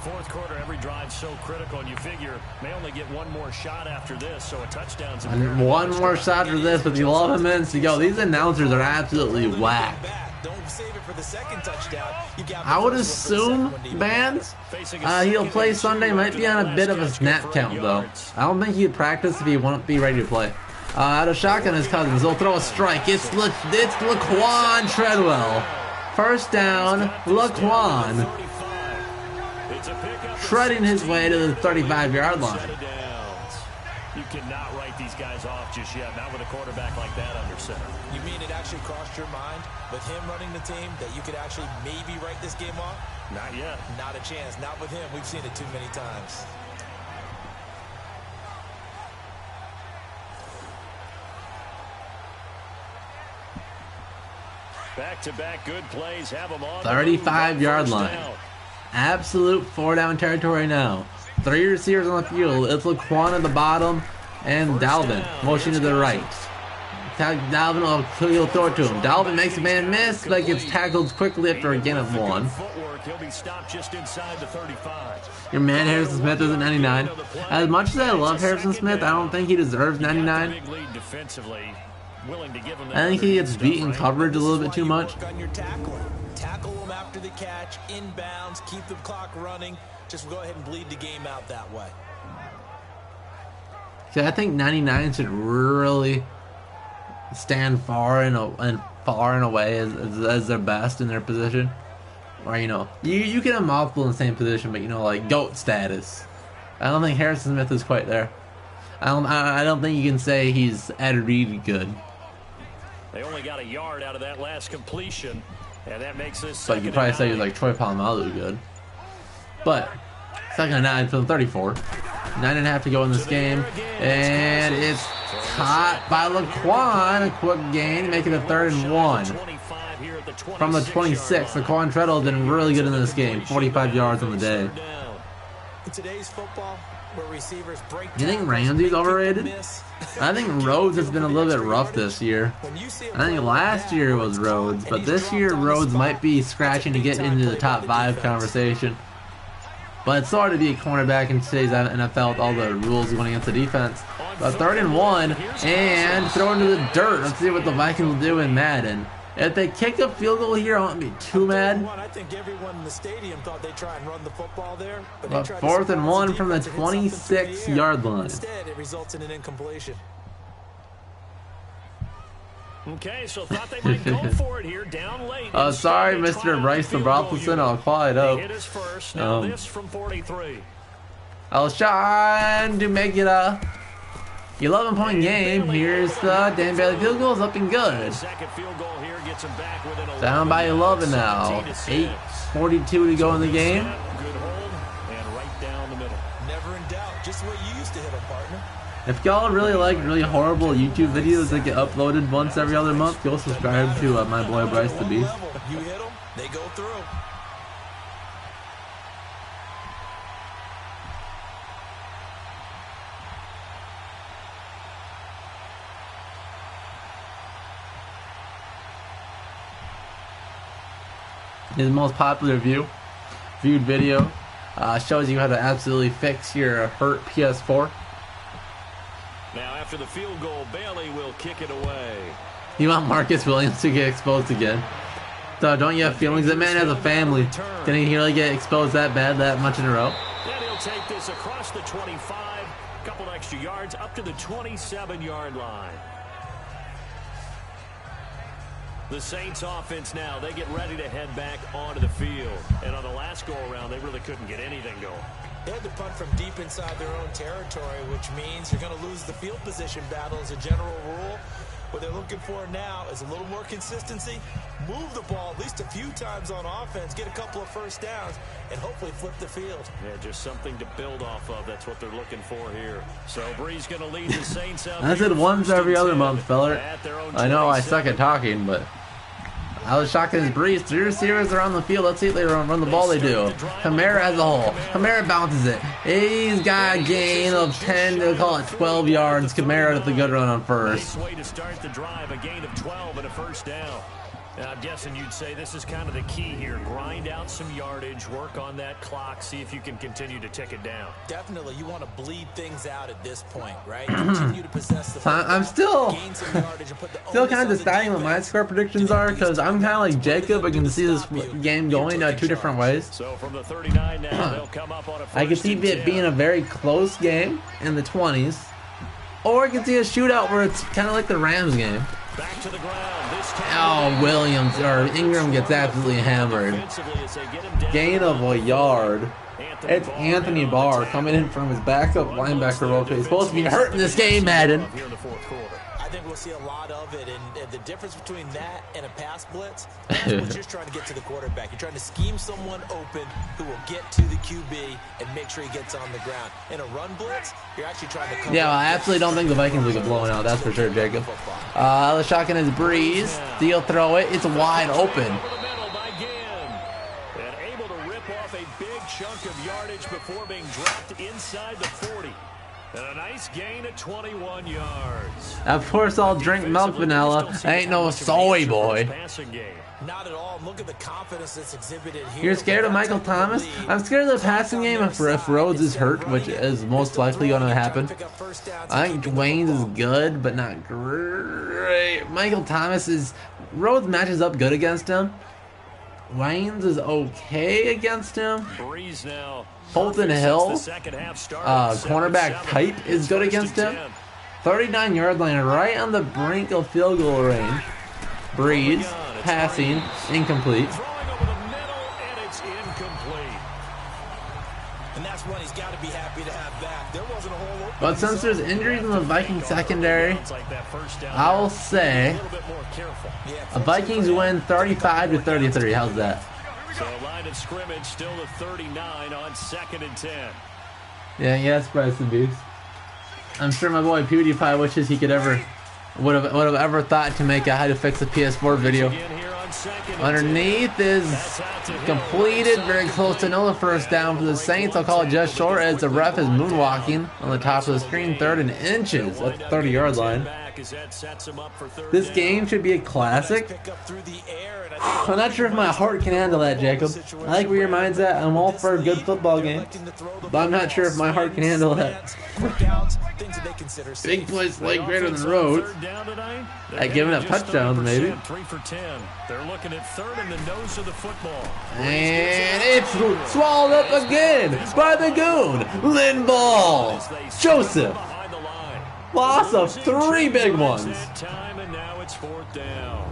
4th quarter, every drive so critical, and you figure may only get one more shot after this, so a touchdown's a and one more shot for this with 11 minutes to go. These announcers are absolutely whack. Don't save it for the second touchdown. I would assume, Bands, he'll play Sunday. Might be on a bit of a snap count, though. I don't think he'd practice if he won't be ready to play. Out of shotgun is Cousins. They'll throw a strike. It's Laquan Treadwell. 1st down, Laquan. Treading his way to the 35-yard line. You cannot write these guys off just yet, not with a quarterback like that under center. You mean it actually crossed your mind with him running the team that you could actually maybe write this game off? Not yet. Not a chance. Not with him. We've seen it too many times. Back-to-back good plays have them on 35-yard line. Absolute 4-down territory now. 3 receivers on the field. It's Laquan at the bottom and Dalvin motion to the right. Dalvin will throw it to him. Dalvin makes a man miss, but gets tackled quickly after a gain of 1. Your man Harrison Smith is at 99. As much as I love Harrison Smith, I don't think he deserves 99. I think he gets beat in coverage a little bit too much. Tackle him after the catch, inbounds, keep the clock running. Just go ahead and bleed the game out that way. See, I think 99 should really stand far and away as their best in their position. Or, you know, you can have multiple in the same position, but, you know, like GOAT status. I don't think Harrison Smith is quite there. I don't think you can say he's Ed Reed good. They only got a yard out of that last completion, and that makes this. But you could probably say he's like Troy Polamalu good. But 2nd and 9 from 34. 9.5 to go in this game, and it's caught by Laquan. A quick gain, making it 3rd and 1 from the 26. Laquan Treadwell did really good in this game. 45 yards on the day. In today's football, where receivers break You think Ramsey's overrated? I think Rhodes has been a little bit rough this year. I think last year was Rhodes, but this year Rhodes might be scratching to get into the top 5 conversation. But it's hard to be a cornerback in today's NFL with all the rules going against the defense. But 3rd and 1, and throw into the dirt. Let's see what the Vikings will do in Madden. If they kick a field goal here, I won't be too mad. I think everyone in the stadium thought they'd try and run the football there. But 4th and 1 from the 26-yard line. Instead, it results in an incompletion. Okay, so thought they might go for it here, down late. Sorry, Mr. Bryce Roethlisberger. I'll call it up. Hit his first. Now this from 43. Alshon to make it a 11-point game. Here's the Dan Bailey field goal is up and good. Second field goal here gets him back within 11. Down by 11 now. 8:42 to go in the game. Good hold and right down the middle. Never in doubt. Just the way you used to hit them, partner. If y'all really like really horrible YouTube videos that get uploaded once every other month, go subscribe to my boy Bryce the Beast. You hit them, they go through. his most popular viewed video. Shows you how to absolutely fix your hurt PS4. Now after the field goal, Bailey will kick it away. You want Marcus Williams to get exposed again? So don't you have feelings? That man has a family. Can he really get exposed that bad, that much in a row? And he'll take this across the 25, couple extra yards up to the 27-yard line. The Saints offense now, they get ready to head back onto the field. And on the last go-around, they really couldn't get anything going. They had to punt from deep inside their own territory, which means you're going to lose the field position battle as a general rule. What they're looking for now is a little more consistency, move the ball at least a few times on offense, get a couple of first downs, and hopefully flip the field. Yeah, just something to build off of. That's what they're looking for here. So Bree's going to lead the Saints out. I said once every other month, feller. I know I suck at talking, but I was shocked at his Breeze. 3 receivers are on the field. Let's see if they run the ball. They do. Kamara as a whole. Kamara bounces it. He's got a gain of 10, they'll call it 12 yards. Kamara with a good run on first. Nice way to start the drive. A gain of 12 and a first down. I'm guessing you'd say this is kind of the key here. Grind out some yardage, work on that clock, see if you can continue to tick it down. Definitely, you want to bleed things out at this point, right? Continue to possess the football, I'm still kind of deciding what my score predictions are, because I'm kind of like Jacob. I can see this game going two different ways. So from the 39 now, they'll come up on a first I can see it being a very close game in the 20s, or I can see a shootout where it's kind of like the Rams game. Back to the ground. This time Ingram gets absolutely hammered. Gain of a yard. It's Anthony Barr coming in from his backup linebacker role. He's supposed to be hurt in this game, Madden. I think we'll see a lot of it, and the difference between that and a pass blitz is what you're trying to get to the quarterback. You're trying to scheme someone open who will get to the QB and make sure he gets on the ground. In a run blitz, you're actually trying to cover. Yeah, I absolutely don't think the Vikings will get blown out. That's for sure, Jacob. The shotgun is Breeze. He'll throw it. It's wide open. And able to rip off a big chunk of yardage before being dropped inside the 40. And a nice gain at 21 yards. Of course, I'll drink milk vanilla. I ain't no soy boy. Not at all. Look at the confidence that's exhibited here. You're scared of Michael Thomas? I'm scared of the passing game if Rhodes is hurt, which is most likely going to happen. I think Dwayne's is good, but not great. Michael Thomas is... Rhodes matches up good against him. Wayne's is okay against him. Holton Hill, cornerback type, is good against him. 39-yard line, right on the brink of field goal range. Breeze, passing, incomplete. But since there's injuries in the Vikings secondary, I'll say a Vikings win 35-33. How's that? So line of scrimmage still to 39 on 2nd and 10. Yeah, yes, Bryson Beast. I'm sure my boy PewDiePie wishes he could would have ever thought to make a how to fix a PS4 video. Underneath is completed, very close to another first down for the Saints. I'll call it just short as the ref is moonwalking on the top of the screen, 3rd and inches at the 30-yard line. This game should be a classic. I'm not sure if my heart can handle that, Jacob. I like where your mind's at. I'm all for a good football game, but I'm not sure if my heart can handle that. Big plays like greater than Rhodes. At giving up touchdowns, maybe. 3 for 10. They're looking at 3rd in the nose of the football. And it's swallowed up again by the goon, Linval. Joseph. Loss of 3 big ones. And now it's 4th down.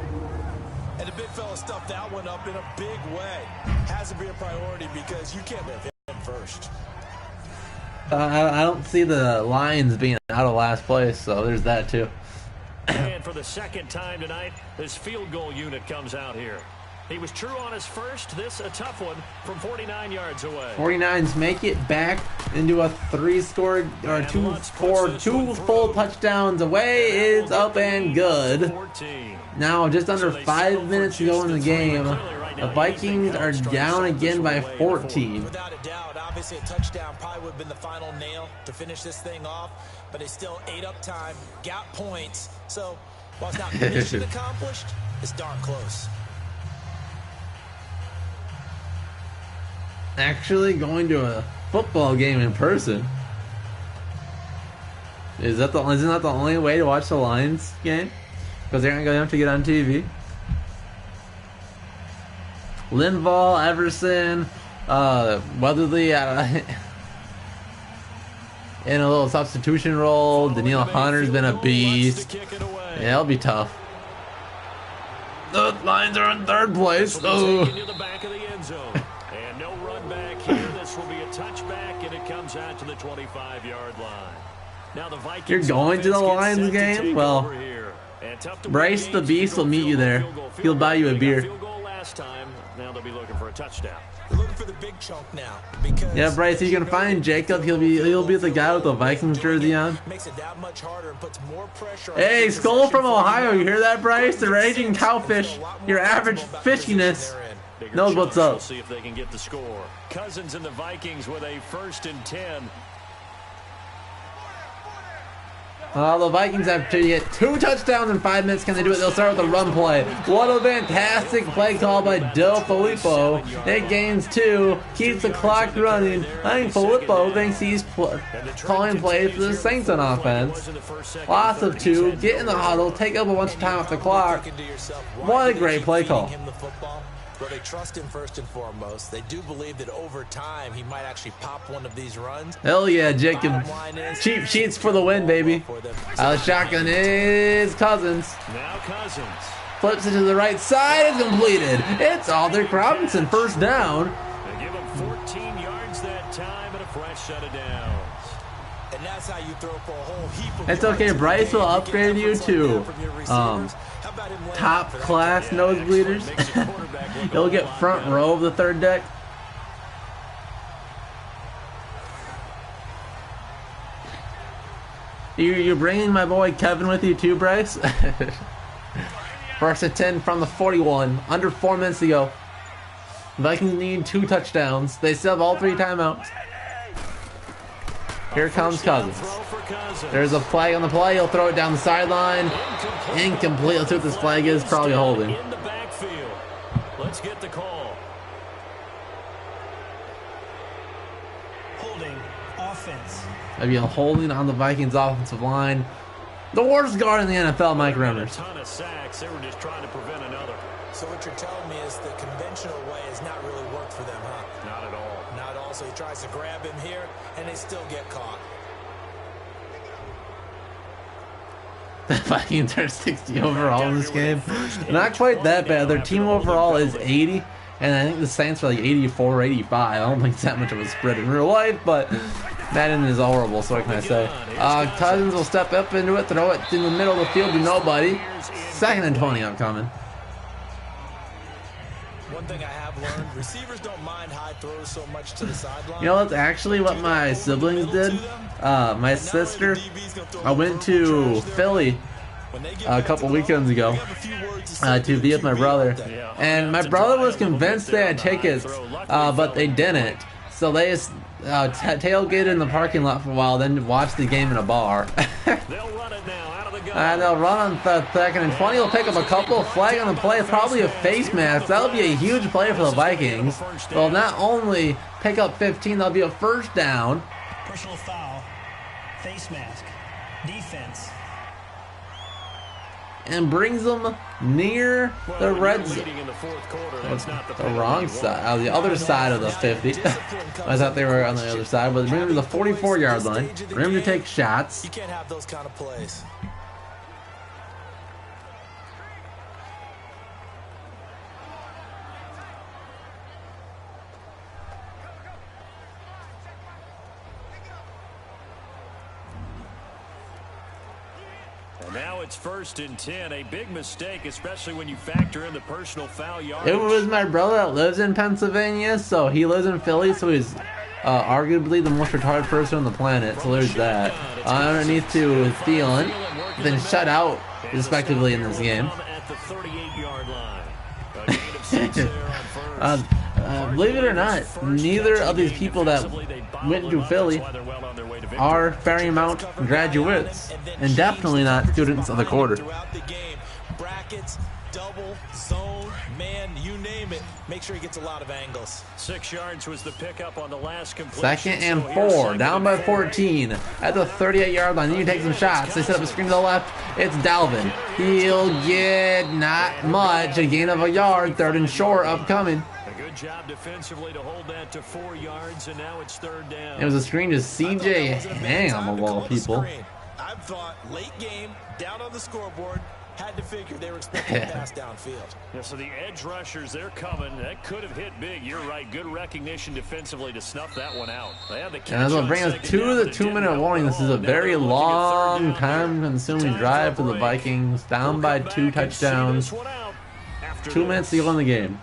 And the big fella stuffed that one up in a big way. Has to be a priority because you can't live him first. I don't see the Lions being out of last place, so there's that too. And for the 2nd time tonight, this field goal unit comes out here. He was true on his first. This a tough one from 49 yards away. 49ers make it back into a 3-score or 2 full touchdowns away. It's up and good. Now just under 5 minutes to go in the game. The Vikings are down again by 14. Without a doubt, obviously a touchdown probably would have been the final nail to finish this thing off, but they still ate up time, got points. So while it's not mission accomplished, it's darn close. actually going to a football game in person. Isn't that the only way to watch the Lions game? Because they're going to have to get on TV. Linval, Everson, Weatherly in a little substitution role. Danielle Hunter's been a beast. Yeah, it'll be tough. The Lions are in third place. Oh. And no run back here. This will be a touchback, and it comes out to the 25-yard line. Now the Vikings. You're going to the Lions game? Well, Bryce the Beast will meet you there. He'll buy you a beer. Now they'll be looking for a touchdown. They're looking for the big chunk now. Because yeah, Bryce, you can find Jacob. He'll be the guy with the Vikings jersey on. Makes it that much harder and puts more pressure on. Hey, Skull from Ohio, you hear that, Bryce? The raging cowfish, your average fishiness, knows what's up. See if they can get the score. Cousins and the Vikings with a 1st and 10. The Vikings have to get 2 touchdowns in 5 minutes. Can they do it? They'll start with a run play. What a fantastic play call by Del Filippo. It gains 2, keeps the clock running. I think Filippo thinks he's calling plays for the Saints on offense. Loss of 2, get in the huddle, take up a bunch of time off the clock. What a great play call. But they trust him first and foremost. They do believe that over time he might actually pop one of these runs. Hell yeah, Jacob. Cheap sheets for the win, baby. Shotgun is Cousins. Now Cousins flips it to the right side. It's completed. It's Aldrich Robinson. First down. They give him 14 yards that time and a fresh set of downs. And that's how you throw for a whole heap of. It's okay. Bryce will upgrade you to top class nosebleeders. He'll get front row of the third deck. You're bringing my boy Kevin with you too, Bryce? First and 10 from the 41. Under 4 minutes to go. Vikings need 2 touchdowns. They still have all 3 timeouts. Here comes Cousins. There's a flag on the play. He'll throw it down the sideline. Incomplete. Let's see what this flag is. Probably a holding. In the backfield. Let's get the call. Holding. Offense. Maybe a holding on the Vikings offensive line. The worst guard in the NFL, Mike Remmers. A ton of sacks. They were just trying to prevent another. So what you're telling me is the conventional way has not really worked for them, huh? Not at all. Not at all. So he tries to grab him here, and they still get caught. The Vikings are 60 overall in this game. Not quite that bad. Their team overall is 80, and I think the Saints are like 84 or 85. I don't think it's that much of a spread in real life, but Madden is horrible, so what can I say? Cousins will step up into it, throw it in the middle of the field to nobody. 2nd and 20 upcoming. One thing I have learned, receivers don't mind high throws so much to the sideline. You know, that's actually what my siblings did. My sister, I went to Philly a couple weekends ago to be with my brother. And my brother was convinced they had tickets, but they didn't. So they just tailgated in the parking lot for a while, then watched the game in a bar. They'll run it now out of the gun. And they'll run on 2nd and 20. He'll pick up a couple. Flag on the play. Probably a face mask. That'll be a huge play for the Vikings. They'll not only pick up 15, that'll be a 1st down. Personal foul. Face mask. Defense. And brings them near the red zone. The wrong side. The other side of the 50. I thought they were on the other side, but bring them to the 44-yard line. For him to take shots. You can't have those kind of plays. Now it's 1st and 10. A big mistake, especially when you factor in the personal foul yardage. It was my brother that lives in Pennsylvania, so he lives in Philly, so he's arguably the most retarded person on the planet, so there's that. Underneath to Thielen, then shut out, respectively, in this game. Believe it or not, neither of these people that went to Philly are Fairmount graduates, and definitely not students of the quarter. Throughout the game, brackets, double, zone, man, you name it. Make sure he gets a lot of angles. 6 yards was the pickup on the last completion. Second and 4, down by 14 at the 38-yard line. Then you take some shots. They set up a screen to the left. It's Dalvin. He'll get not much. A gain of a yard. 3rd and short upcoming. A good job defensively to hold that to 4 yards, and now it's 3rd down. It was a screen to CJ Ham of all people. I thought late game, down on the scoreboard, had to figure they were expecting a pass downfield. Yeah, so the edge rushers, they're coming. That could have hit big. You're right. Good recognition defensively to snuff that one out. They had the catch. And that's what brings us to the 2-minute warning. This is a very long, time-consuming drive for the Vikings. Down by 2 touchdowns. 2 minutes to go in the game.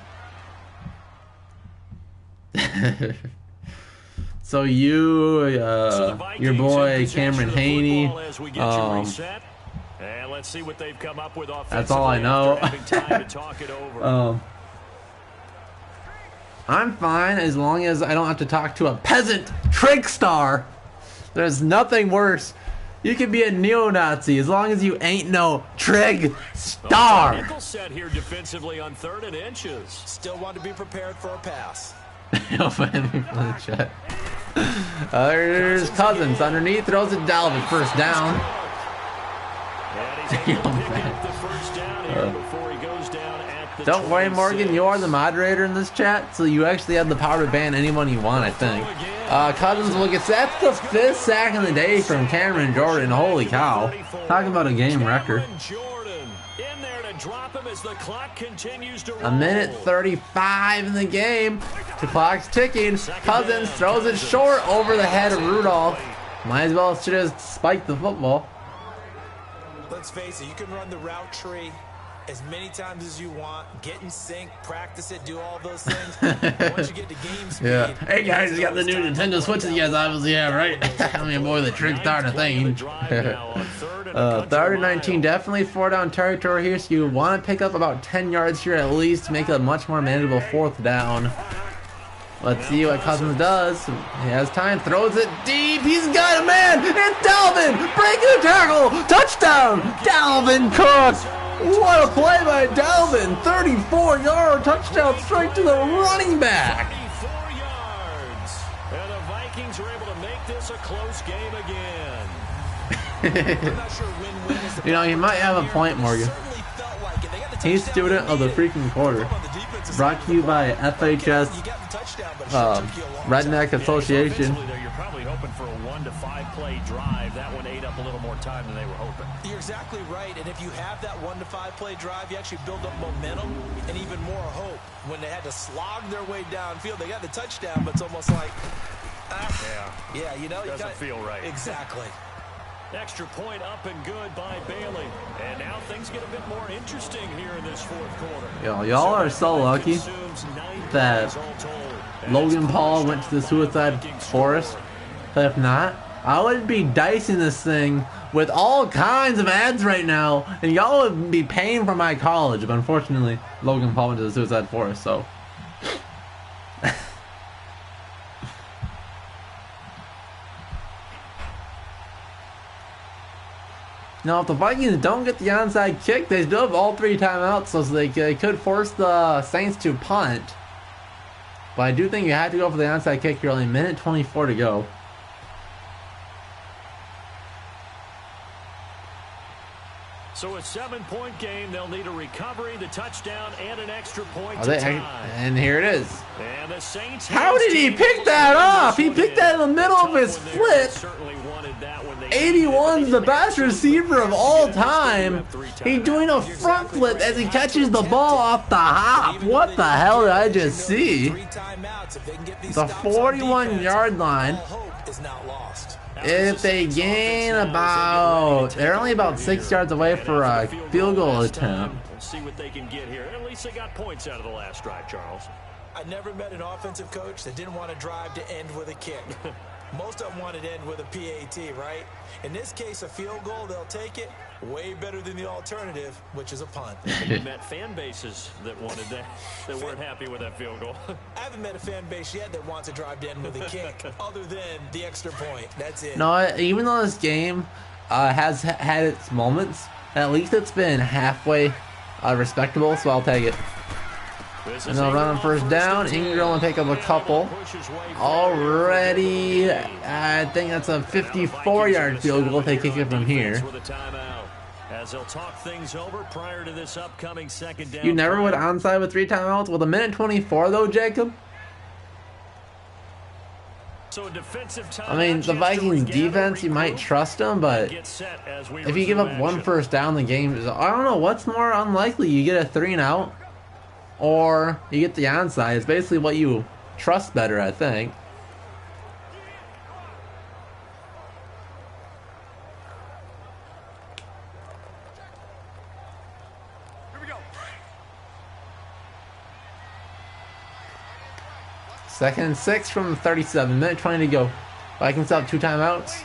So you, your boy Cameron Haney, and let's see what they've come up with offensively. That's all I know. I'm fine as long as I don't have to talk to a peasant trig star. There's nothing worse. You can be a neo-Nazi as long as you ain't no trig star. Nickel set here defensively on 3rd and inches. Still want to be prepared for a pass. There's Cousins underneath, throws it Dalvin, 1st down. Don't worry, Morgan, you are the moderator in this chat, so you actually have the power to ban anyone you want, I think. Cousins will get, that's the 5th sack in the day from Cameron Jordan. Holy cow. Talking about a game record. A minute 35 in the game. The clock's ticking. Cousins throws it short over the head of Rudolph. Might as well should have spiked the football. Let's face it, you can run the route tree as many times as you want, get in sync, practice it, do all those things. Once you get to game speed, yeah. Hey guys, you got the new Nintendo Switches. You guys obviously have, right? I mean, boy, the trick starting a thing. 3rd and 19, definitely 4-down territory here, so you want to pick up about 10 yards here at least to make it a much more manageable 4th down. Let's see what Cousins does. He has time, throws it deep. He's got a man. It's Dalvin. Breaking the tackle. Touchdown. Dalvin Cook. What a play by Dalvin. 34-yard touchdown straight to the running back. 34 yards. And the Vikings are able to make this a close game again. You know, you might have a point, Morgan. He's student of the freaking quarter. Brought to you by FHS Redneck Association. You're probably hoping for a 1 to 5 play drive. That one ate up a little more time than they were hoping. You're exactly right, and if you have that 1 to 5 play drive, you actually build up momentum and even more hope. When they had to slog their way downfield, they got the touchdown, but it's almost like, yeah, you know, doesn't feel right. Exactly. Extra point up and good by Bailey. And now things get a bit more interesting here in this 4th quarter. Y'all are so lucky that Logan Paul went to the suicide forest. But if not, I would be dicing this thing with all kinds of ads right now, and y'all would be paying for my college. But unfortunately, Logan Paul went to the suicide forest, so. Now, if the Vikings don't get the onside kick, they still have all 3 timeouts, so they could force the Saints to punt. But I do think you have to go for the onside kick here. Only a minute 24 to go. So a 7-point game. They'll need a recovery, the touchdown, and an extra point and here it is. And the Saints. How did he pick that off? He picked that in the middle of his flip. 81's the best receiver of all time. He's doing a front flip as he catches the ball off the hop. What the hell did I just see? The 41-yard line. If they gain about, they're only about 6 yards away for a field goal attempt. We'll see what they can get here. At least they got points out of the last drive, Charles. I never met an offensive coach that didn't want to drive to end with a kick. Most of them wanted to end with a PAT, right? In this case, a field goal, they'll take it. Way better than the alternative, which is a punt. You met fan bases that wanted that, that weren't happy with that field goal. I haven't met a fan base yet that wants to drive to end with a kick, other than the extra point. That's it. No, even though this game has had its moments, at least it's been halfway respectable, so I'll take it. And they'll run on first down. Ingram will take up a couple. Already, I think that's a 54-yard field goal if they kick it from here. You never would onside with 3 timeouts? With a minute 24 though, Jacob? I mean, the Vikings defense, you might trust them, but if you give up 1 first down, the game is, I don't know, what's more unlikely? You get a 3 and out, or you get the onside. It's basically what you trust better, I think. Second and 6 from the 37. Minute 20 to go. Vikings up 2 timeouts.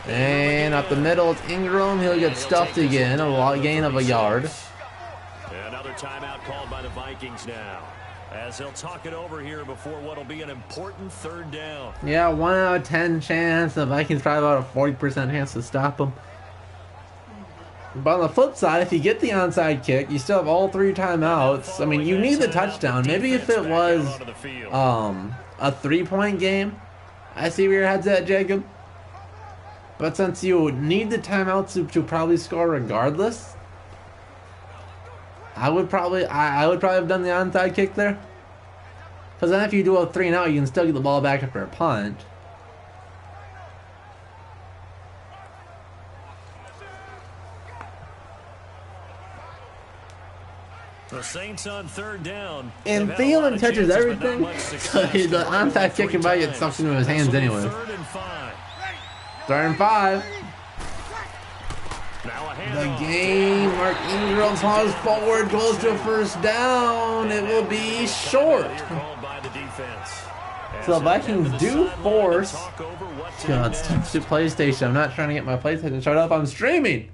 And up the middle, it's Ingram. He'll get stuffed again. A gain of a yard. Another timeout called by the Vikings now, as they'll talk it over here before what'll be an important 3rd down. Yeah, 1 out of 10 chance. The Vikings probably about a 40% chance to stop them. But on the flip side, if you get the onside kick, you still have all 3 timeouts. I mean, you need the touchdown. Maybe if it was a 3-point game, I see where your head's at, Jacob. But since you need the timeouts to probably score regardless, I would probably have done the onside kick there. Because then if you do a 3 and out, you can still get the ball back after a punt. The Saints on 3rd down. And Thielen touches everything. So the onside kick can probably get sucked into his hands anyway. 3rd and 5. 3rd and 5. The game, Mark Ingram falls forward, goes to a first down. It will be short. So the Vikings do force. God, it's to PlayStation. I'm not trying to get my PlayStation shut up. I'm streaming.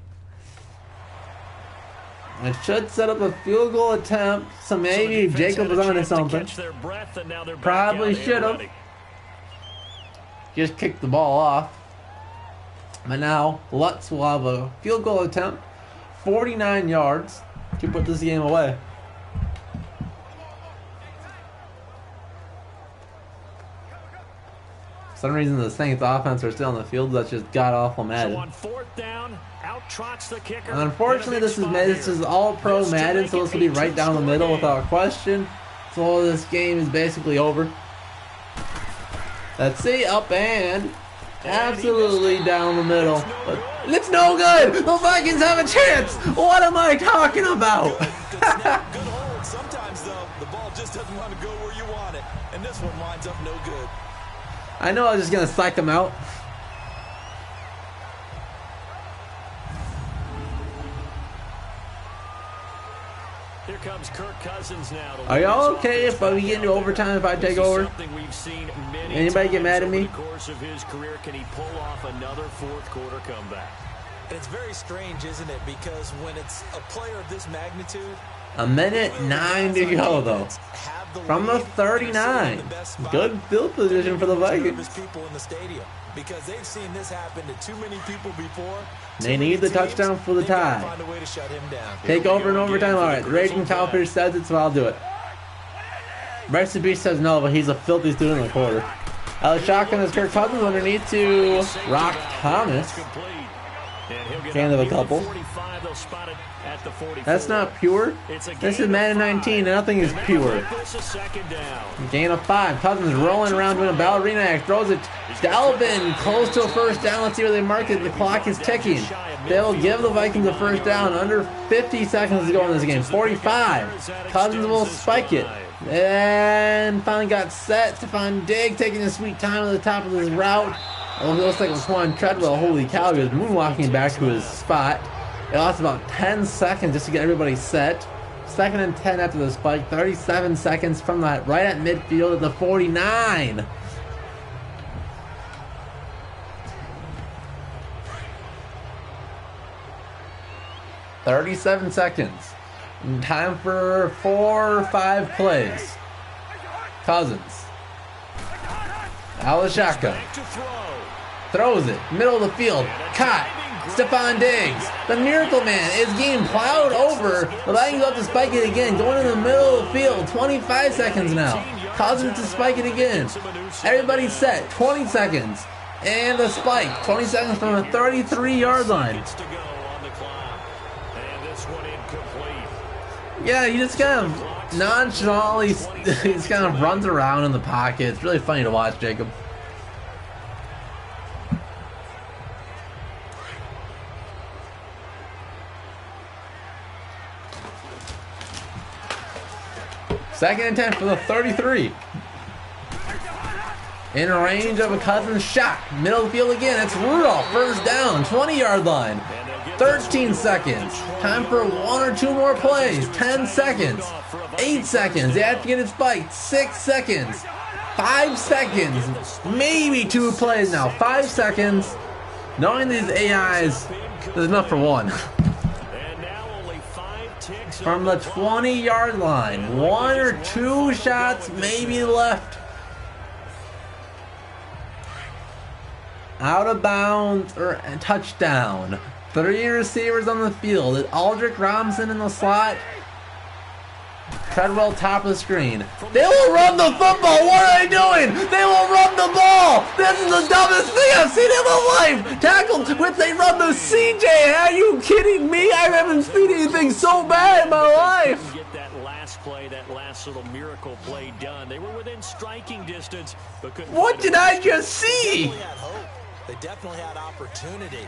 It should set up a field goal attempt, so maybe Jacob was onto something. Probably should have. Just kicked the ball off. But now, Lutz will have a field goal attempt, 49 yards, to put this game away. For some reason, the Saints offense are still on the field. That's just god-awful Madden. So on 4th down, out trots the kicker. Unfortunately, this is all pro Madden, so this will be right down the middle without question. So this game is basically over. Let's see, up and absolutely down the middle. But it's no good. The Vikings have a chance. What am I talking about? Sometimes though, the ball just doesn't want to go where you want it, and this one winds up no good. I know I was just gonna psych him out. Here comes Kirk Cousins now. Are y'all okay if we get into overtime if I take over? Anybody get mad at me? In the course of his career, can he pull off another 4th quarter comeback? And it's very strange, isn't it? Because when it's a player of this magnitude, a minute 9 to go though. From the 39. Good field position for the Vikings. Because they've seen this happen to too many people before. They need the touchdown for the tie. Take over in overtime. All right, the Raging Cowfish says it, so I'll do it. Rest in Peace says no, but he's a filthy student in the quarter. Shotgun is Kirk Cousins underneath to Rock Thomas. Gain of a couple. That's not pure. This is Madden 19. Nothing is pure. Gain of 5. Cousins rolling around doing a ballerina act. Throws it. Dalvin close to a first down. Let's see where they mark it. The clock is ticking. They'll give the Vikings a first down. Under 50 seconds to go in this game. 45. Cousins will spike it. And finally got set. Stephon Diggs taking his sweet time at the top of his route. It looks like Laquan Treadwell, holy cow, he was moonwalking back to his spot. It lost about 10 seconds just to get everybody set. 2nd and 10 after the spike. 37 seconds from that right at midfield at the 49. "37 seconds. Time for 4 or 5 plays. Cousins. Out of the shotgun. Throws it. Middle of the field. Caught. Stephon Diggs, the Miracle Man, is getting plowed over. The Vikings have to spike it again, going in the middle of the field. 25 seconds now. Cousins to spike it again. Everybody's set. 20 seconds. And a spike. 20 seconds from the 33-yard line. Yeah, he just kind of nonchalantly, he just kind of runs around in the pocket. It's really funny to watch, Jacob. Second and 10 for the 33. In range of a Cousins shot. Middle of the field again. It's Rudolph. First down. 20-yard line. 13 seconds. Time for one or two more plays. 10 seconds. 8 seconds. They have to get it spiked. 6 seconds. 5 seconds. Maybe 2 plays now. 5 seconds. Knowing these AIs, there's enough for one. From the 20-yard line. 1 or 2 shots maybe left. Out of bounds or a touchdown. 3 receivers on the field. Aldrich Robinson in the slot. Treadwell top of the screen. They will run the football. What are they doing? They will run the ball. This is the dumbest thing I've seen in my life. Tackled with they run the CJ. Are you kidding me? I haven't seen anything so bad in my life. Get that last play, that last little miracle play done. They were within striking distance, but couldn't. What did I just see? They definitely had opportunity,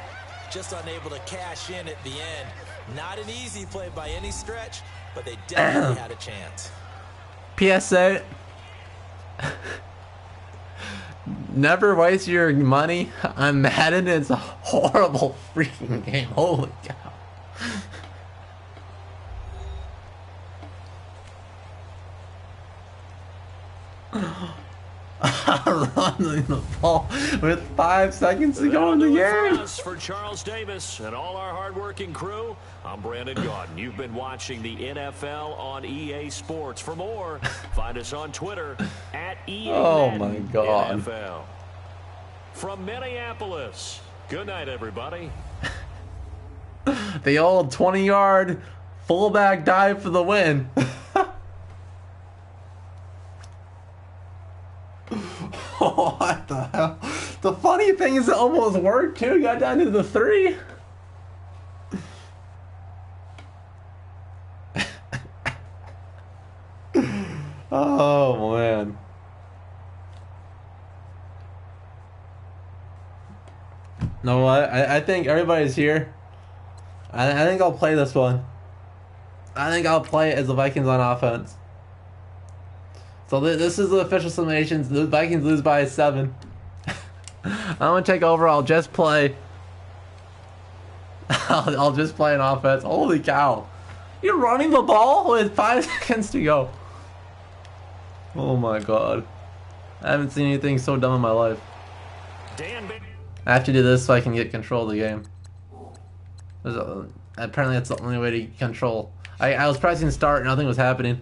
just unable to cash in at the end. Not an easy play by any stretch, but they definitely had a chance. PSA. Never waste your money on Madden. It's a horrible freaking game. Holy cow. Running the ball with 5 seconds to go in the game. For Charles Davis and all our hardworking crew, I'm Brandon Gaudin. You've been watching the NFL on EA Sports. For more, find us on Twitter at EA Oh my God. NFL. From Minneapolis, good night, everybody. The old 20-yard fullback dive for the win. What the hell? The funny thing is it almost worked too. Got down to the 3. Oh man. Know what? I think everybody's here. I think I'll play this one. I think I'll play it as the Vikings on offense. So this is the official summations. The Vikings lose by 7. I'm gonna take over. I'll just play. I'll just play an offense. Holy cow! You're running the ball with 5 seconds to go. Oh my God! I haven't seen anything so dumb in my life. I have to do this so I can get control of the game. Apparently, that's the only way to control. I was pressing start. Nothing was happening.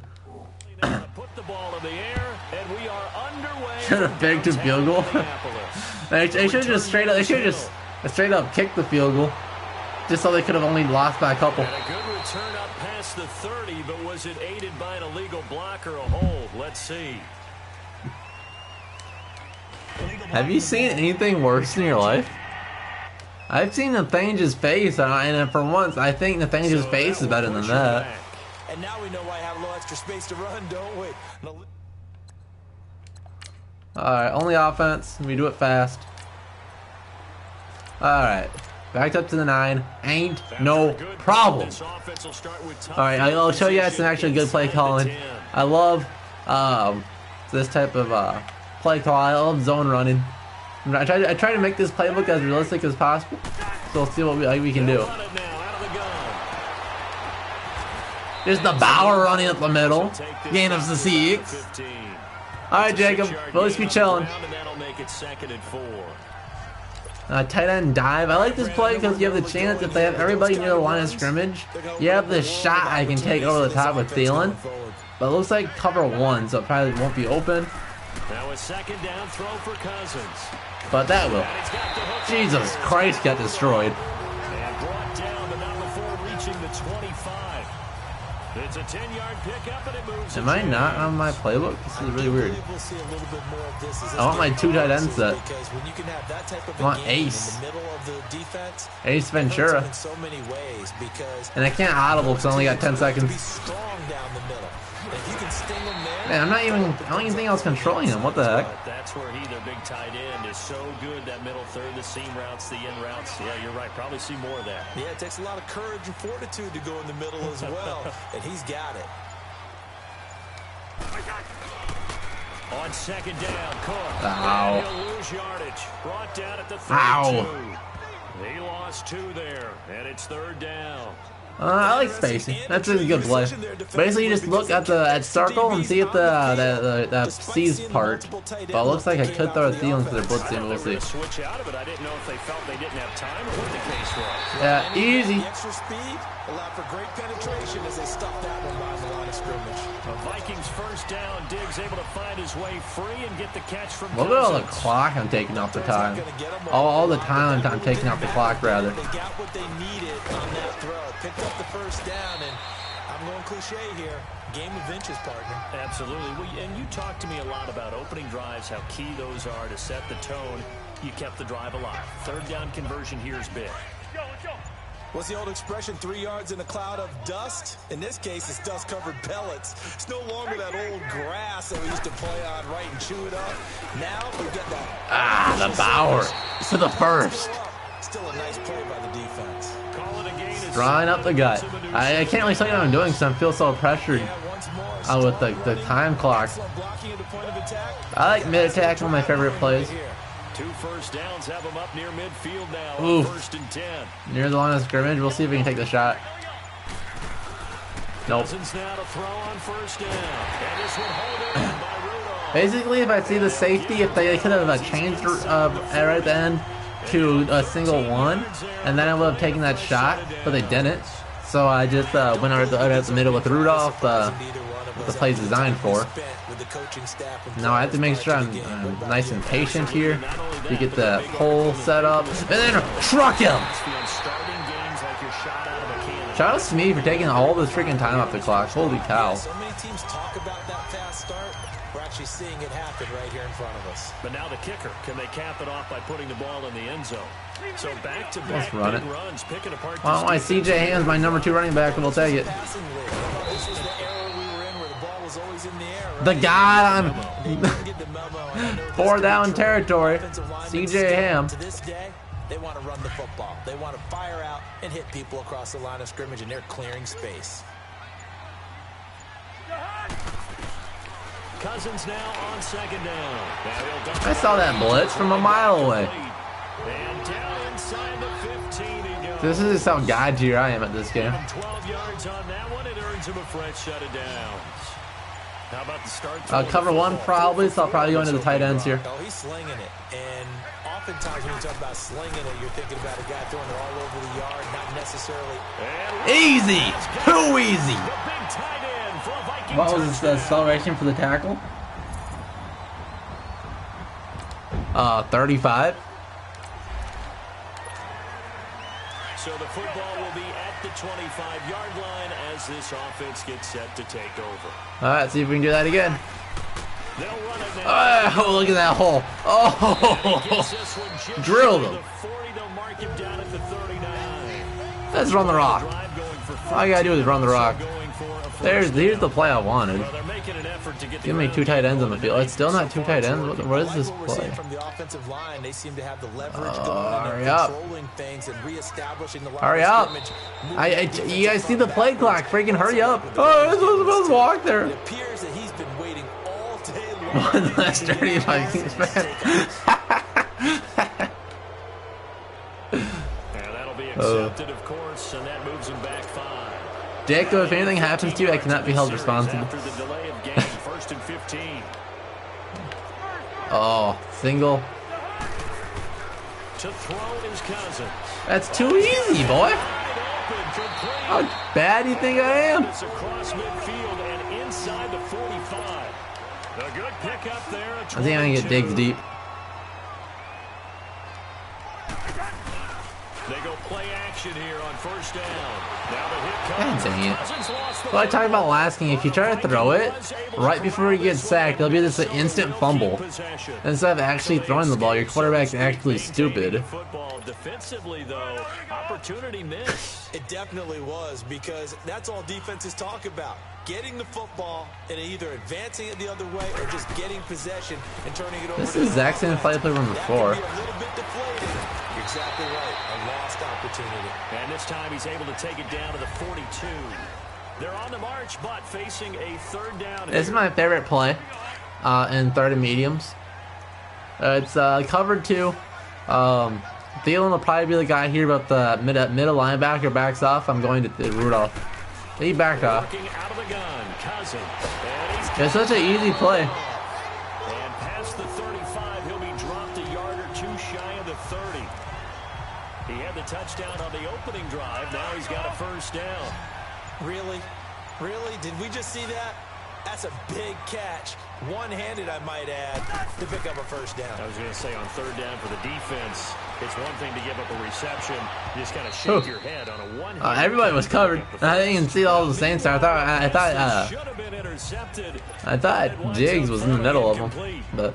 Put the ball in the air, and we are underway. Should have begged to field goal. They should have just straight up. They should have just straight up kicked the field goal, just so they could have only lost by a couple. And a good return up past the 30, but was it aided by an illegal block or a hold? Let's see. Have you seen anything worse in your life? I've seen Nathaniel's face, and for once, I think Nathaniel's face is better than that. And now we know why I have a little extra space to run, don't we? Alright, only offense. We do it fast. Alright. Backed up to the 9. Ain't no problem. Alright, I'll show you guys some actually good play calling. I love this type of play call. I love zone running. I try to make this playbook as realistic as possible. So we'll see what we can do. There's the Bauer running up the middle. Gain of the 6. Alright, Jacob. We'll just be chilling. Tight end dive. I like this play because you have the chance, if they have everybody near the line of scrimmage, you have this shot I can take over the top with Thielen. But it looks like cover 1, so it probably won't be open. Now a second down throw for Cousins. But that will. Jesus Christ, got destroyed. approaching the 25. It's a 10-yard pickup, and it moves. Am I not on my playbook? This is really weird. We'll see a little bit more of this as I want my 2 tight ends set. because when you can have that type of I want a game Ace. in the middle of the defense, Ace it hurts Ventura. them in so many ways because And I can't audible because I only got 10 be seconds. strong down the middle. And if you can sting them there, Man, I don't even think I was controlling him. What the heck? But that's where he, their big tight end, is so good. That middle third, the seam routes, the in routes. Yeah, you're right. Probably see more of that. yeah, it takes a lot of courage and fortitude to go in the middle as well, and he's got it. On second down, Cook. Ow. And he'll lose yardage. Brought down at the 32. Ow. He lost 2 there, and it's third down. I like spacing. That's a good play. Basically, you just look at circle and see if the C's part. But it looks like I could throw a Thielen into their blitzing. We'll see. Switch out of it. I didn't know if they felt they didn't have time or what the case was. Yeah, easy. The extra speed allowed for great penetration as they stuffed that one by the line of scrimmage. The Vikings first down. Diggs able to find his way free and get the catch from Look at all the Cousins. clock I'm taking off the time. All the time I'm taking off the clock, rather. They got what they needed on that throw. Picked up the first down, and I'm going cliche here. Game of inches, partner. Absolutely. And you talked to me a lot about opening drives, how key those are to set the tone. You kept the drive alive. Third down conversion here is big. What's the old expression, 3 yards in a cloud of dust? In this case, it's dust-covered pellets. It's no longer that old grass that we used to play on, right, and chew it up. Now we get that. The Bauer to the first. Still a nice play by the defense. Call it a gain. Drawing up the gut. I can't really tell you what I'm doing because I feel so pressured with the time clock. I like mid-attack, one of my favorite plays. 2 first downs have them up near midfield now. Oof. First and 10. Near the line of scrimmage. We'll see if we can take the shot. Nope. Cousins now to throw on first down. And this one hold in by Rudolph. Basically, if I see the safety, if they could have changed right at the end to a single one, and then I would have taken that shot, but they didn't. So I just went right at the middle with Rudolph, what the play's designed for. Now I have to make sure I'm nice and patient here to get the hole set up, and then truck him! Shout out to me for taking all this freaking time off the clock. Holy cow. So many teams talk about that fast start. We're actually seeing it happen right here in front of us. But now the kicker, can they cap it off by putting the ball in the end zone? So back-to-back big runs, picking apart. Well, my CJ Ham's my number 2 running back, and we'll take it. This is the era we were in where the ball was always in the air. Right? The guy I'm Get the memo, and I know 4 this down team's territory. offensive linemen CJ still, Ham. To this day, they want to run the football. They want to fire out and hit people across the line of scrimmage, and they're clearing space. Cousins now on second down. I saw that blitz from a mile away. And down inside the 15 he goes. This is just how god tier I am at this game. 12 yards on that one. It earns him a fresh set of downs. How about the start? Cover 1 probably, so I'll probably go into the tight ends here. Oh, he's slinging it. And oftentimes when you talk about slinging it, you're thinking about a guy throwing it all over the yard, not necessarily. Easy! Too easy! The big tight end for a Viking What was the acceleration for the tackle? 35. So the football will be at the 25-yard line as this offense gets set to take over. Alright, see if we can do that again. They'll run it now. Oh, look at that hole. Gets this one Oh! just Drilled to him. the 40. They'll mark him down at the 39. Let's run the rock. Drive going for All I gotta do is run the rock. going for a first Here's down. the play I wanted. Well, they're making an effort to get the Give me ground 2 tight game ends on the field. It's still not 2 tight ends. What is this Like what we're play? seeing from the offensive line, they seem to have the leverage going hurry and up. controlling things and reestablishing the line Hurry of up. scrimmage. You guys see the play clock. Freaking hurry up. Oh, this was supposed to walk there. It appears that he's been waiting all day long. One last dirty Vikings fan. And that'll be accepted, of course, and that moves him back 5. Jacob, if anything happens to you, I cannot be held responsible. After the delay of game, first and 15. Oh, single. To throw is Cousins. That's too easy, boy. Wide open, complete. How bad do you think I am? It's across midfield and inside the 45. A good pickup there. I think I'm gonna get Diggs deep. They go play action. possession here on first down. Now the hit God comes. dang it. Cousins lost the Well, I talked about last game. If you try to throw it right before he gets sacked, there'll be this instant fumble. Instead of actually throwing the ball, your quarterback's actually stupid. Football defensively, though, opportunity missed. It definitely was, because that's all defenses talk about. Getting the football and either advancing it the other way or just getting possession and turning it over. This is the exact same play from before. That can be a little bit deflating. Exactly right. A lost opportunity. And this time he's able to take it down to the 42. They're on the march, but facing a third down. This is my favorite play in third and mediums. It's covered 2. Thielen will probably be the guy here, but the middle linebacker backs off. I'm going to Rudolph. He backed off. Out of the gun. Cousins. It's such an easy play. And past the 35, he'll be dropped a yard or 2 shy of the 30. He had the touchdown on the opening drive. Now he's got a first down. Really? Really? Did we just see that? That's a big catch. One-handed, I might add, to pick up a first down. I was going to say, on third down for the defense, it's one thing to give up a reception. You just kind of shake your head on a one-handed. Everybody was covered. I didn't even see all the Saints there. I thought Diggs was in the middle of them, but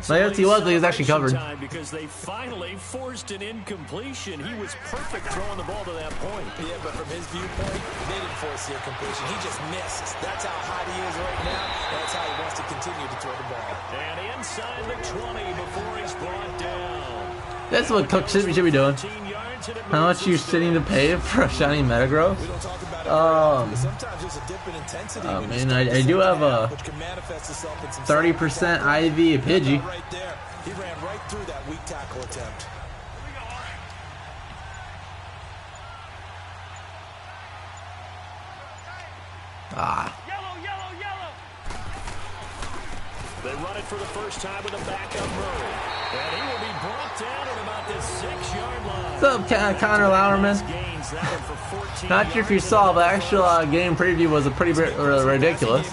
yes, he was actually covered. Because they finally forced an incompletion. He was perfect throwing the ball to that point. Yeah, but from his viewpoint, they didn't force the incompletion. He just missed. That's how hot he is right now. That's how he wants to continue to throw the ball. And inside the 20 before he's brought down. That's what Cook should be doing. How much you sitting to pay for a shiny Metagross? I mean, I do have a 30% IV Pidgey. Right there. He ran right through that weak tackle attempt. They run it for the first time with a backup Murray. And he will be brought down at about the 6-yard line. What's up, Connor Lauerman? Not sure if you saw, the actual game preview was a pretty ridiculous.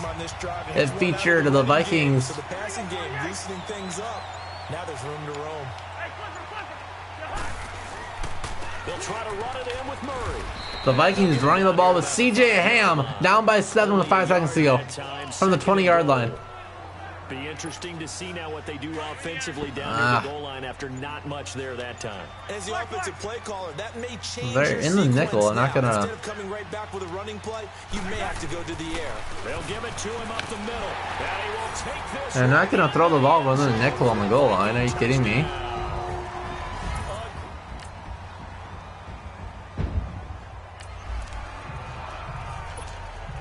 It featured the Vikings. So the passing game loosening things up. Now there's room to roam. They'll try to run it in with Murray. The Vikings running the ball with C.J. Ham, down by 7 with 5 seconds to go from the 20-yard line. Be interesting to see now what they do offensively down near the goal line after not much there that time. As the offensive play caller, that may change. They're in the nickel. I'm not gonna. Instead of coming right back with a running play, you may have to go to the air. They'll give it to him up the middle. And he will take this. They're not gonna throw the ball with the nickel on the goal line. Are you kidding me?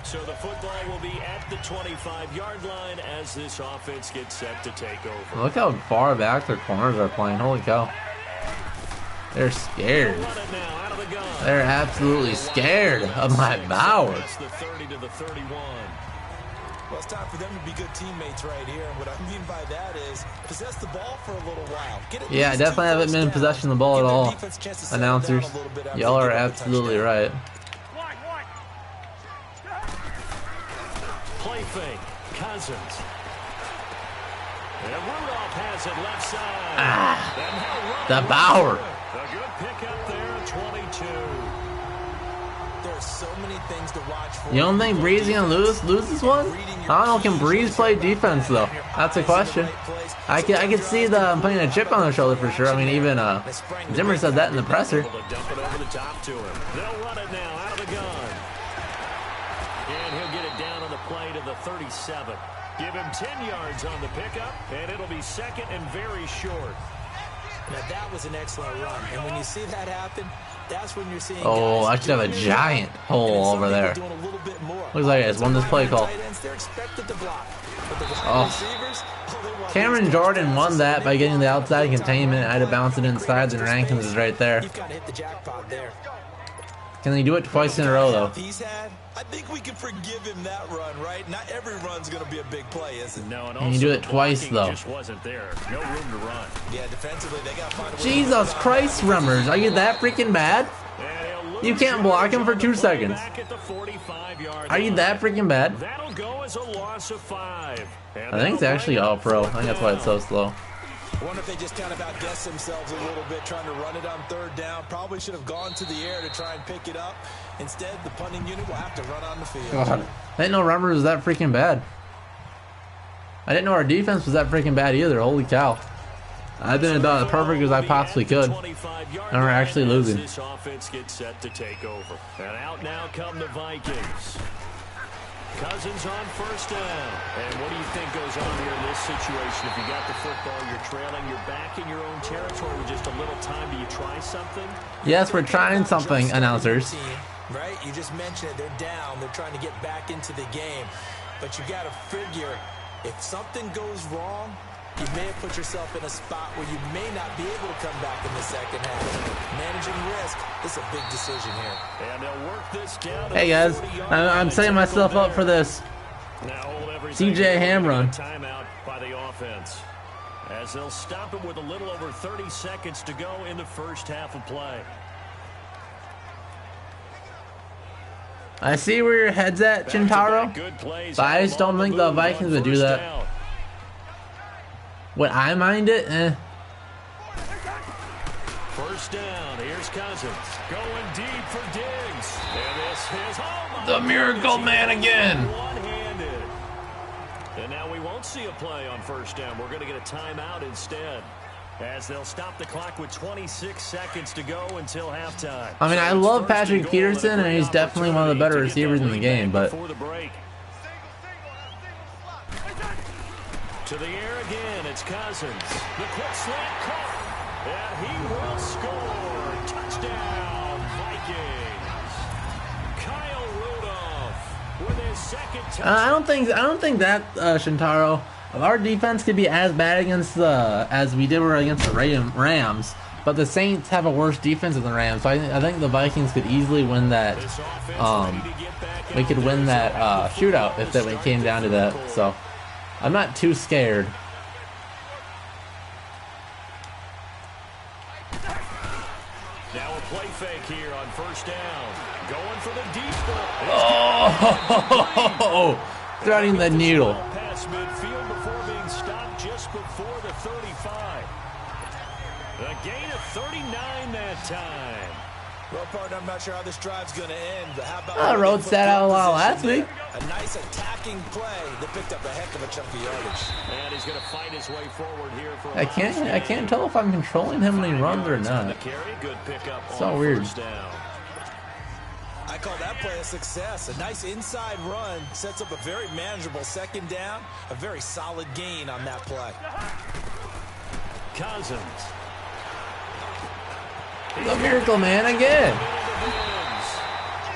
So the football will be at the 25-yard line as this offense gets set to take over. Look how far back their corners are playing. Holy cow. They're scared. They're absolutely scared of my Bauer. It's the 30 to the 31. Well, it's time for them to be good teammates right here. And what I mean by that is possess the ball for a little while. Yeah, I definitely haven't been in possession of the ball at all. Announcers, y'all are absolutely right. Play fake. Cousins. And Rudolph has it left side. The Bauer. A good pickup there at 22. There's so many things to watch for. You don't think Breeze gonna lose this one? I don't know. Can Breeze play defense though? That's a question. I could see them putting a chip on their shoulder for sure. I mean, even Zimmer said that in the presser. Dump it over the top to him. They'll run it now out of the gun. And he'll get it down on the play to the 37. Give him 10 yards on the pickup, and it'll be second and very short. Now that was an excellent run, and when you see that happen, that's when you're seeing. Oh, I should have a giant hole over there. Looks like I just won this play call. Oh. Cameron Jordan won that by getting the outside containment. I had to bounce it inside. The Rankins is right there. Can they do it twice in a row though? I think we can forgive him that run, right? Not every run's going to be a big play, is it? No, and can you do it twice though? Just wasn't there. No room to run. Yeah, defensively they got to find a way. Jesus Christ, Remmers, are you that freaking bad? You can't block him for 2 seconds. Are you that freaking bad? That'll go as a loss of 5. I think it's actually all pro. I think that's why it's so slow. I wonder if they just kind of outguessed themselves a little bit trying to run it on third down. Probably should have gone to the air to try and pick it up. Instead, the punting unit will have to run on the field. God. I didn't know Remmers was that freaking bad. I didn't know our defense was that freaking bad either. Holy cow. I've been about as perfect as I possibly could. And we're actually losing. This offense gets set to take over. And out now come the Vikings. Cousins on first down. And what do you think goes on here in this situation? If you got the football, you're trailing, you're back in your own territory with just a little time. Do you try something? Yes, we're trying something, announcers. Right? You just mentioned it. They're down. They're trying to get back into the game. But you got to figure, if something goes wrong, you may have put yourself in a spot where you may not be able to come back in the second half. Managing risk is a big decision here. And they'll work this down. Hey guys, I'm setting myself up for this CJ ham run. Timeout by the offense, as they'll stop him with a little over 30 seconds to go in the first half of play. I see where your head's at, Shintaro, but I just don't think the Vikings would do that. Would I mind it? First down, here's Cousins going deep for Diggs. And this is the miracle man again. One-handed. And now we won't see a play on first down. We're going to get a timeout instead, as they'll stop the clock with 26 seconds to go until halftime. I mean, I love Patrick Peterson, and he's definitely one of the better receivers in the game, but to the air again, it's Cousins. The quick slant caught, and he will score. Touchdown, Vikings. Kyle Rudolph with his second touchdown. I don't think that Shintaro, our defense could be as bad against as we did against the Rams, but the Saints have a worse defense than the Rams. So I think the Vikings could easily win that. We could win that shootout if it came down to that. So I'm not too scared. Now a play fake here on first down. Going for the deep ball. Oh, threading the needle. Past midfield before being stopped just before the 35. A gain of 39 that time. Well, partner, I'm not sure how this drive's going to end, but how about I wrote that out loud last week. A nice attacking play that picked up a heck of a chunk of yardage. And he's going to fight his way forward here for I can't tell if I'm controlling him when he runs or not. Good pickup. So weird. I call that play a success. A nice inside run sets up a very manageable second down. A very solid gain on that play. Cousins. The miracle man again.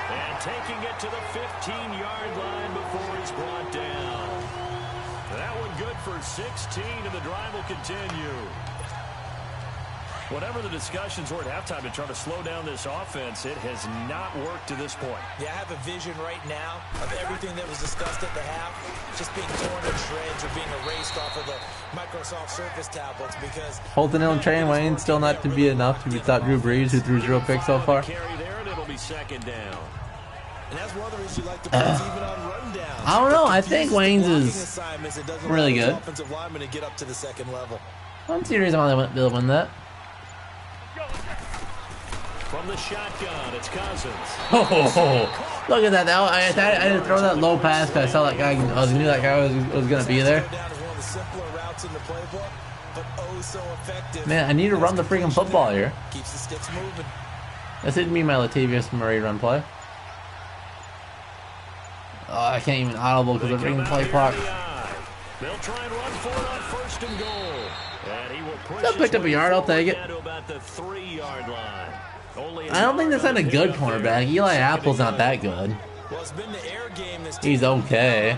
And taking it to the 15-yard line before he's brought down. That one good for 16, and the drive will continue. Whatever the discussions were at halftime to try to slow down this offense, it has not worked to this point. Yeah, I have a vision right now of everything that was discussed at the half just being torn to shreds or being erased off of the Microsoft Surface tablets because Holton Hill and Train Wayne still not to be enough to stop Drew Brees, who threw 0 picks so far. Carry there, and it'll be second down. And that's one of the reasons you like to play even on rundowns. I don't know. I think Wayne's is really good. Offensive lineman to get up to the second level. I don't see a reason why they wouldn't be able to win that. From the shotgun, it's Cousins. Oh, look at that! I had to throw that low pass because I saw that guy. I knew that guy was going to be there. Man, I need to run the freaking football here. Keeps the sticks moving. This didn't mean my Latavius Murray run play. Oh, I can't even audible because of the freaking play clock. They'll try and run for it on first and goal. And he will push. Still picked up a yard. I'll take it. About the 3-yard line. I don't think that's not a good cornerback. Eli Apple's not that good. Well, it's been the air game this He's okay.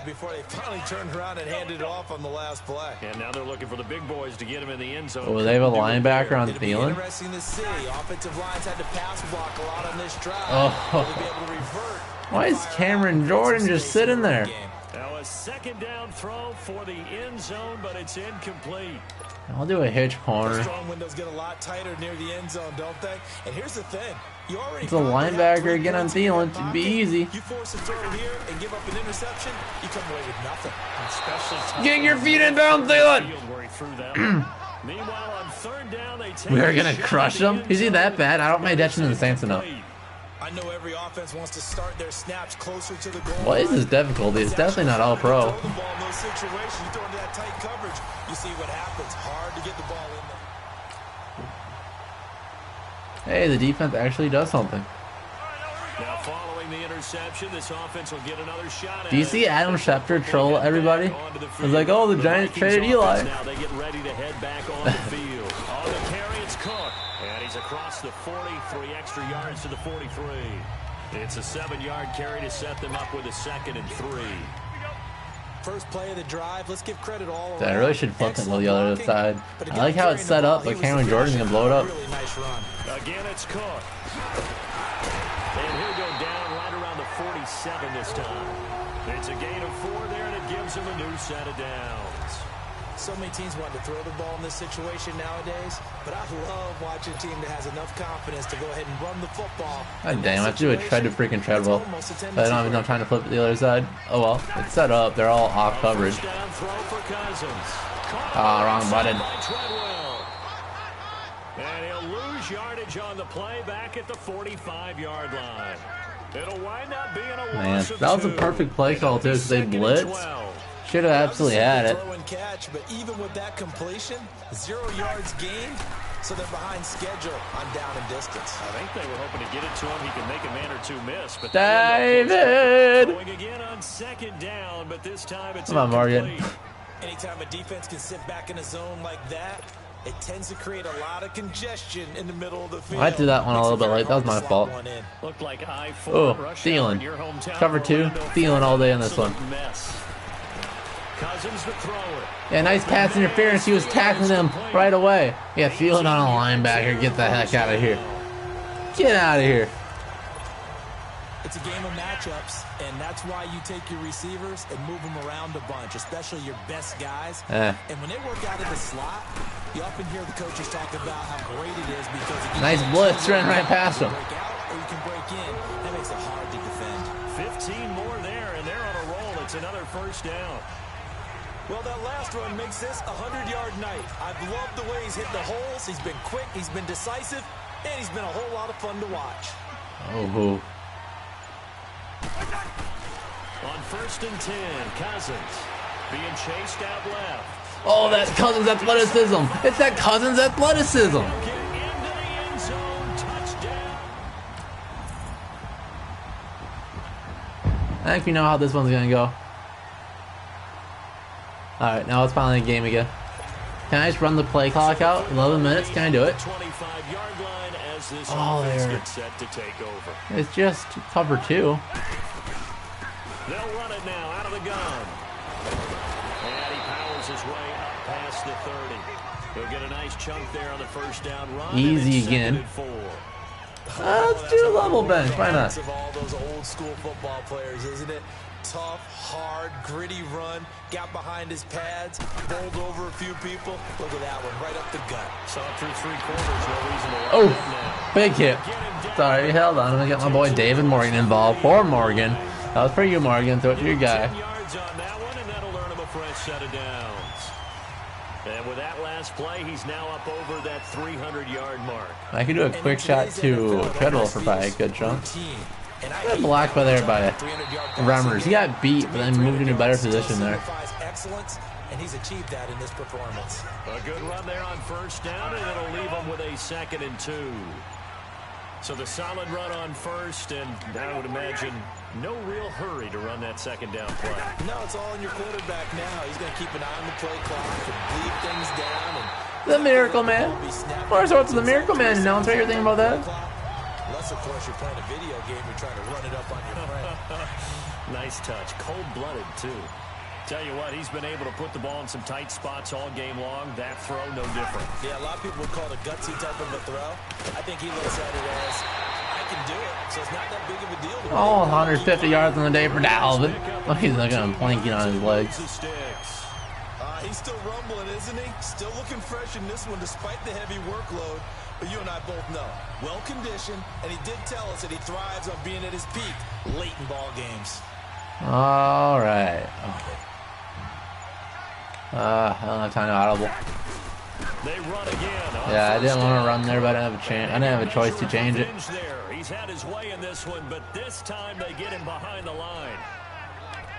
before they finally turned around and handed it off on the last play. And now they're looking for the big boys to get him in the end zone. Oh, they have a linebacker on Thielen. Interesting to see. Offensive lines had to pass block a lot on this drive. Oh. To be able to revert. Why is Cameron Jordan just sitting there? Now a second down throw for the end zone, but it's incomplete. I'll do a hitch corner. Strong windows get a lot tighter near the end zone, don't they? And here's the thing. It's a linebacker again on Thielen. It'd be easy. You force a throw here and give up an interception, you come away with nothing. Get your feet in down, Thielen. Meanwhile, on third down, they take We are gonna crush him. Is he that bad? I don't pay attention to the Saints enough. I know every offense wants to start their snaps closer to the goal. What is this difficulty? It's definitely not all pro. Throw the ball in those situations. You throw into that tight coverage, you see what happens. Hard to get the ball in there. Hey, the defense actually does something. Now following the interception, this offense will get another shot. Do you see Adam Schefter troll everybody? It was like, oh, the Giants traded Eli. Now they get ready to head back on the field. On the carry, it's Cook. And he's across the 43 extra yards to the 43. It's a 7-yard carry to set them up with a 2nd and 3. First play of the drive. Let's give credit all around. I really should flip it to the other side. I like how it's set up, but Cameron Jordan's gonna blow it up. Really nice run. Again, it's Cook. And he'll go down right around the 47 this time. It's a gain of 4 there, and it gives him a new set of downs. So many teams want to throw the ball in this situation nowadays, but I love watching a team that has enough confidence to go ahead and run the football. God damn, I have to do a tread to freaking tread ball. But I don't even know I'm trying to flip it the other side. Oh well, it's set up. They're all off coverage. Ah, wrong button. And he'll lose yardage on the play back at the 45-yard line. It'll wind up being a Man, loss of that was a 2. perfect play call too, because they blitzed. Should have absolutely had it. Throw and catch, but even with that completion, 0 yards gained, so they're behind schedule on down and distance. I think they were hoping to get it to him. He can make a man or two miss, but David! going again on 2nd down, but this time it's Come on, Morgan. incomplete. Anytime a defense can sit back in a zone like that, it tends to create a lot of congestion in the middle of the field. I threw that one a little bit late. That was my fault. Looked like I-4 Oh, rush hour in your Thielen. hometown Cover 2. Orlando, Thielen all day on this one. absolute mess. Cousins the thrower. Yeah, nice pass interference. He was tackling him right away. Yeah, Thielen on a linebacker. Get the heck out of here. Get out of here. It's a game of matchups, and that's why you take your receivers and move them around a bunch, especially your best guys. And when they work out of the slot, you often hear the coaches talk about how great it is because it Nice blitz, ran right past him. break out or you can break in. That makes it hard to defend. 15 more there, and they're on a roll. It's another 1st down. Well, that last run makes this a 100-yard night. I've loved the way he's hit the holes. He's been quick, he's been decisive, and he's been a whole lot of fun to watch. Oh, On 1st and 10, Cousins being chased out left. oh, that's Cousins' athleticism. It's that Cousins' athleticism. Get into the end zone, touchdown. I think we know how this one's gonna go. Alright, now it's finally a game again. Can I just run the play clock out? 11 minutes, can I do it? 25-yard line as this Oh, offense there. gets set to take over. It's just cover 2. They'll run it now out of the gun. And he powers his way up past the 30. He'll get a nice chunk there on the 1st down run. Easy and it's 2nd again. and 4. Let's do a level bench. Why not? Of all those old school football players, isn't it? Tough, hard, gritty run. Got behind his pads, bowled over a few people. Look at that one, right up the gut. Saw it through 3 quarters. No reason to let Oh, him now. big hit. Sorry, hold on. I'm gonna get my boy David Morgan involved. Poor Morgan. That was for you, Morgan. Throw it to your guy. 10 yards on that one, and that'll earn him a fresh set of downs. And with that last play, he's now up over that 300-yard mark. I could do a quick shot to Treadwell for probably a good chunk. Got blocked by there by Remmers. He got beat, but then moved into a better position there. Excellence, and he's achieved that in this performance. A good run there on 1st down, and it'll leave him with a 2nd and 2. So the solid run on 1st, and I would imagine no real hurry to run that 2nd down play. No, it's all in your quarterback now. He's going to keep an eye on the play clock and bleed things down. And The Miracle Man. Where's what's the Miracle Man? No one's heard anything about that. Unless, of course, you're playing a video game, you're trying to run it up on your friend. Nice touch. Cold-blooded, too. Tell you what, he's been able to put the ball in some tight spots all game long. That throw, no different. Yeah, a lot of people would call it a gutsy type of a throw. I think he looks at it as, I can do it, so it's not that big of a deal to me. Oh, 150 yards on the day for Dalvin. Look, he's looking at him planking on his legs. He He's still rumbling, isn't he? Still looking fresh in this one despite the heavy workload. But you and I both know, well-conditioned, and he did tell us that he thrives on being at his peak late in ball games. All right. I don't have time to audible. They run again. Yeah, I didn't want to run there, but I didn't have a chance. I didn't have a choice to change it. He's had his way in this one, but this time they get him behind the line.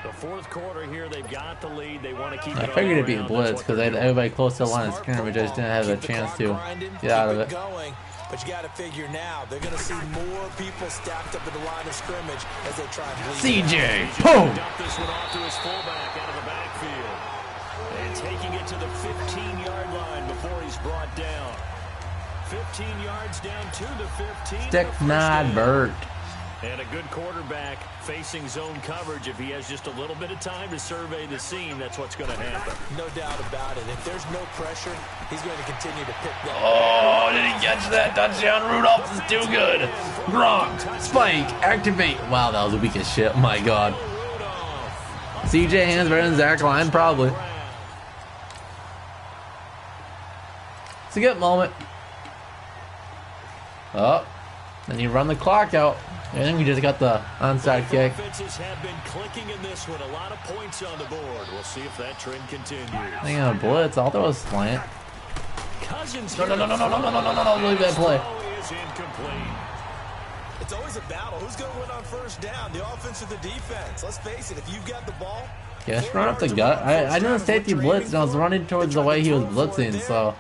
The fourth quarter here, they've got the lead. They want to keep it. I figured it'd be a blitz because they had everybody close to the line of scrimmage. I just didn't have a chance to get out of it. But you got to figure now they're going to see more people stacked up at the line of scrimmage as they try and bleed. CJ, boom! Dump this one off to his fullback out of the backfield, and taking it to the 15-yard line before he's brought down. 15 yards down to the 15. Stick nod, Bert. And a good quarterback facing zone coverage. If he has just a little bit of time to survey the scene, that's what's going to happen. No doubt about it. If there's no pressure, he's going to continue to pick that. Oh, did he catch that touchdown? Rudolph is too good. Gronk, spike, activate. Wow, that was the weakest shit. Oh my God. CJ hands better than Zach Line, probably. It's a good moment. Oh, then you run the clock out. I think we just got the onside kick. Offenses have been clicking in this one. A lot of points on the board. We'll see if that trend continues. I think on a blitz. I'll throw a slant. Cousins. No, leave that play. Is incomplete. It's always a battle. Who's going to win on first down? The offense or the defense? Let's face it. If you've got the ball, yeah, just run up the gut. I didn't safety blitz, and I was running towards the way he was blitzing. So,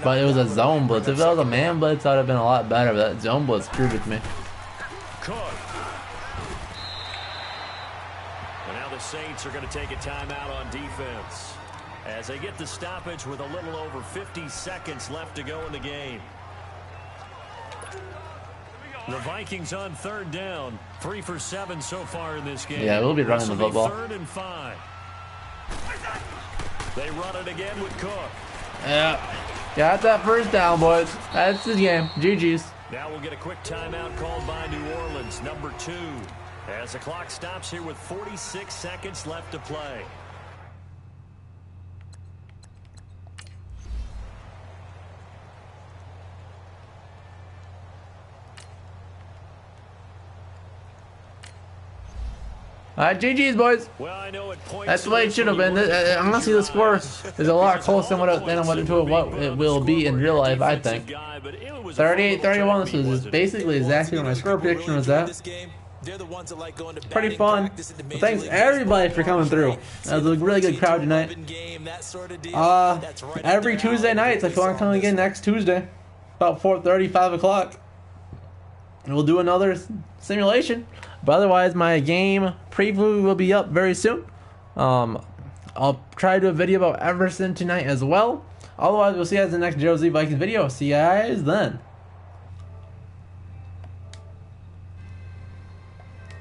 but it was a zone blitz. If it was a man blitz, I'd have been a lot better. But that zone blitz screwed with me. Cook. And now the Saints are going to take a timeout on defense as they get the stoppage with a little over 50 seconds left to go in the game. The Vikings on third down, 3 for 7 so far in this game. Yeah, we'll be running the football. 3rd and 5. They run it again with Cook. Yeah, got that first down, boys. That's the game. GG's. Now we'll get a quick timeout called by New Orleans, number 2, as the clock stops here with 46 seconds left to play. All right, GG's, boys. Well, I know that's the way it should have been. Honestly, the score is a lot closer than what it will be in real life, I think. 38-31. This was basically exactly what my score prediction was at. Pretty fun. Well, thanks everybody for coming through. That was a really good crowd tonight. Every Tuesday nights, if you want to come again next Tuesday, about 4:30, 5 o'clock, we'll do another simulation. But otherwise, my game preview will be up very soon. I'll try to do a video about Everson tonight as well. Otherwise, we'll see you guys in the next DBZ Vikings video. See you guys then.